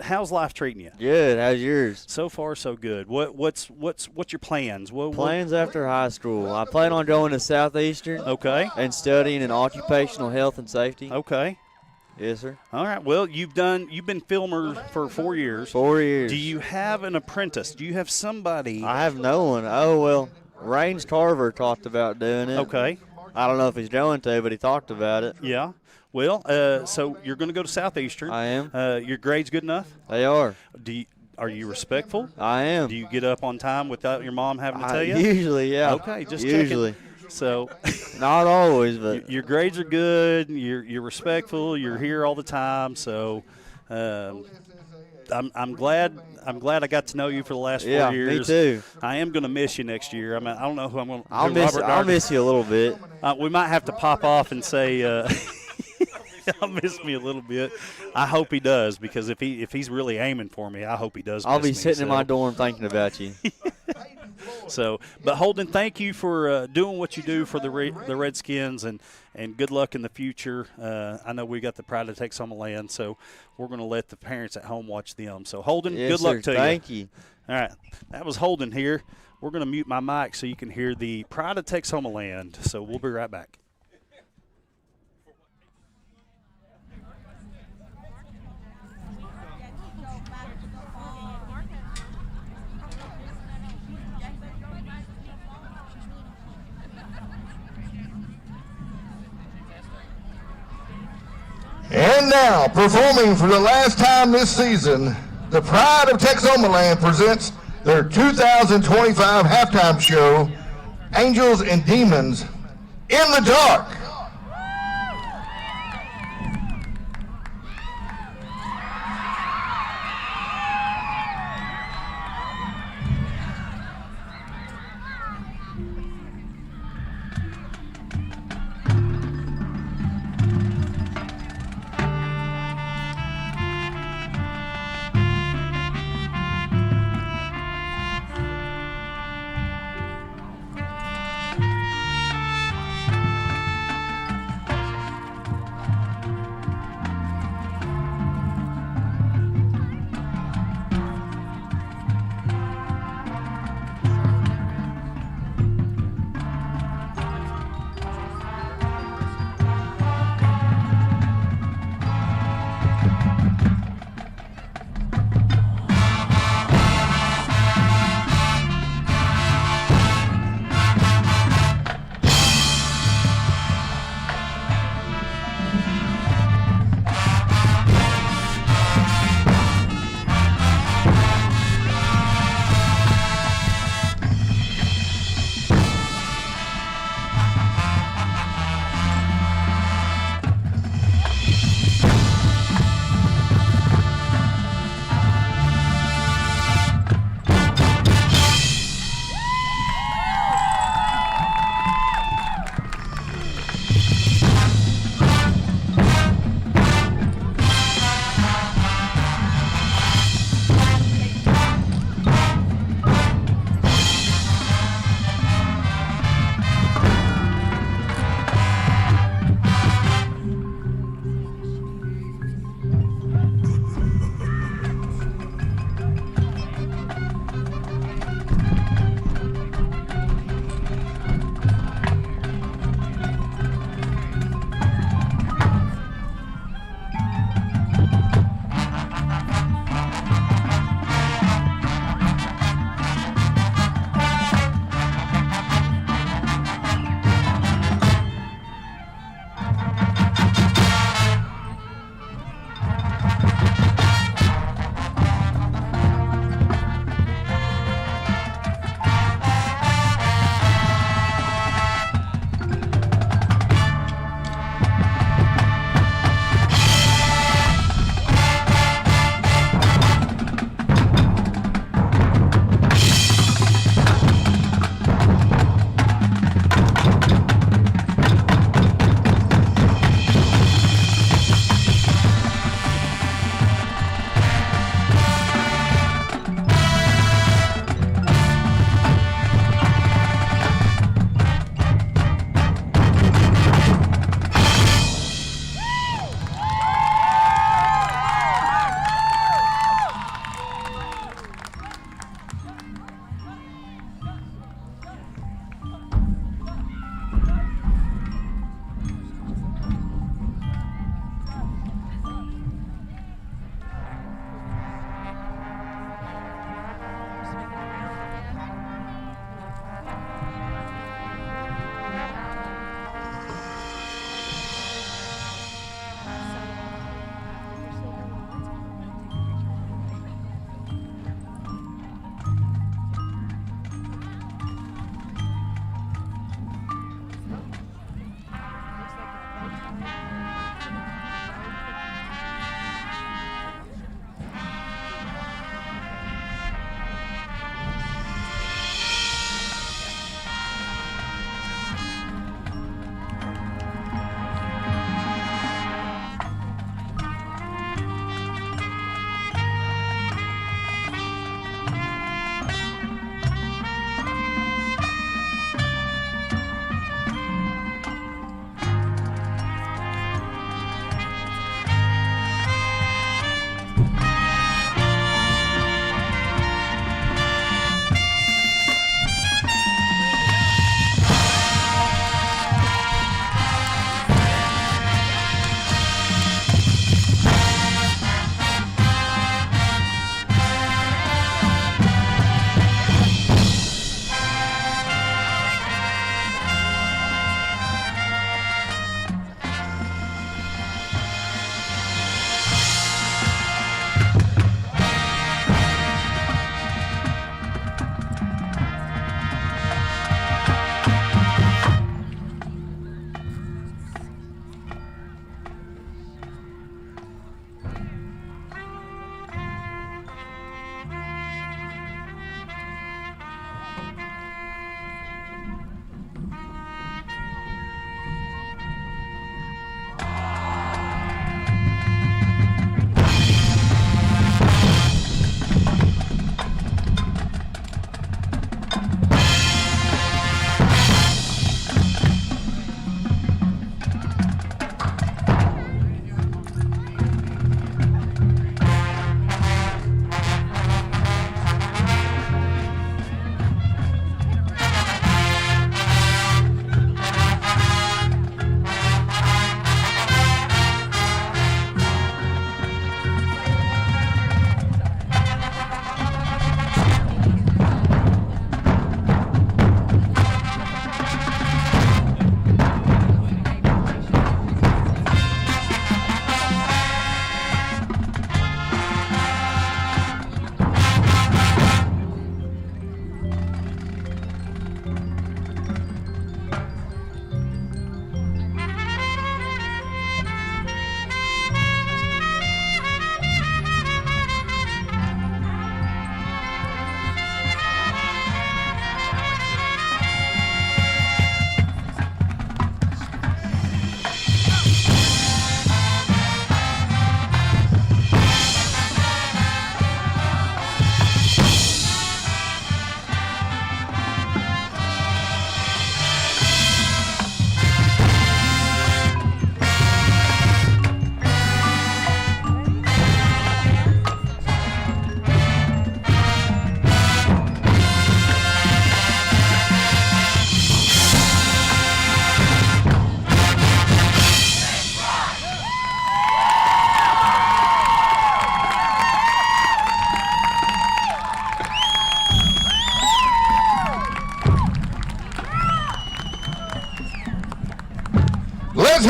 how's life treating you? Good. How's yours? So far, so good. What's your plans? Plans after high school. I plan on going to Southeastern. Okay. And studying in occupational health and safety. Okay. Yes, sir. All right. Well, you've been filmer for 4 years. 4 years. Do you have an apprentice? Do you have somebody? I have no one. Oh, well, Raines Carver talked about doing it. Okay. I don't know if he's going to, but he talked about it. Yeah. Well, so you're going to go to Southeastern. I am. Your grades good enough? They are. Are you respectful? I am. Do you get up on time without your mom having to tell you? Usually, yeah. Okay, just usually. checking. So, not always, but your grades are good. You're respectful. You're here all the time. So, I'm glad I got to know you for the last 4 years. Yeah, me too. I am going to miss you next year. I mean, I don't know who I'm going to. I'll miss you a little bit. We might have to pop off and say. I'll miss me a little bit. I hope he does, because if he's really aiming for me, I hope he does. I'll be sitting in my dorm thinking about you. So, but Holden, thank you for doing what you do for the Redskins, and good luck in the future. I know we got the Pride of Texoma Land, so we're going to let the parents at home watch them. So, Holden, good luck to you. Thank you. All right, that was Holden here. We're going to mute my mic so you can hear the Pride of Texoma Land. So we'll be right back. And now, performing for the last time this season, the Pride of Texoma Land presents their 2025 halftime show, Angels and Demons in the Dark.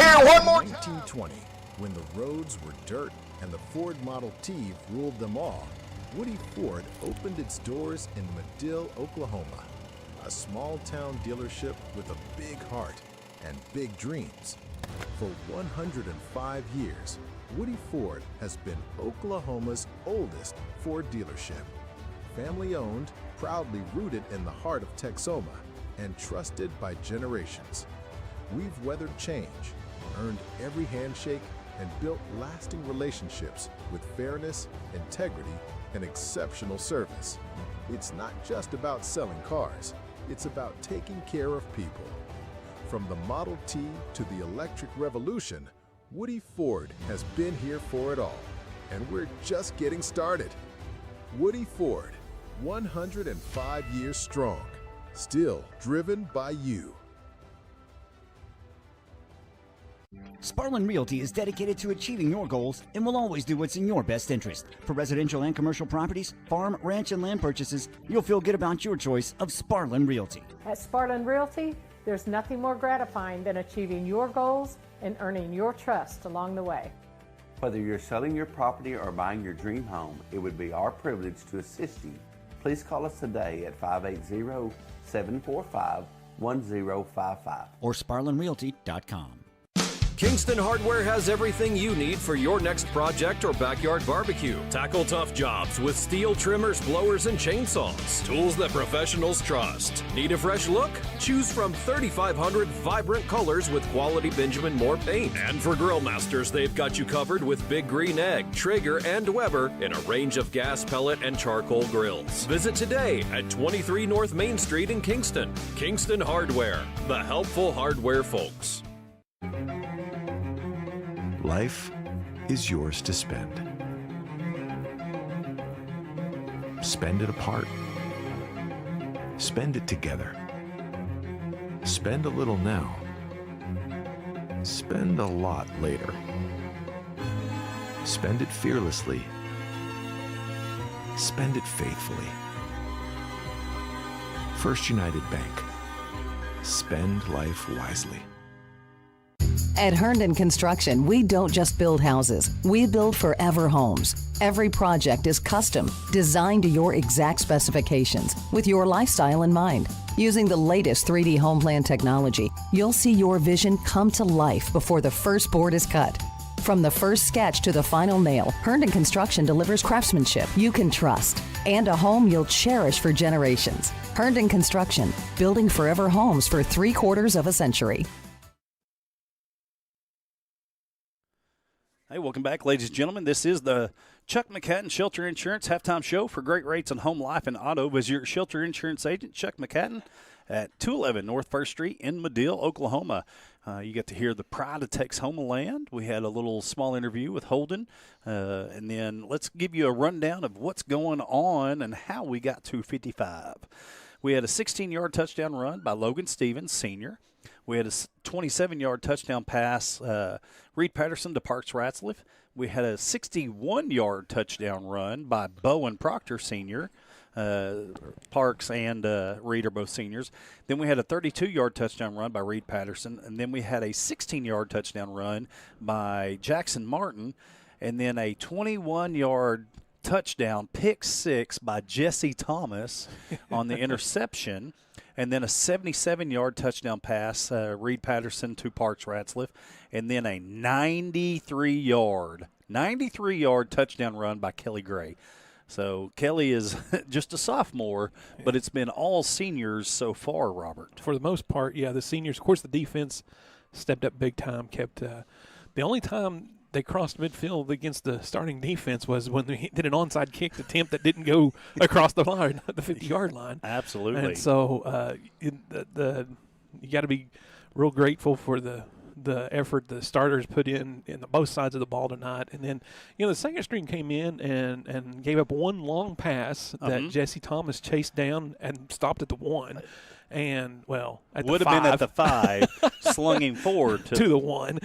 here one more time. 1920, when the roads were dirt and the Ford Model T ruled them all, Woody Ford opened its doors in Madill, Oklahoma, a small-town dealership with a big heart and big dreams. For 105 years, Woody Ford has been Oklahoma's oldest Ford dealership. Family-owned, proudly rooted in the heart of Texoma, and trusted by generations. We've weathered change, earned every handshake, and built lasting relationships with fairness, integrity, and exceptional service. It's not just about selling cars, it's about taking care of people. From the Model T to the electric revolution, Woody Ford has been here for it all, and we're just getting started. Woody Ford, 105 years strong, still driven by you. Sparlin Realty is dedicated to achieving your goals and will always do what's in your best interest. For residential and commercial properties, farm, ranch, and land purchases, you'll feel good about your choice of Sparlin Realty. At Sparlin Realty, there's nothing more gratifying than achieving your goals and earning your trust along the way. Whether you're selling your property or buying your dream home, it would be our privilege to assist you. Please call us today at 580-745-1055 or SparlinRealty.com. Kingston Hardware has everything you need for your next project or backyard barbecue. Tackle tough jobs with steel trimmers, blowers, and chainsaws. Tools that professionals trust. Need a fresh look? Choose from 3,500 vibrant colors with quality Benjamin Moore paint. And for grill masters, they've got you covered with Big Green Egg, Traeger, and Weber in a range of gas, pellet, and charcoal grills. Visit today at 23 North Main Street in Kingston. Kingston Hardware, the helpful hardware folks. Life is yours to spend. Spend it apart. Spend it together. Spend a little now. Spend a lot later. Spend it fearlessly. Spend it faithfully. First United Bank. Spend life wisely. At Herndon Construction, we don't just build houses, we build forever homes. Every project is custom, designed to your exact specifications, with your lifestyle in mind. Using the latest 3D home plan technology, you'll see your vision come to life before the first board is cut. From the first sketch to the final nail, Herndon Construction delivers craftsmanship you can trust and a home you'll cherish for generations. Herndon Construction, building forever homes for 3/4 of a century. Hey, welcome back, ladies and gentlemen. This is the Chuck McCatton Shelter Insurance halftime show. For great rates on home, life, and auto, visit your Shelter Insurance agent, Chuck McCatton, at 211 North 1st Street in Madill, Oklahoma. You get to hear the pride of Texoma land. We had a little small interview with Holden. And then let's give you a rundown of what's going on and how we got to 55. We had a 16-yard touchdown run by Logan Stevens, senior. We had a 27-yard touchdown pass, Reed Patterson to Parks Ratzliff. We had a 61-yard touchdown run by Bowen Proctor, senior. Parks and Reed are both seniors. Then we had a 32-yard touchdown run by Reed Patterson. And then we had a 16-yard touchdown run by Jackson Martin. And then a 21-yard touchdown pick six by Jesse Thomas on the interception. And then a 77-yard touchdown pass, Reed Patterson to Parks Ratzliff. And then a 93-yard touchdown run by Kelly Gray. So Kelly is just a sophomore, but it's been all seniors so far, Robert. For the most part, yeah, the seniors. Of course, the defense stepped up big time, kept the only time they crossed midfield against the starting defense was when they did an onside kick attempt that didn't go across the line, the 50-yard line. Absolutely. And so you got to be real grateful for the effort the starters put in the both sides of the ball tonight. And then, the second string came in and gave up one long pass that Jesse Thomas chased down and stopped at the 1. And, well, at the 5. Would have been at the 5, slung him forward to the 1.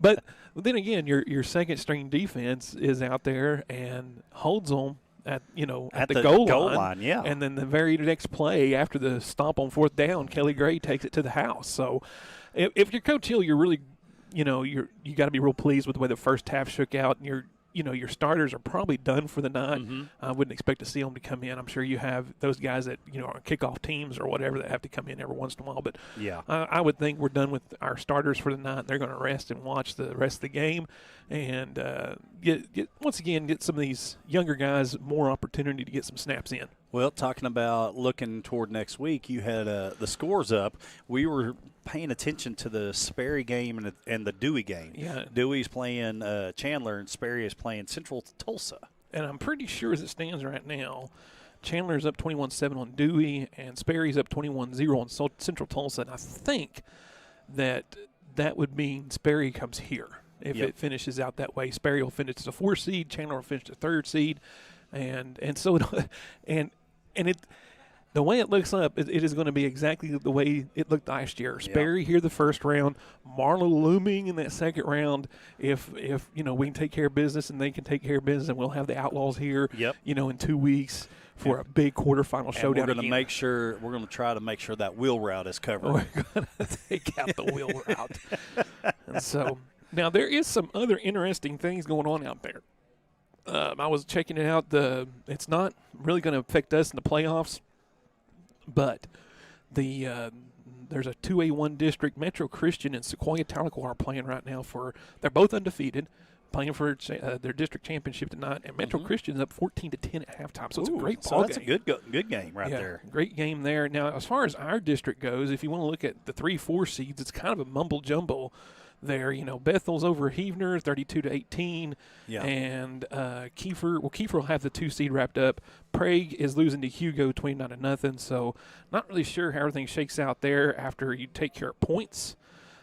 But then again, your second string defense is out there and holds them at the goal line. Yeah. And then the very next play after the stomp on 4th down, Kelly Gray takes it to the house. So if you're Coach Hill, you're really you got to be real pleased with the way the first half shook out, and your starters are probably done for the night. I wouldn't expect to see them to come in. I'm sure you have those guys that, are on kickoff teams or whatever that have to come in every once in a while. But yeah, I would think we're done with our starters for the night. They're going to rest and watch the rest of the game and get some of these younger guys more opportunity to get some snaps in. Well, talking about looking toward next week, you had the scores up. We were paying attention to the Sperry game and the Dewey game. Yeah. Dewey's playing Chandler, and Sperry is playing Central Tulsa. And I'm pretty sure as it stands right now, Chandler's up 21-7 on Dewey, and Sperry's up 21-0 on Central Tulsa. And I think that would mean Sperry comes here if it finishes out that way. Sperry will finish as a 4 seed, Chandler will finish as a 3rd seed. And so the way it looks up, it is going to be exactly the way it looked last year. Sperry here the first round, Marlowe looming in that second round. If we can take care of business and they can take care of business, and we'll have the Outlaws here, in 2 weeks for a big quarterfinal showdown. We're going to try to make sure that wheel route is covered. We're going to take out the wheel route. And so now there is some other interesting things going on out there. I was checking it out. It's not really going to affect us in the playoffs, but there's a 2A1 district. Metro Christian and Sequoia Tahlequah are playing right now they're both undefeated, playing for their district championship tonight. And Metro Christian's up 14-10 at halftime, so it's a great ball game. That's a good game there. Great game there. Now, as far as our district goes, if you want to look at the 3-4 seeds, it's kind of a mumble jumble. There, Bethel's over Heavener, 32-18, and Kiefer will have the 2 seed wrapped up. Prague is losing to Hugo 29-0, so not really sure how everything shakes out there after you take care of points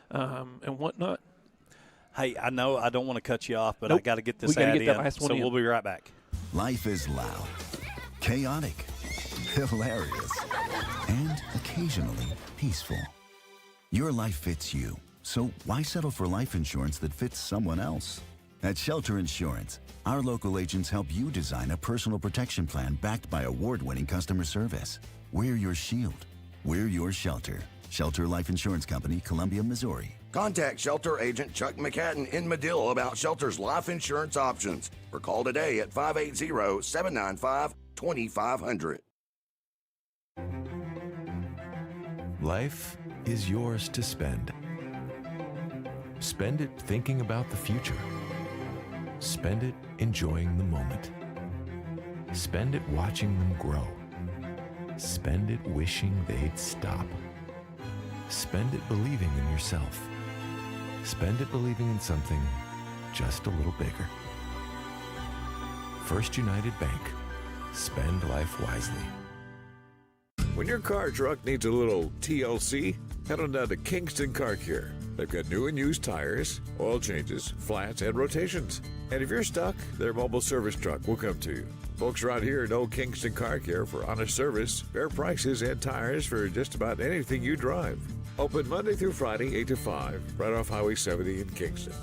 and whatnot. Hey, I know I don't want to cut you off, but I got to get this ad in, so we'll be right back. Life is loud, chaotic, hilarious, and occasionally peaceful. Your life fits you. So why settle for life insurance that fits someone else? At Shelter Insurance, our local agents help you design a personal protection plan backed by award-winning customer service. We're your shield. We're your shelter. Shelter Life Insurance Company, Columbia, Missouri. Contact Shelter Agent Chuck McCatton in Medill about Shelter's life insurance options, or call today at 580-795-2500. Life is yours to spend. Spend it thinking about the future. Spend it enjoying the moment. Spend it watching them grow. Spend it wishing they'd stop. Spend it believing in yourself. Spend it believing in something just a little bigger. First United Bank. Spend life wisely. When your car or truck needs a little TLC, head on down to Kingston Car Care. They've got new and used tires, oil changes, flats, and rotations. And if you're stuck, their mobile service truck will come to you. Folks around here know Kingston Car Care for honest service, fair prices, and tires for just about anything you drive. Open Monday through Friday, 8 to 5, right off Highway 70 in Kingston.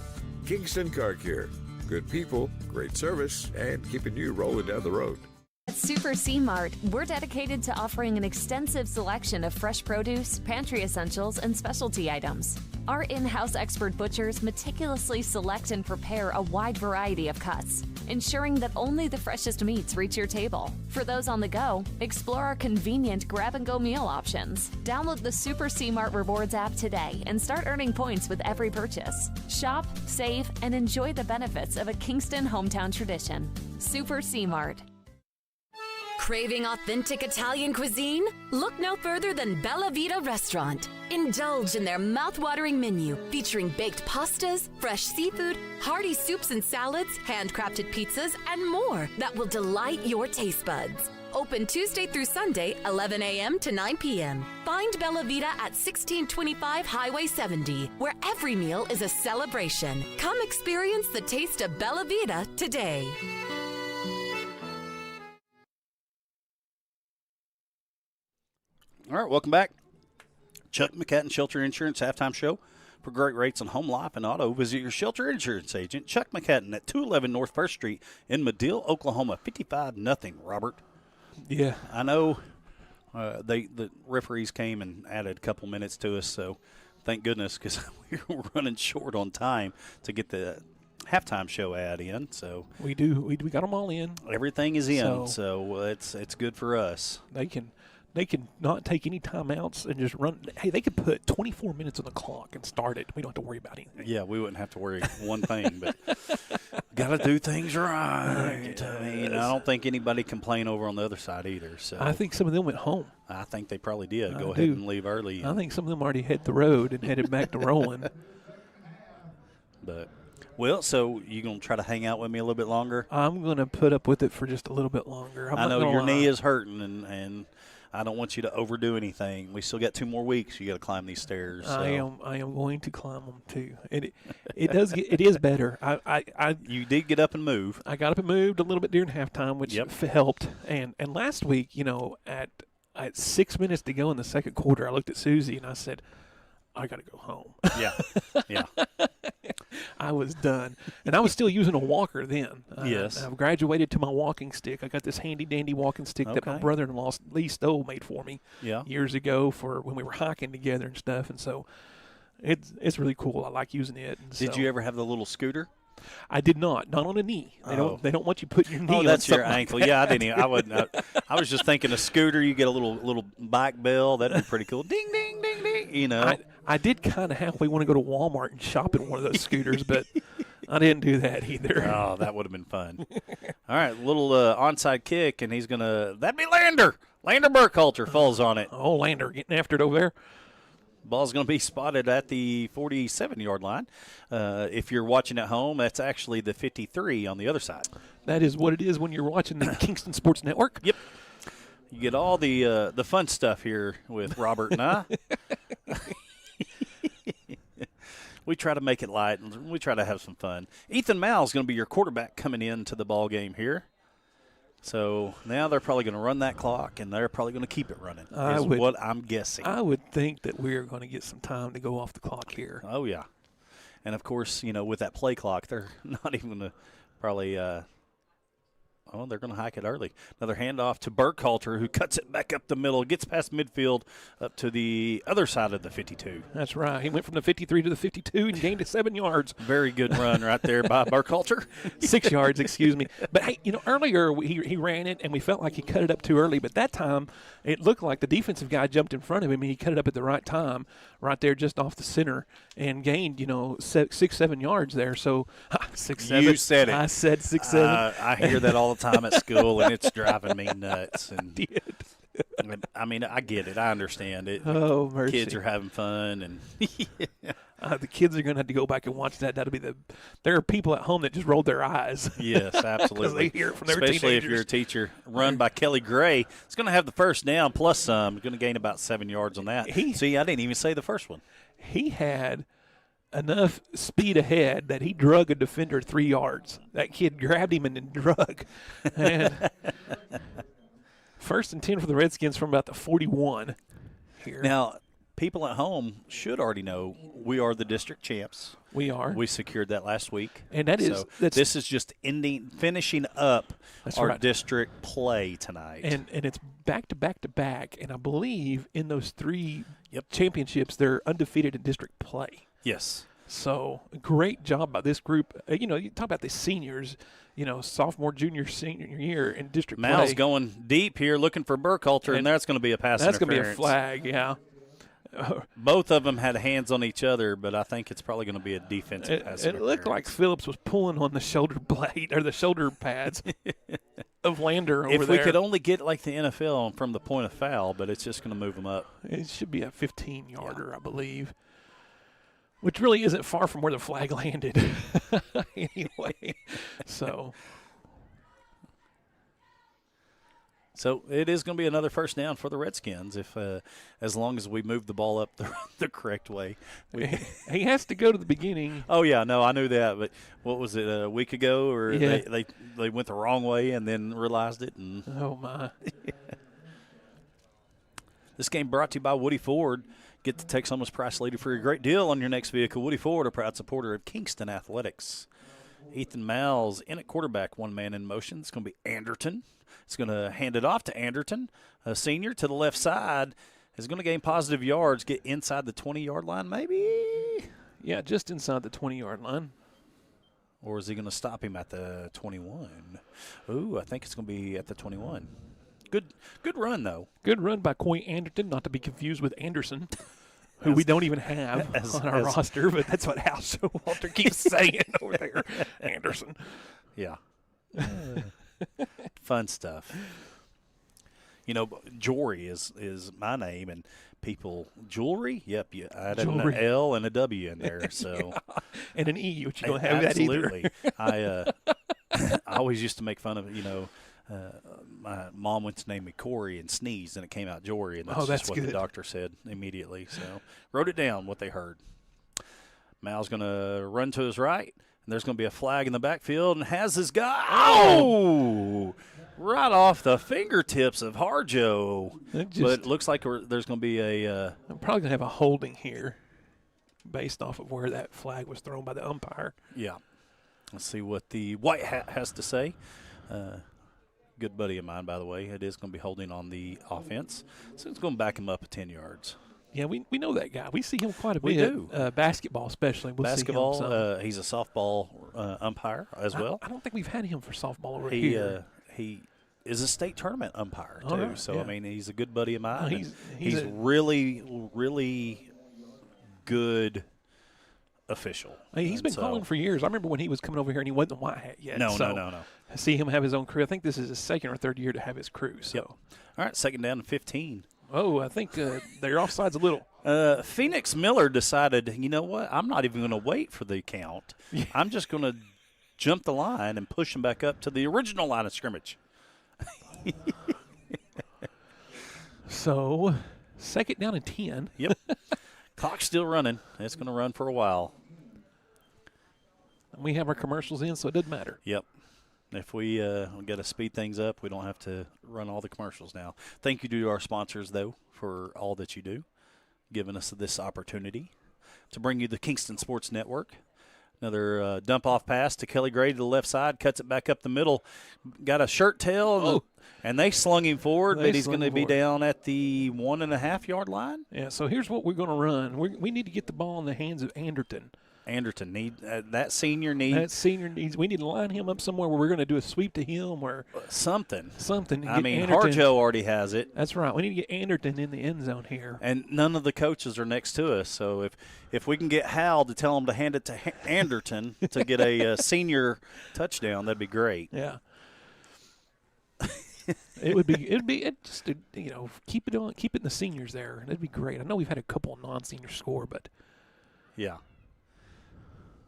Kingston Car Care. Good people, great service, and keeping you rolling down the road. At Super C Mart, we're dedicated to offering an extensive selection of fresh produce, pantry essentials, and specialty items. Our in-house expert butchers meticulously select and prepare a wide variety of cuts, ensuring that only the freshest meats reach your table. For those on the go, explore our convenient grab-and-go meal options. Download the Super C Mart Rewards app today and start earning points with every purchase. Shop, save, and enjoy the benefits of a Kingston hometown tradition. Super C Mart. Craving authentic Italian cuisine? Look no further than Bella Vita Restaurant. Indulge in their mouth-watering menu featuring baked pastas, fresh seafood, hearty soups and salads, handcrafted pizzas, and more that will delight your taste buds. Open Tuesday through Sunday, 11 a.m. to 9 p.m. Find Bella Vita at 1625 Highway 70, where every meal is a celebration. Come experience the taste of Bella Vita today. All right, welcome back. Chuck McCatton, Shelter Insurance Halftime Show. For great rates on home, life, and auto, visit your Shelter Insurance agent, Chuck McCatton, at 211 North 1st Street in Medill, Oklahoma. 55-0, Robert. Yeah. I know the referees came and added a couple minutes to us, so thank goodness, because we were running short on time to get the halftime show ad in. So we got them all in. Everything is in, so it's good for us. They can not take any timeouts and just run. Hey, they could put 24 minutes on the clock and start it. We don't have to worry about anything. Yeah, we wouldn't have to worry one thing, but got to do things right. I mean, I don't think anybody complained over on the other side either. So I think some of them went home. I think they probably did. Go ahead and leave early. I think some of them already hit the road and headed back to Roland. But so you gonna try to hang out with me a little bit longer? I'm gonna put up with it for just a little bit longer. I know your knee is hurting, and I don't want you to overdo anything. We still got 2 more weeks. You got to climb these stairs. So. I am going to climb them too. It is better. You did get up and move. I got up and moved a little bit during halftime, which helped. And last week, at 6 minutes to go in the second quarter, I looked at Susie and I said, I got to go home. Yeah. I was done. And I was still using a walker then. Yes. I've graduated to my walking stick. I got this handy-dandy walking stick that my brother-in-law, Lee Stowe, made for me years ago for when we were hiking together and stuff. And so it's really cool. I like using it. And did you ever have the little scooter? I did not on a knee. They don't want you putting your knee on that's your like ankle. That. Yeah, I didn't. I wouldn't. I was just thinking a scooter. You get a little bike bell. That'd be pretty cool. Ding, ding, ding, ding. I did kind of halfway want to go to Walmart and shop in one of those scooters, but I didn't do that either. Oh, that would have been fun. All right, little onside kick, and he's gonna. That'd be Lander. Lander Burkhalter falls on it. Oh, Lander getting after it over there. Ball's going to be spotted at the 47-yard line. If you're watching at home, that's actually the 53 on the other side. That is what it is when you're watching the Kingston Sports Network. Yep. You get all the fun stuff here with Robert and I. We try to make it light, and we try to have some fun. Ethan Mao is going to be your quarterback coming into the ball game here. So now they're probably going to run that clock, and they're probably going to keep it running, what I'm guessing. I would think that we're going to get some time to go off the clock here. Oh, yeah. And, of course, with that play clock, they're not even going to probably they're going to hike it early. Another handoff to Burkhalter, who cuts it back up the middle, gets past midfield up to the other side of the 52. That's right. He went from the 53 to the 52 and gained 7 yards. Very good run right there by Burkhalter. 6 yards, excuse me. But, hey, earlier he ran it, and we felt like he cut it up too early. But that time it looked like the defensive guy jumped in front of him, and he cut it up at the right time, right there just off the center, and gained, 6, 7 yards there. So 6, 7. You said it. I said 6, 7. I hear that all the time at school, and it's driving me nuts. And I mean, I get it. I understand it. Oh, mercy. Kids are having fun, and the kids are going to have to go back and watch that. That'll be there are people at home that just rolled their eyes. Yes, absolutely. They hear it from their Especially teenagers. if you're a teacher. Run by Kelly Gray. It's going to have the first down plus some. Going to gain about 7 yards on that. See, I didn't even say the first one. He had enough speed ahead that he drug a defender 3 yards. That kid grabbed him and then drug. And 1st and 10 for the Redskins from about the 41 here. Now, people at home should already know we are the district champs. We are. We secured that last week. And this is just finishing up our district play tonight. And it's back to back to back. And I believe in those 3 championships, they're undefeated in district play. Yes. So great job by this group. You talk about the seniors, sophomore, junior, senior year in district play. Mal's going deep here looking for Burkhalter, and that's going to be a pass interference. That's going to be a flag, yeah. Both of them had hands on each other, but I think it's probably going to be a defensive pass interference. It looked like Phillips was pulling on the shoulder blade or the shoulder pads of Lander over there. If we could only get like the NFL from the point of foul, but it's just going to move them up. It should be a 15-yarder, I believe. Which really isn't far from where the flag landed anyway. So it is going to be another first down for the Redskins as long as we move the ball up the correct way. He has to go to the beginning. Oh, yeah, no, I knew that. But what was it, a week ago? Or they went the wrong way and then realized it. And oh, my. This game brought to you by Woody Ford. Get the Texas Homeless Price Leader for a great deal on your next vehicle. Woody Ford, a proud supporter of Kingston Athletics. Ethan Mal's in at quarterback, one man in motion. It's going to be Anderton. It's going to hand it off to Anderton, a senior, to the left side. is going to gain positive yards, get inside the 20-yard line maybe? Yeah, just inside the 20-yard line. Or is he going to stop him at the 21? Ooh, I think it's going to be at the 21. Good run, though. Good run by Coy Anderton, not to be confused with Anderson, who we don't even have on our roster, but that's what Hal Showalter keeps saying over there. Anderson. Yeah. Fun stuff. You know, Jory is my name, and people, jewelry? Yep, you added an L and a W in there. So, yeah. And an E, which you don't have that either. Absolutely. I always used to make fun of it, my mom went to name me Corey and sneezed, and it came out Jory, and that's just what good. The doctor said immediately. So, wrote it down, what they heard. Mal's going to run to his right, and there's going to be a flag in the backfield, and has his guy. Oh! Right off the fingertips of Harjo. But it looks like there's going to be a I'm probably going to have a holding here based off of where that flag was thrown by the umpire. Yeah. Let's see what the white hat has to say. Good buddy of mine, by the way. It is going to be holding on the offense. So it's going to back him up 10 yards. Yeah, we know that guy. We see him quite a bit. We do. Basketball especially. Basketball, see him he's a softball umpire as well. I don't think we've had him for softball over here. He is a state tournament umpire, too. Right, so, yeah. I mean, he's a good buddy of mine. No, he's really, really good official. He's been calling for years. I remember when he was coming over here and he wasn't the white hat yet. No. I see him have his own crew. I think this is his second or third year to have his crew. So. Yep. All right, second down and 15. Oh, I think they're offsides a little. Phoenix Miller decided, you know what, I'm not even going to wait for the count. Yeah. I'm just going to jump the line and push him back up to the original line of scrimmage. So, second down and 10. Yep. Clock's still running. It's going to run for a while. And we have our commercials in, so it doesn't matter. Yep. If we got to speed things up, we don't have to run all the commercials now. Thank you to our sponsors, though, for all that you do, giving us this opportunity to bring you the Kingston Sports Network. Another dump-off pass to Kelly Gray to the left side, cuts it back up the middle. Got a shirt tail, and they slung him forward, but he's going to be down at the 1.5-yard line. Yeah, so here's what we're going to run. We need to get the ball in the hands of Anderton. That senior needs. We need to line him up somewhere where we're going to do a sweep to him or something. I mean, Harjo already has it. That's right. We need to get Anderton in the end zone here. And none of the coaches are next to us, so if we can get Hal to tell him to hand it to Anderton to get a senior touchdown, that'd be great. Yeah. It'd be just keep it in the seniors there. That'd be great. I know we've had a couple of non-seniors score, but yeah.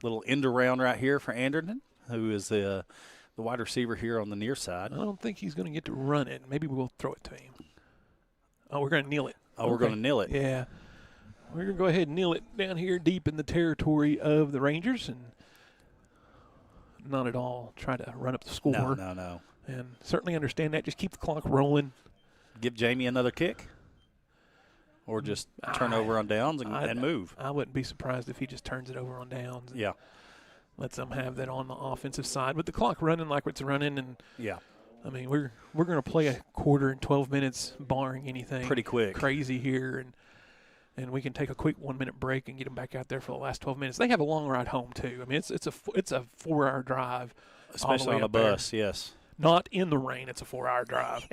Little end around right here for Anderton, who is the wide receiver here on the near side. I don't think he's going to get to run it. Maybe we'll throw it to him. Oh, we're going to kneel it. Oh, okay. We're going to kneel it. Yeah. We're going to go ahead and kneel it down here deep in the territory of the Rangers and not at all try to run up the score. No. And certainly understand that. Just keep the clock rolling. Give Jamie another kick? Or just turn over on downs and move. I wouldn't be surprised if he just turns it over on downs. Yeah. Lets them have that on the offensive side. With the clock running like it's running. And yeah. I mean, we're going to play a quarter in 12 minutes, barring anything pretty quick crazy here. And we can take a quick 1-minute break and get them back out there for the last 12 minutes. They have a long ride home, too. I mean, it's a 4-hour drive. Especially on a bus, yes. Not in the rain. It's a 4-hour drive.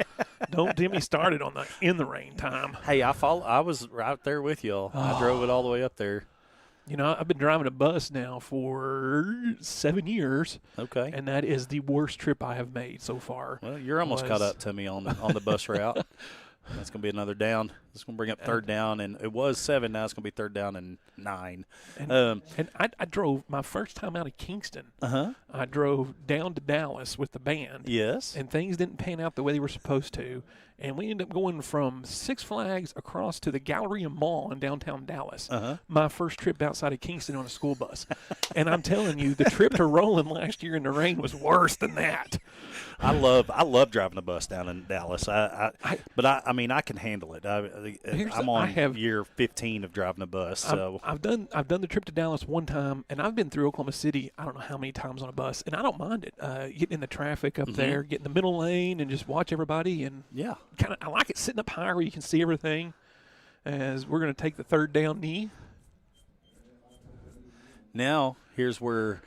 Don't get me started on the in the rain time. Hey, I was right there with y'all. I drove it all the way up there. You know, I've been driving a bus now for 7 years. Okay. And that is the worst trip I have made so far. Well, you're almost caught up to me on the bus route. That's going to be another down. It's going to bring up third down, and it was 7. Now it's going to be third down and 9. And I drove my first time out of Kingston. I drove down to Dallas with the band. Yes. And things didn't pan out the way they were supposed to. And we ended up going from Six Flags across to the Galleria Mall in downtown Dallas. My first trip outside of Kingston on a school bus. And I'm telling you, the trip to Roland last year in the rain was worse than that. I love driving a bus down in Dallas. But I mean, I can handle it. I'm on year 15 of driving a bus. So I've done the trip to Dallas one time, and I've been through Oklahoma City. I don't know how many times on a bus, and I don't mind it. Getting in the traffic up there, get in the middle lane, and just watch everybody. And yeah, I like it sitting up higher where you can see everything. as we're going to take the third down knee. Now, here's where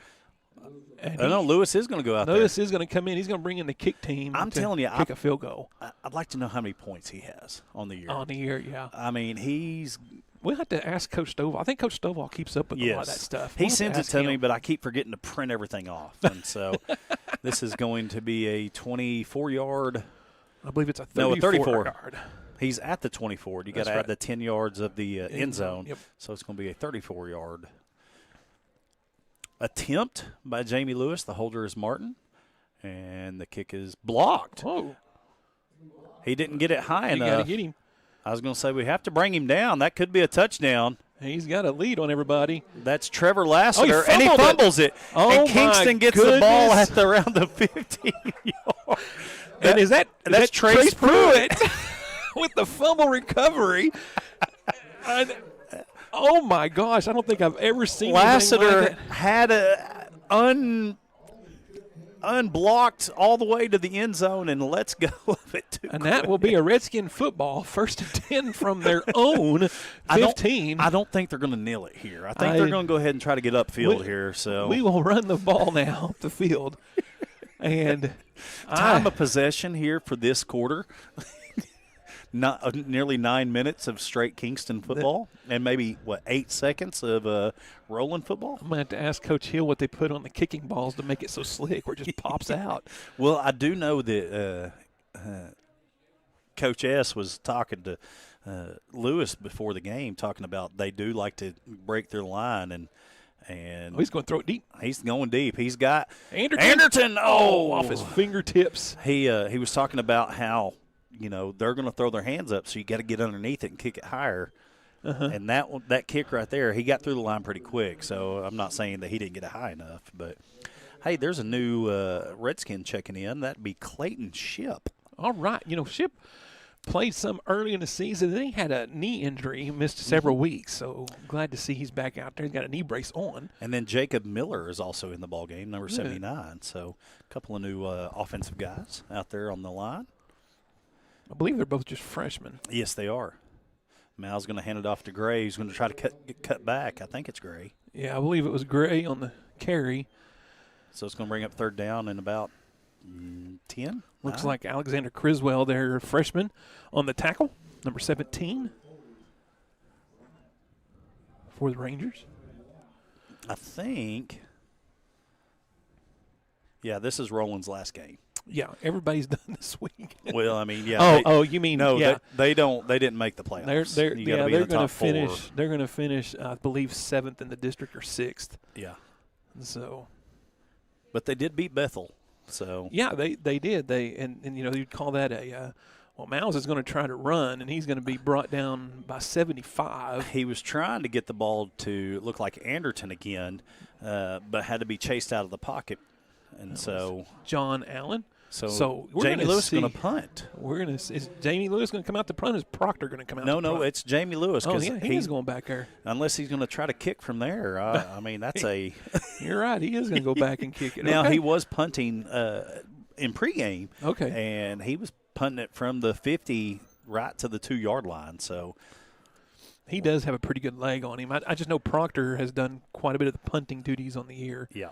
Lewis is going to go out there. Lewis is going to come in. He's going to bring in the kick team. I'm telling you, kick a field goal. I'd like to know how many points he has on the year. On the year, yeah. I mean, we'll have to ask Coach Stovall. I think Coach Stovall keeps up with a lot of that stuff. He sends it to me, but I keep forgetting to print everything off. And so this is going to be a 24-yard. I believe it's a 34 yard. He's at the 24. You got to add the 10 yards of the end zone. Yep. So it's going to be a 34-yard attempt by Jamie Lewis. The holder is Martin, and the kick is blocked. Oh. He didn't get it high enough. You got to get him. I was going to say we have to bring him down. That could be a touchdown. He's got a lead on everybody. That's Trevor Lassiter, and he fumbles it. Oh, and Kingston gets the ball at around the 15-yard. And that's Trace Pruitt with the fumble recovery. Oh my gosh! I don't think I've ever seen Lassiter like had unblocked all the way to the end zone and lets go of it. That will be a Redskin football, 1st and 10 from their own 15. I don't think they're going to nail it here. I think they're going to go ahead and try to get upfield here. So we will run the ball now up the field. And time of possession here for this quarter. Nearly 9 minutes of straight Kingston football, and maybe 8 seconds of Roland football. I'm gonna have to ask Coach Hill what they put on the kicking balls to make it so slick, where it just pops out. Well, I do know that Coach S was talking to Lewis before the game, talking about they do like to break their line and. He's going to throw it deep. He's going deep. He's got Anderton. Off his fingertips. He was talking about how. They're going to throw their hands up, so you got to get underneath it and kick it higher. And that kick right there, he got through the line pretty quick. So I'm not saying that he didn't get it high enough. But, hey, there's a new Redskin checking in. That'd be Clayton Shipp. All right. Shipp played some early in the season. Then he had a knee injury. He missed several weeks. So glad to see he's back out there. He's got a knee brace on. And then Jacob Miller is also in the ballgame, number 79. So a couple of new offensive guys out there on the line. I believe they're both just freshmen. Yes, they are. Mal's going to hand it off to Gray. He's going to try to cut back. I think it's Gray. Yeah, I believe it was Gray on the carry. So it's going to bring up third down in about 10. Looks like Alexander Criswell, their freshman, on the tackle, number 17 for the Rangers. I think. Yeah, this is Roland's last game. Yeah, everybody's done this week. Well, I mean, yeah. You mean no? Yeah. They didn't make the playoffs. They're going to finish. They're going to finish, I believe, 7th in the district or 6th. Yeah. So. But they did beat Bethel. So. Yeah, they did. And you'd call that Miles is going to try to run, and he's going to be brought down by 75. He was trying to get the ball to look like Anderton again, but had to be chased out of the pocket, and so John Allen. So Jamie Lewis is going to punt. Is Jamie Lewis going to come out to punt? Or is Proctor going to come out? No, it's Jamie Lewis. Oh yeah, he's going back there. Unless he's going to try to kick from there. I mean, that's a. You're right. He is going to go back and kick it. Now he was punting in pregame. Okay. And he was punting it from the 50 right to the 2-yard line. So he does have a pretty good leg on him. I just know Proctor has done quite a bit of the punting duties on the year. Yeah.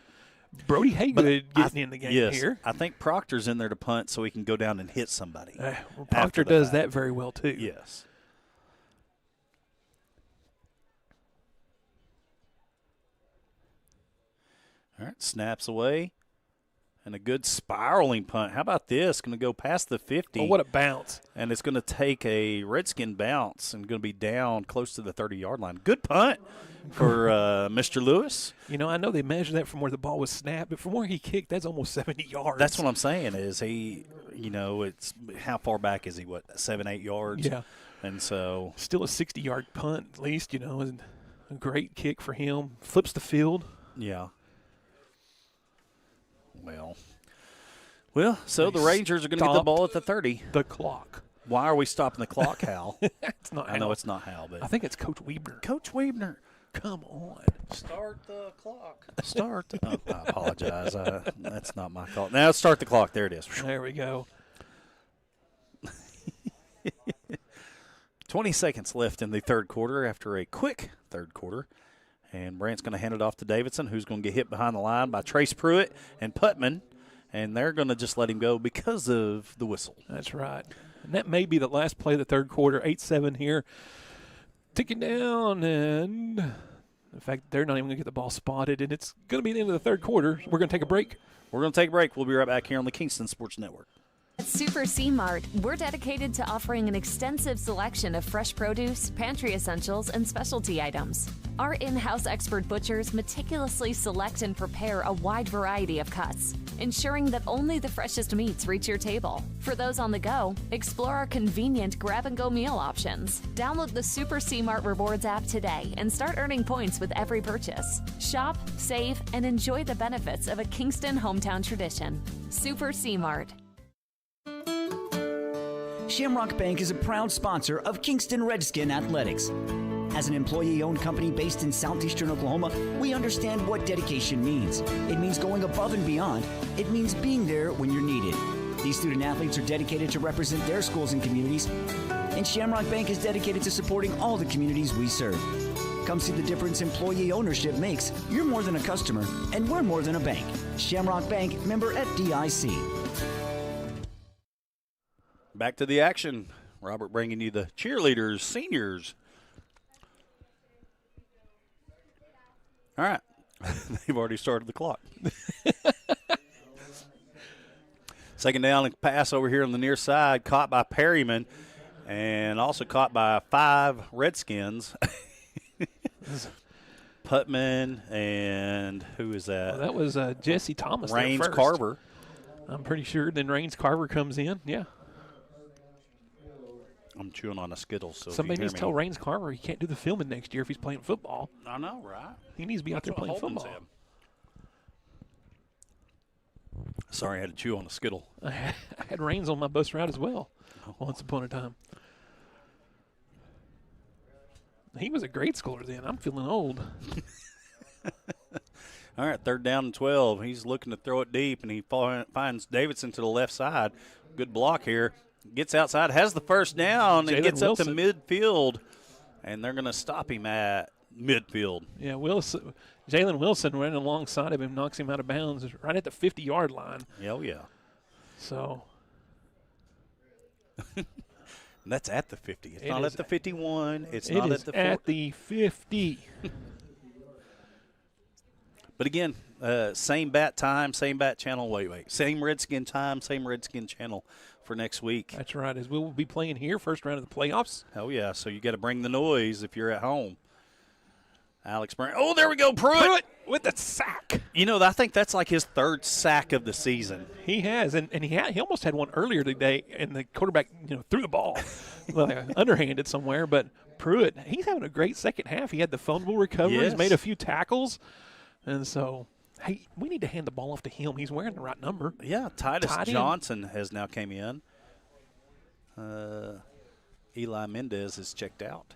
Brody Haygood getting in the game here. I think Proctor's in there to punt so he can go down and hit somebody. Proctor does that very well, too. Yes. All right, snaps away. And a good spiraling punt. How about this? Going to go past the 50. Oh, what a bounce. And it's going to take a Redskin bounce and going to be down close to the 30-yard line. Good punt for Mr. Lewis. I know they measured that from where the ball was snapped, but from where he kicked, that's almost 70 yards. That's what I'm saying is he, it's how far back is he, 7, 8 yards? Yeah. And so. Still a 60-yard punt at least, and a great kick for him. Flips the field. Yeah. Well, so the Rangers are going to get the ball at the 30. The clock. Why are we stopping the clock, Hal? It's not Hal. I know it's not Hal, but I think it's Coach Weebner. Coach Weebner. Come on. Start the clock. I apologize. That's not my fault. Now start the clock. There it is. There we go. 20 seconds left in the third quarter after a quick third quarter. And Brant's going to hand it off to Davidson, who's going to get hit behind the line by Trace Pruitt and Putman. And they're going to just let him go because of the whistle. That's right. And that may be the last play of the third quarter, 8-7 here. Ticking down, and in fact, they're not even going to get the ball spotted. And it's going to be the end of the third quarter. We're going to take a break. We're going to take a break. We'll be right back here on the Kingston Sports Network. At Super C Mart, we're dedicated to offering an extensive selection of fresh produce, pantry essentials, and specialty items. Our in-house expert butchers meticulously select and prepare a wide variety of cuts, ensuring that only the freshest meats reach your table. For those on the go, explore our convenient grab-and-go meal options. Download the Super C Mart Rewards app today and start earning points with every purchase. Shop, save, and enjoy the benefits of a Kingston hometown tradition. Super C Mart. Shamrock Bank is a proud sponsor of Kingston Redskin Athletics. As an employee-owned company based in southeastern Oklahoma, we understand what dedication means. It means going above and beyond. It means being there when you're needed. These student athletes are dedicated to represent their schools and communities, and Shamrock Bank is dedicated to supporting all the communities we serve. Come see the difference employee ownership makes. You're more than a customer, and we're more than a bank. Shamrock Bank, member FDIC. Back to the action. Robert bringing you the cheerleaders, seniors. All right. They've already started the clock. Second down and pass over here on the near side, caught by Perryman and also caught by 5 Redskins. Putman and who is that? Well, that was Jesse Thomas. Raines Carver. I'm pretty sure. Then Raines Carver comes in. Yeah. I'm chewing on a Skittle. So somebody needs to tell Raines Carver he can't do the filming next year if he's playing football. I know, right? He needs to be out there playing football. Sorry, I had to chew on a Skittle. I had Raines on my bus route as well once upon a time. He was a grade schooler then. I'm feeling old. All right, third down and 12. He's looking to throw it deep, and he finds Davidson to the left side. Good block here. Gets outside, has the first down, and gets up to midfield, and they're going to stop him at midfield. Yeah, Jalen Wilson running alongside of him knocks him out of bounds right at the 50-yard line. Oh, yeah. So. That's at the 50. It's not at the 51. It's not at the 40. At the 50. But again, same bat time, same bat channel. Wait. Same Redskin time, same Redskin channel for next week. That's right, as we will be playing here, first round of the playoffs. Oh, yeah, so you got to bring the noise if you're at home. Alex Brown. Oh, there we go, Pruitt with the sack. You know, I think that's like his third sack of the season. He has, and he almost had one earlier today, and the quarterback threw the ball, underhanded somewhere. But Pruitt, he's having a great second half. He had the fumble recovery. Yes. He's made a few tackles, and so hey, we need to hand the ball off to him. He's wearing the right number. Yeah, Titus Johnson has now came in. Eli Mendez is checked out.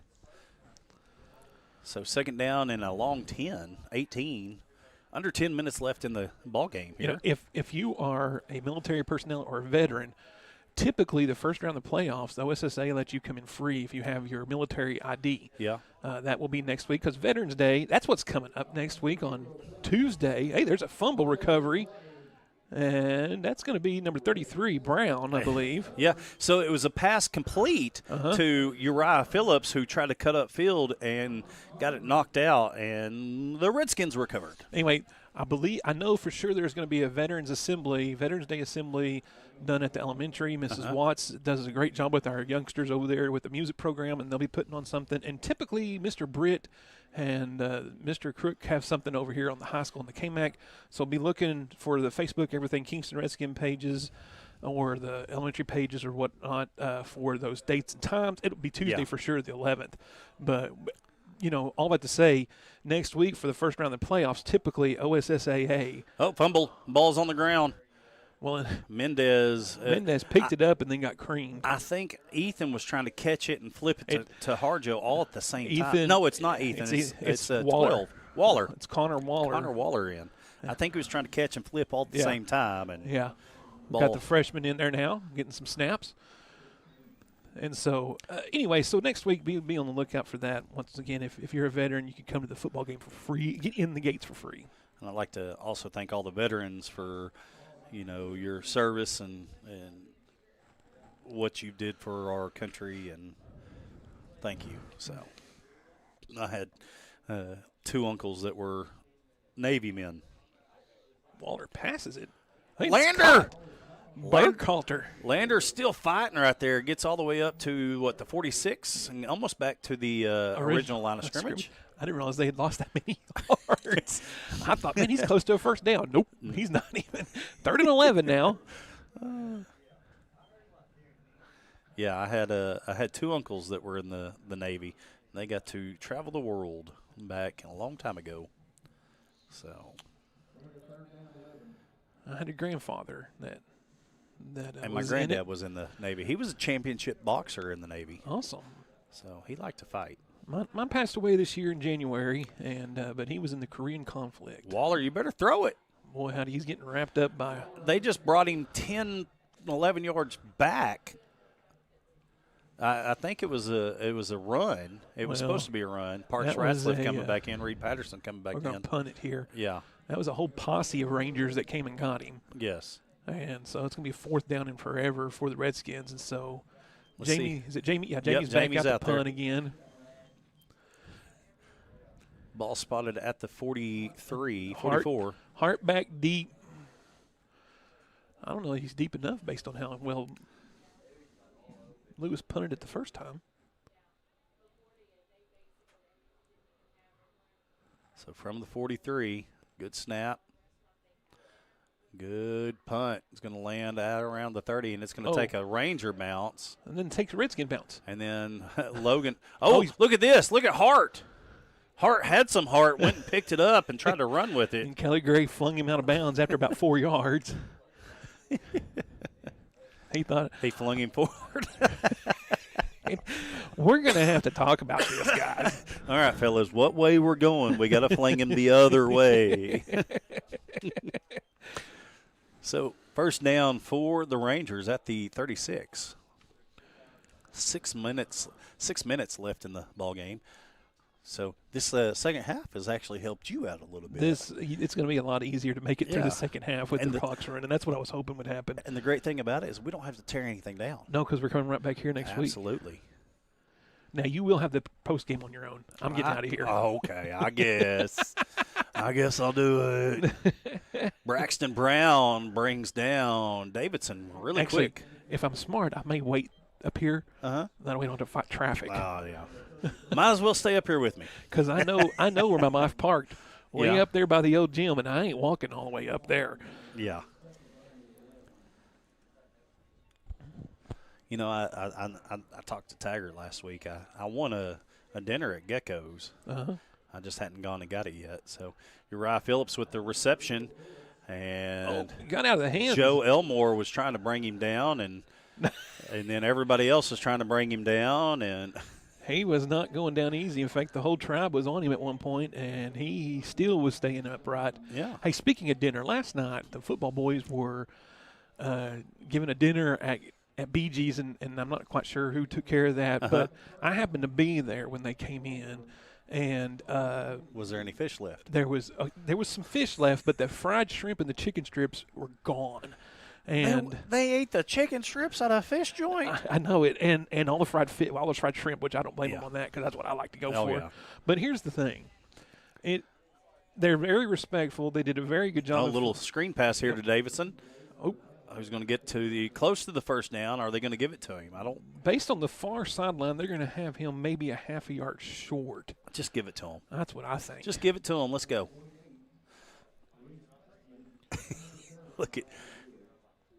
So second down and a long 18. Under 10 minutes left in the ball game here. If you are a military personnel or a veteran, typically the first round of the playoffs, the OSSA lets you come in free if you have your military ID. Yeah. That will be next week because Veterans Day, that's what's coming up next week on Tuesday. Hey, there's a fumble recovery. And that's going to be number 33, Brown, I believe. Yeah, so it was a pass complete to Uriah Phillips, who tried to cut up field and got it knocked out, and the Redskins recovered. Anyway, I know for sure there's going to be a Veterans Day assembly done at the elementary. Mrs. Watts does a great job with our youngsters over there with the music program, and they'll be putting on something. And typically Mr. Britt and Mr. Crook have something over here on the high school and the KMAC. So be looking for the Facebook Everything Kingston Redskin pages or the elementary pages or whatnot for those dates and times. It'll be Tuesday for sure, the 11th. But, all that to say, next week for the first round of the playoffs, typically OSSAA. Oh, fumble. Ball's on the ground. Well, Mendez picked it up and then got creamed. I think Ethan was trying to catch it and flip it to Harjo all at the same time. No, it's not Ethan. It's Waller. 12. Waller. It's Connor Waller. Connor Waller in. I think he was trying to catch and flip all at the same time. And got the freshman in there now, getting some snaps. And so, anyway, so next week, be on the lookout for that. Once again, if you're a veteran, you can come to the football game for free, get in the gates for free. And I'd like to also thank all the veterans for, your service and what you did for our country, and thank you. So I had 2 uncles that were Navy men. Waller passes it. Lander! Burkhalter. Lander's still fighting right there. Gets all the way up to, the 46, and almost back to the original line of scrimmage. I didn't realize they had lost that many yards. I thought, man, he's close to a first down. Nope, he's not even. 3rd and 11 now. Yeah, I had 2 uncles that were in the Navy. They got to travel the world back a long time ago. So I had a grandfather that and my granddad was in the Navy. He was a championship boxer in the Navy. Awesome. So he liked to fight. Mine passed away this year in January, but he was in the Korean conflict. Waller, you better throw it. Boy, howdy, he's getting wrapped up by. They just brought him 10, 11 yards back. I think it was a run. It was supposed to be a run. Parks Ratzliff coming back in, Reed Patterson coming back in. We're going to punt it here. Yeah. That was a whole posse of Rangers that came and got him. Yes. And so it's going to be a 4th down and forever for the Redskins. And so Let's Jamie, see. Is it Jamie? Yeah, Jamie's back out the punt again. Ball spotted at the 43, 44. Hart back deep. I don't know if he's deep enough based on how well Lewis punted it the first time. So from the 43, good snap. Good punt. It's going to land out around the 30, and it's going to take a Ranger bounce. And then takes a Redskin bounce. And then Logan. Look at this. Look at Hart. Hart had some heart, went and picked it up and tried to run with it. And Kelly Gray flung him out of bounds after about 4 yards. He flung him forward. We're going to have to talk about this, guys. All right, fellas, what way we're going? We got to fling him the other way. So, first down for the Rangers at the 36. 6 minutes left in the ball game. So this second half has actually helped you out a little bit. It's going to be a lot easier to make it through the second half with the clocks running. That's what I was hoping would happen. And the great thing about it is we don't have to tear anything down. No, because we're coming right back here next week. Absolutely. Now, you will have the post game on your own. I'm getting out of here. Oh, okay, I guess. I guess I'll do it. Braxton Brown brings down Davidson really quick. If I'm smart, I may wait up here. That way we don't have to fight traffic. Oh, yeah. Might as well stay up here with me. Because I know where my wife parked. Way up there by the old gym, and I ain't walking all the way up there. Yeah. You know, I talked to Taggart last week. I won a dinner at Gecko's. I just hadn't gone and got it yet. So Uriah Phillips with the reception, and got out of the hands. Joe Elmore was trying to bring him down, and then everybody else was trying to bring him down, and he was not going down easy. In fact, the whole tribe was on him at one point, and he still was staying upright. Yeah. Hey, speaking of dinner, last night the football boys were giving a dinner at BG's, and I'm not quite sure who took care of that, but I happened to be there when they came in. And was there any fish left? There was some fish left, but the fried shrimp and the chicken strips were gone. And they ate the chicken strips out of a fish joint. I know it, and all the fried shrimp, which I don't blame them on that because that's what I like to go for. Yeah. But here's the thing, they're very respectful. They did a very good job. A little screen pass here to Davidson. Who's going to get close to the first down? Are they going to give it to him? Based on the far sideline, they're going to have him maybe a half a yard short. Just give it to him. That's what I think. Just give it to him. Let's go. Look at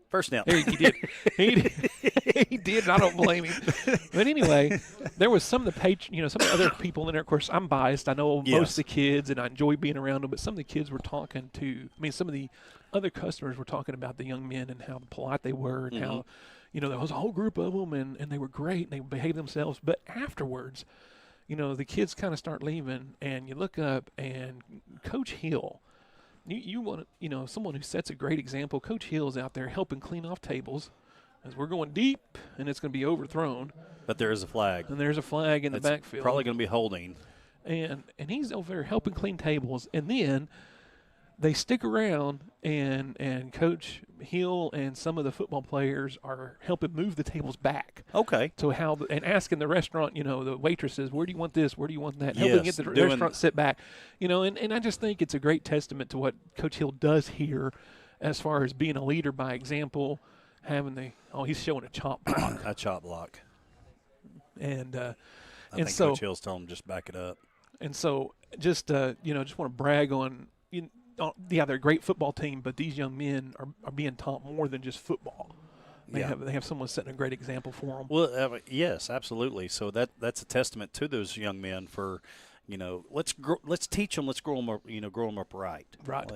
first down. He did. He did. I don't blame him. But anyway, there was some of the other people in there. Of course, I'm biased. I know most of the kids, and I enjoy being around them. But some of the kids were talking to. I mean, some of the other customers were talking about the young men and how polite they were, and how, there was a whole group of them, and they were great, and they behaved themselves. But afterwards, the kids kind of start leaving, and you look up, and Coach Hill. You want someone who sets a great example. Coach Hill's out there helping clean off tables, as we're going deep, and it's going to be overthrown. But there is a flag. And there's a flag in the backfield. Probably going to be holding. And he's over there helping clean tables. And then they stick around, and Coach Hill and some of the football players are helping move the tables back. Okay. So and asking the restaurant, the waitresses, where do you want this? Where do you want that? Yes, helping get the restaurant sit back. And I just think it's a great testament to what Coach Hill does here as far as being a leader by example, having he's showing a chop block. A chop block. And I think so Coach Hill's telling him just back it up. And so just want to brag on they're a great football team, but these young men are being taught more than just football. They have someone setting a great example for them. Well, yes, absolutely. So that's a testament to those young men for, let's teach them, let's grow them up, grow them up right. Right.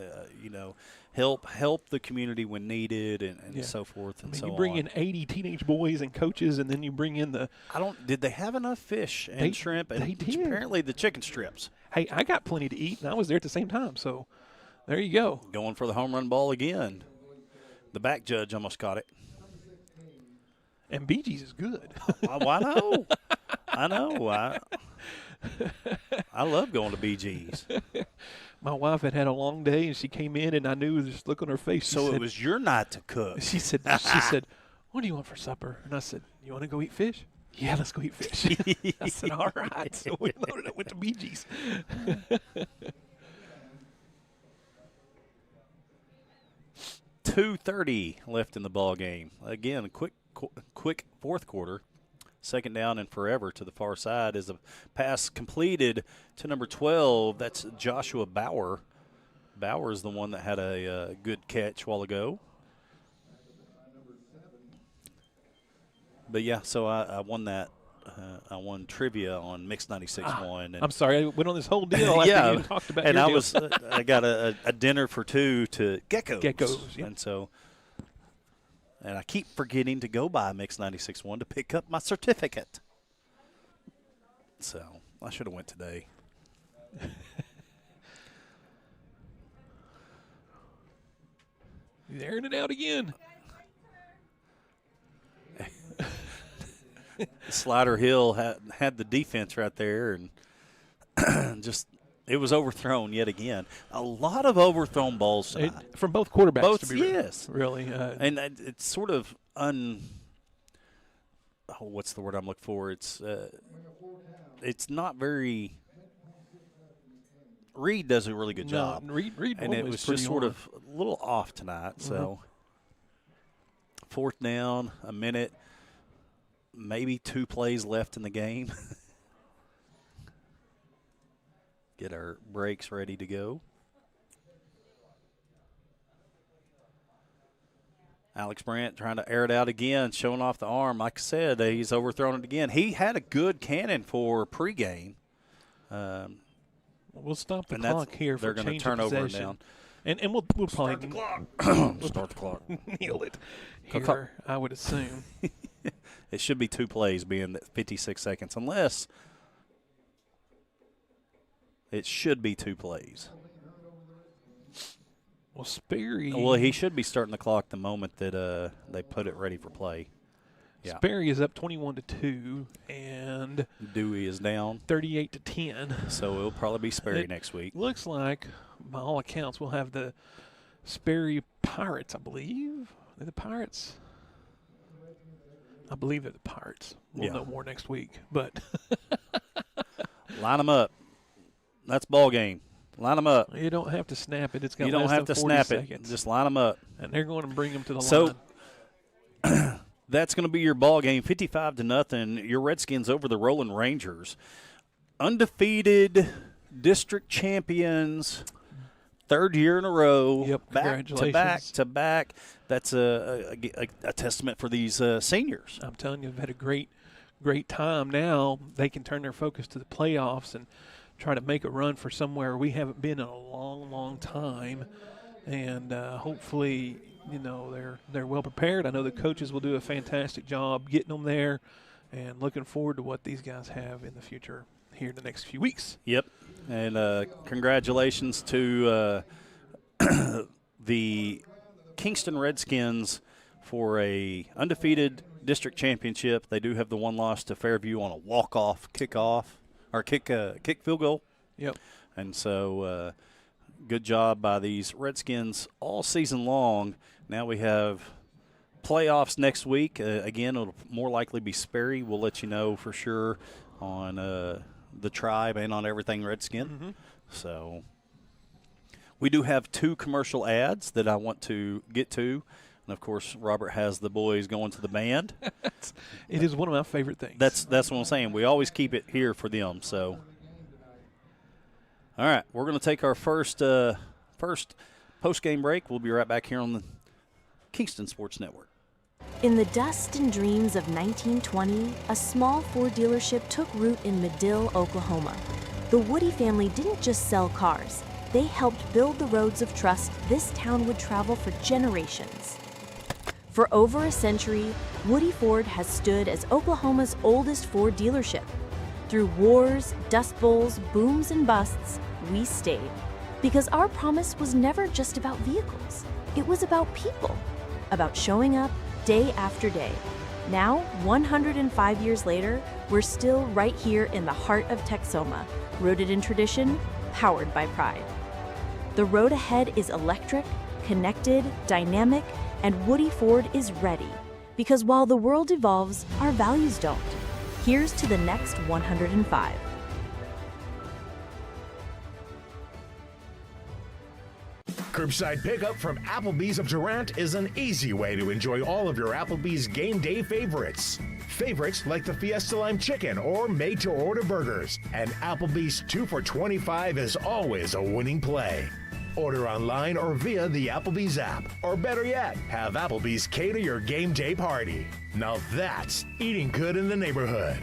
Help the community when needed and so forth and so on. You bring in 80 teenage boys and coaches, and then you bring in did they have enough fish and shrimp? And they did. Apparently the chicken strips. Hey, I got plenty to eat, and I was there at the same time, so there you go. Going for the home run ball again. The back judge almost caught it. And BG's is good. I know. I know. I love going to BG's. My wife had a long day, and she came in, and I knew just look on her face. So it was your night to cook. She said, "What do you want for supper?" And I said, "You want to go eat fish?" "Yeah, let's go eat fish." I said, "All right." So we loaded up, went to BG's. 2:30 left in the ball game. Again, quick fourth quarter. Second down and forever to the far side is a pass completed to number 12. That's Joshua Bauer. Bauer is the one that had a good catch a while ago. But, yeah, so I won that. I won trivia on Mix 96.1. I'm sorry, I went on this whole deal after you talked about and your I deal. was I got a dinner for two to Geckos. Geckos, yeah. And so and I keep forgetting to go by Mix 96.1 to pick up my certificate. So I should have went today. He's airing it out again. Slider Hill had the defense right there, and just it was overthrown yet again. A lot of overthrown balls tonight. From both quarterbacks. Both, to be yes, really. And it's sort of what's the word I'm looking for? It's not very. Reed does a really good job. Reed and it was just sort of a little off tonight. So fourth down, a minute. Maybe 2 plays left in the game. Get our brakes ready to go. Alex Brandt trying to air it out again, showing off the arm. Like I said, he's overthrown it again. He had a good cannon for pregame. We'll stop the clock here for they're change turn of over possession. down. And we'll probably Start the clock. Start the clock. Kneel it here, I would assume. It should be 2 plays being 56 seconds, unless it should be 2 plays. Well, Sperry. Well, he should be starting the clock the moment that they put it ready for play. Yeah. Sperry is up 21-2, and Dewey is down 38-10. So it'll probably be Sperry next week. Looks like, by all accounts, we'll have the Sperry Pirates, I believe. They're the Pirates. I believe they're the Pirates. We'll know more next week. But line them up. That's ball game. Line them up. You don't have to snap it. It's got you don't have to snap seconds. it. Just line them up. And they're going to bring them to the line. That's going to be your ball game, 55-0. Your Redskins over the Roland Rangers, undefeated district champions. 3rd year in a row. Yep, congratulations. Back to back. That's a testament for these seniors. I'm telling you, they've had a great time. Now they can turn their focus to the playoffs and try to make a run for somewhere we haven't been in a long, long time. And hopefully, they're well prepared. I know the coaches will do a fantastic job getting them there, and looking forward to what these guys have in the future here in the next few weeks. Yep. And congratulations to the Kingston Redskins for a undefeated district championship. They do have the one loss to Fairview on a walk-off kick field goal. Yep. And so good job by these Redskins all season long. Now we have playoffs next week. Again, it'll more likely be Sperry. We'll let you know for sure on the Tribe and on everything Redskin. Mm-hmm. So we do have 2 commercial ads that I want to get to. And, of course, Robert has the boys going to the band. It is one of my favorite things. That's what I'm saying. We always keep it here for them. So, all right, we're going to take our first post-game break. We'll be right back here on the Kingston Sports Network. In the dust and dreams of 1920, a small Ford dealership took root in Medill, Oklahoma. The Woody family didn't just sell cars. They helped build the roads of trust this town would travel for generations. For over a century, Woody Ford has stood as Oklahoma's oldest Ford dealership. Through wars, dust bowls, booms, and busts, we stayed. Because our promise was never just about vehicles. It was about people. About showing up day after day. Now, 105 years later, we're still right here in the heart of Texoma, rooted in tradition, powered by pride. The road ahead is electric, connected, dynamic, and Woody Ford is ready. Because while the world evolves, our values don't. Here's to the next 105. Curbside pickup from Applebee's of Durant is an easy way to enjoy all of your Applebee's game day favorites. Favorites like the Fiesta Lime Chicken or made-to-order burgers. And Applebee's 2 for $25 is always a winning play. Order online or via the Applebee's app. Or better yet, have Applebee's cater your game day party. Now that's eating good in the neighborhood.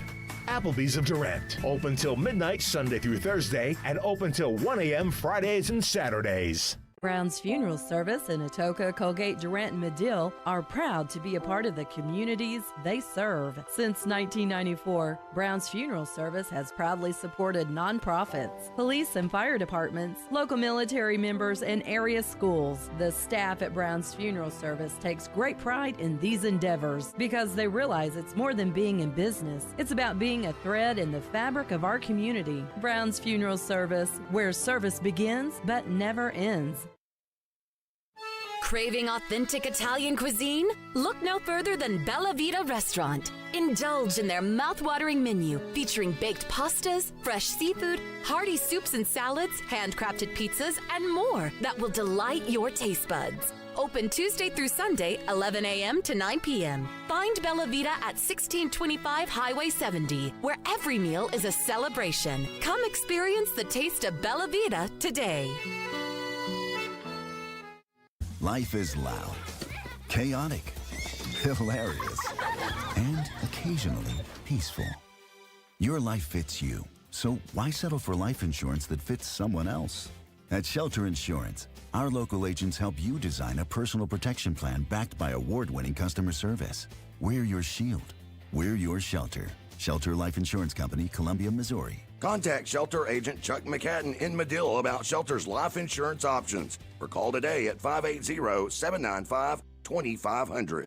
Applebee's of Durant. Open till midnight Sunday through Thursday and open till 1 a.m. Fridays and Saturdays. Brown's Funeral Service in Atoka, Colgate, Durant, and Medill are proud to be a part of the communities they serve. Since 1994, Brown's Funeral Service has proudly supported nonprofits, police and fire departments, local military members, and area schools. The staff at Brown's Funeral Service takes great pride in these endeavors because they realize it's more than being in business. It's about being a thread in the fabric of our community. Brown's Funeral Service, where service begins but never ends. Craving authentic Italian cuisine? Look no further than Bella Vita Restaurant. Indulge in their mouth-watering menu featuring baked pastas, fresh seafood, hearty soups and salads, handcrafted pizzas, and more that will delight your taste buds. Open Tuesday through Sunday, 11 a.m. to 9 p.m. Find Bella Vita at 1625 Highway 70, where every meal is a celebration. Come experience the taste of Bella Vita today. Life is loud, chaotic, hilarious, and occasionally peaceful. Your life fits you, so why settle for life insurance that fits someone else? At Shelter Insurance, our local agents help you design a personal protection plan backed by award-winning customer service. We're your shield. We're your shelter. Shelter Life Insurance Company, Columbia, Missouri. Contact Shelter Agent Chuck McCadden in Medill about Shelter's life insurance options or call today at 580-795-2500.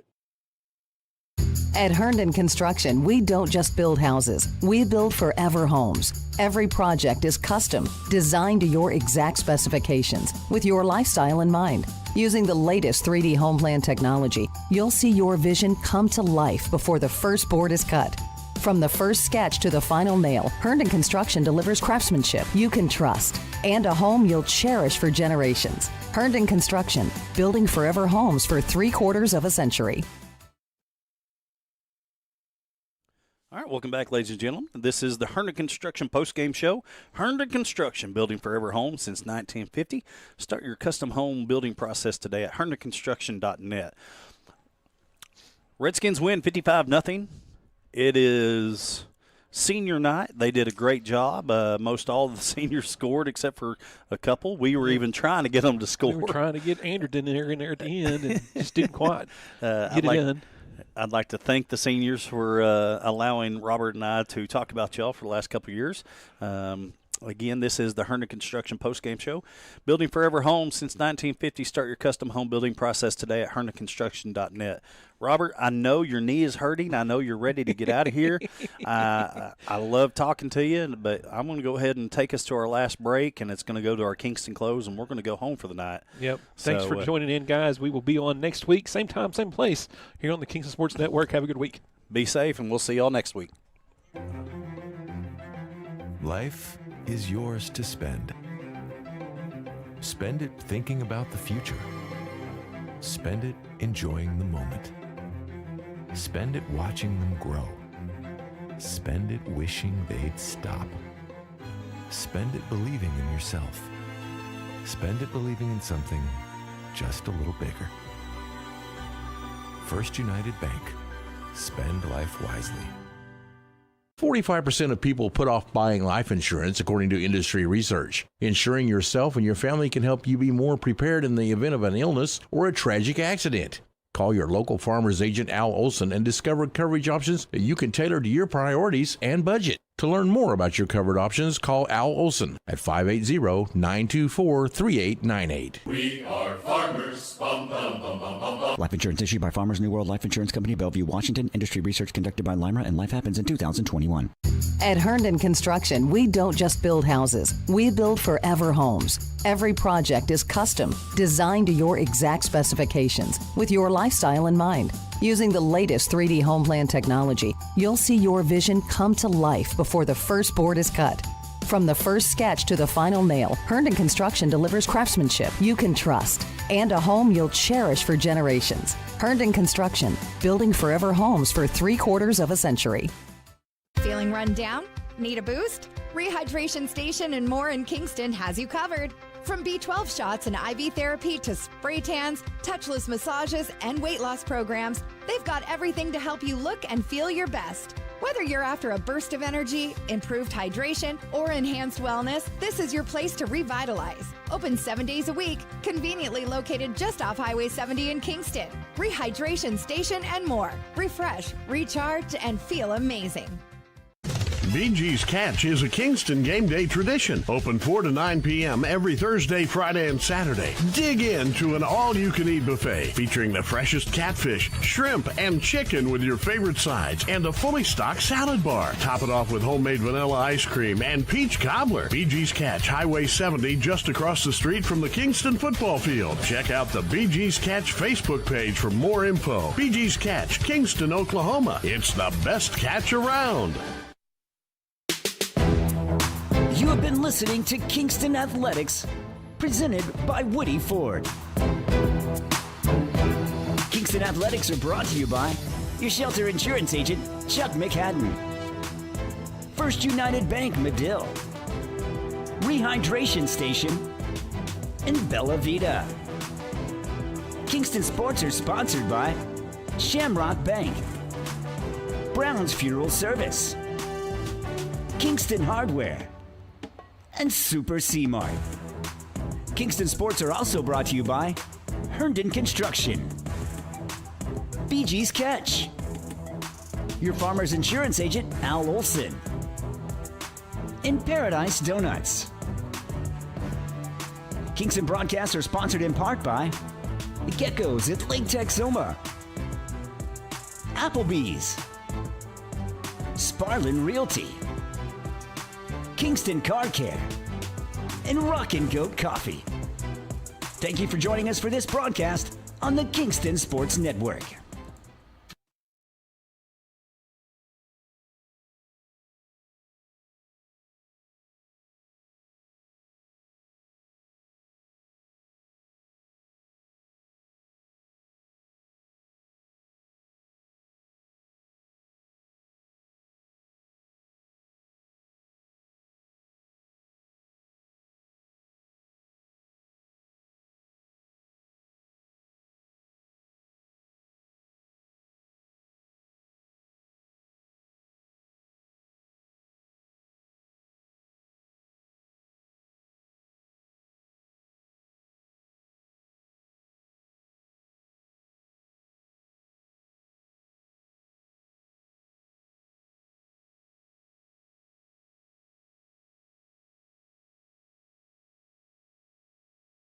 At Herndon Construction, we don't just build houses, we build forever homes. Every project is custom, designed to your exact specifications, with your lifestyle in mind. Using the latest 3D home plan technology, you'll see your vision come to life before the first board is cut. From the first sketch to the final nail, Herndon Construction delivers craftsmanship you can trust and a home you'll cherish for generations. Herndon Construction, building forever homes for 3/4 of a century. All right, welcome back, ladies and gentlemen. This is the Herndon Construction Postgame Show. Herndon Construction, building forever homes since 1950. Start your custom home building process today at herndonconstruction.net. Redskins win 55-0. It is senior night. They did a great job. Most all of the seniors scored except for a couple. We were even trying to get them to score. We were trying to get Anderton in there at the end and just didn't quite get it done. I'd like to thank the seniors for allowing Robert and I to talk about y'all for the last couple of years. Again, this is the Herndon Construction Postgame Show. Building forever homes since 1950. Start your custom home building process today at herndonconstruction.net. Robert, I know your knee is hurting. I know you're ready to get out of here. I love talking to you, but I'm going to go ahead and take us to our last break, and it's going to go to our Kingston close, and we're going to go home for the night. Yep. Thanks for joining in, guys. We will be on next week, same time, same place, here on the Kingston Sports Network. Have a good week. Be safe, and we'll see y'all next week. Life is yours to spend. Spend it thinking about the future. Spend it enjoying the moment. Spend it watching them grow. Spend it wishing they'd stop. Spend it believing in yourself. Spend it believing in something just a little bigger. First United Bank. Spend life wisely. 45% of people put off buying life insurance, according to industry research. Insuring yourself and your family can help you be more prepared in the event of an illness or a tragic accident. Call your local Farmers agent Al Olson and discover coverage options that you can tailor to your priorities and budget. To learn more about your covered options, call Al Olson at 580-924-3898. We are farmers. Bum, bum, bum, bum, bum, bum. Life insurance issued by Farmers New World Life Insurance Company, Bellevue, Washington. Industry research conducted by Lima, and Life Happens in 2021. At Herndon Construction, we don't just build houses. We build forever homes. Every project is custom, designed to your exact specifications, with your lifestyle in mind. Using the latest 3D home plan technology, you'll see your vision come to life before the first board is cut. From the first sketch to the final nail, Herndon Construction delivers craftsmanship you can trust and a home you'll cherish for generations. Herndon Construction, building forever homes for 3/4 of a century. Feeling run down? Need a boost? Rehydration Station and more in Kingston has you covered. From B12 shots and IV therapy to spray tans, touchless massages, and weight loss programs, they've got everything to help you look and feel your best. Whether you're after a burst of energy, improved hydration, or enhanced wellness, this is your place to revitalize. Open 7 days a week, conveniently located just off Highway 70 in Kingston. Rehydration Station and more. Refresh, recharge, and feel amazing. BG's Catch is a Kingston game day tradition. Open 4 to 9 p.m. every Thursday, Friday, and Saturday. Dig into an all-you-can-eat buffet featuring the freshest catfish, shrimp, and chicken with your favorite sides and a fully stocked salad bar. Top it off with homemade vanilla ice cream and peach cobbler. BG's Catch, Highway 70, just across the street from the Kingston football field. Check out the BG's Catch Facebook page for more info. BG's Catch, Kingston, Oklahoma. It's the best catch around. You have been listening to Kingston Athletics, presented by Woody Ford. Kingston Athletics are brought to you by your shelter insurance agent, Chuck McHadden. First United Bank, Medill. Rehydration Station, and Bella Vita. Kingston Sports are sponsored by Shamrock Bank, Brown's Funeral Service, Kingston Hardware, and Super C-Mart. Kingston Sports are also brought to you by Herndon Construction, BG's Catch, your Farmers Insurance agent, Al Olson, and Paradise Donuts. Kingston broadcasts are sponsored in part by the Geckos at Lake Texoma, Applebee's, Sparlin Realty, Kingston Car Care, and Rockin' Goat Coffee. Thank you for joining us for this broadcast on the Kingston Sports Network.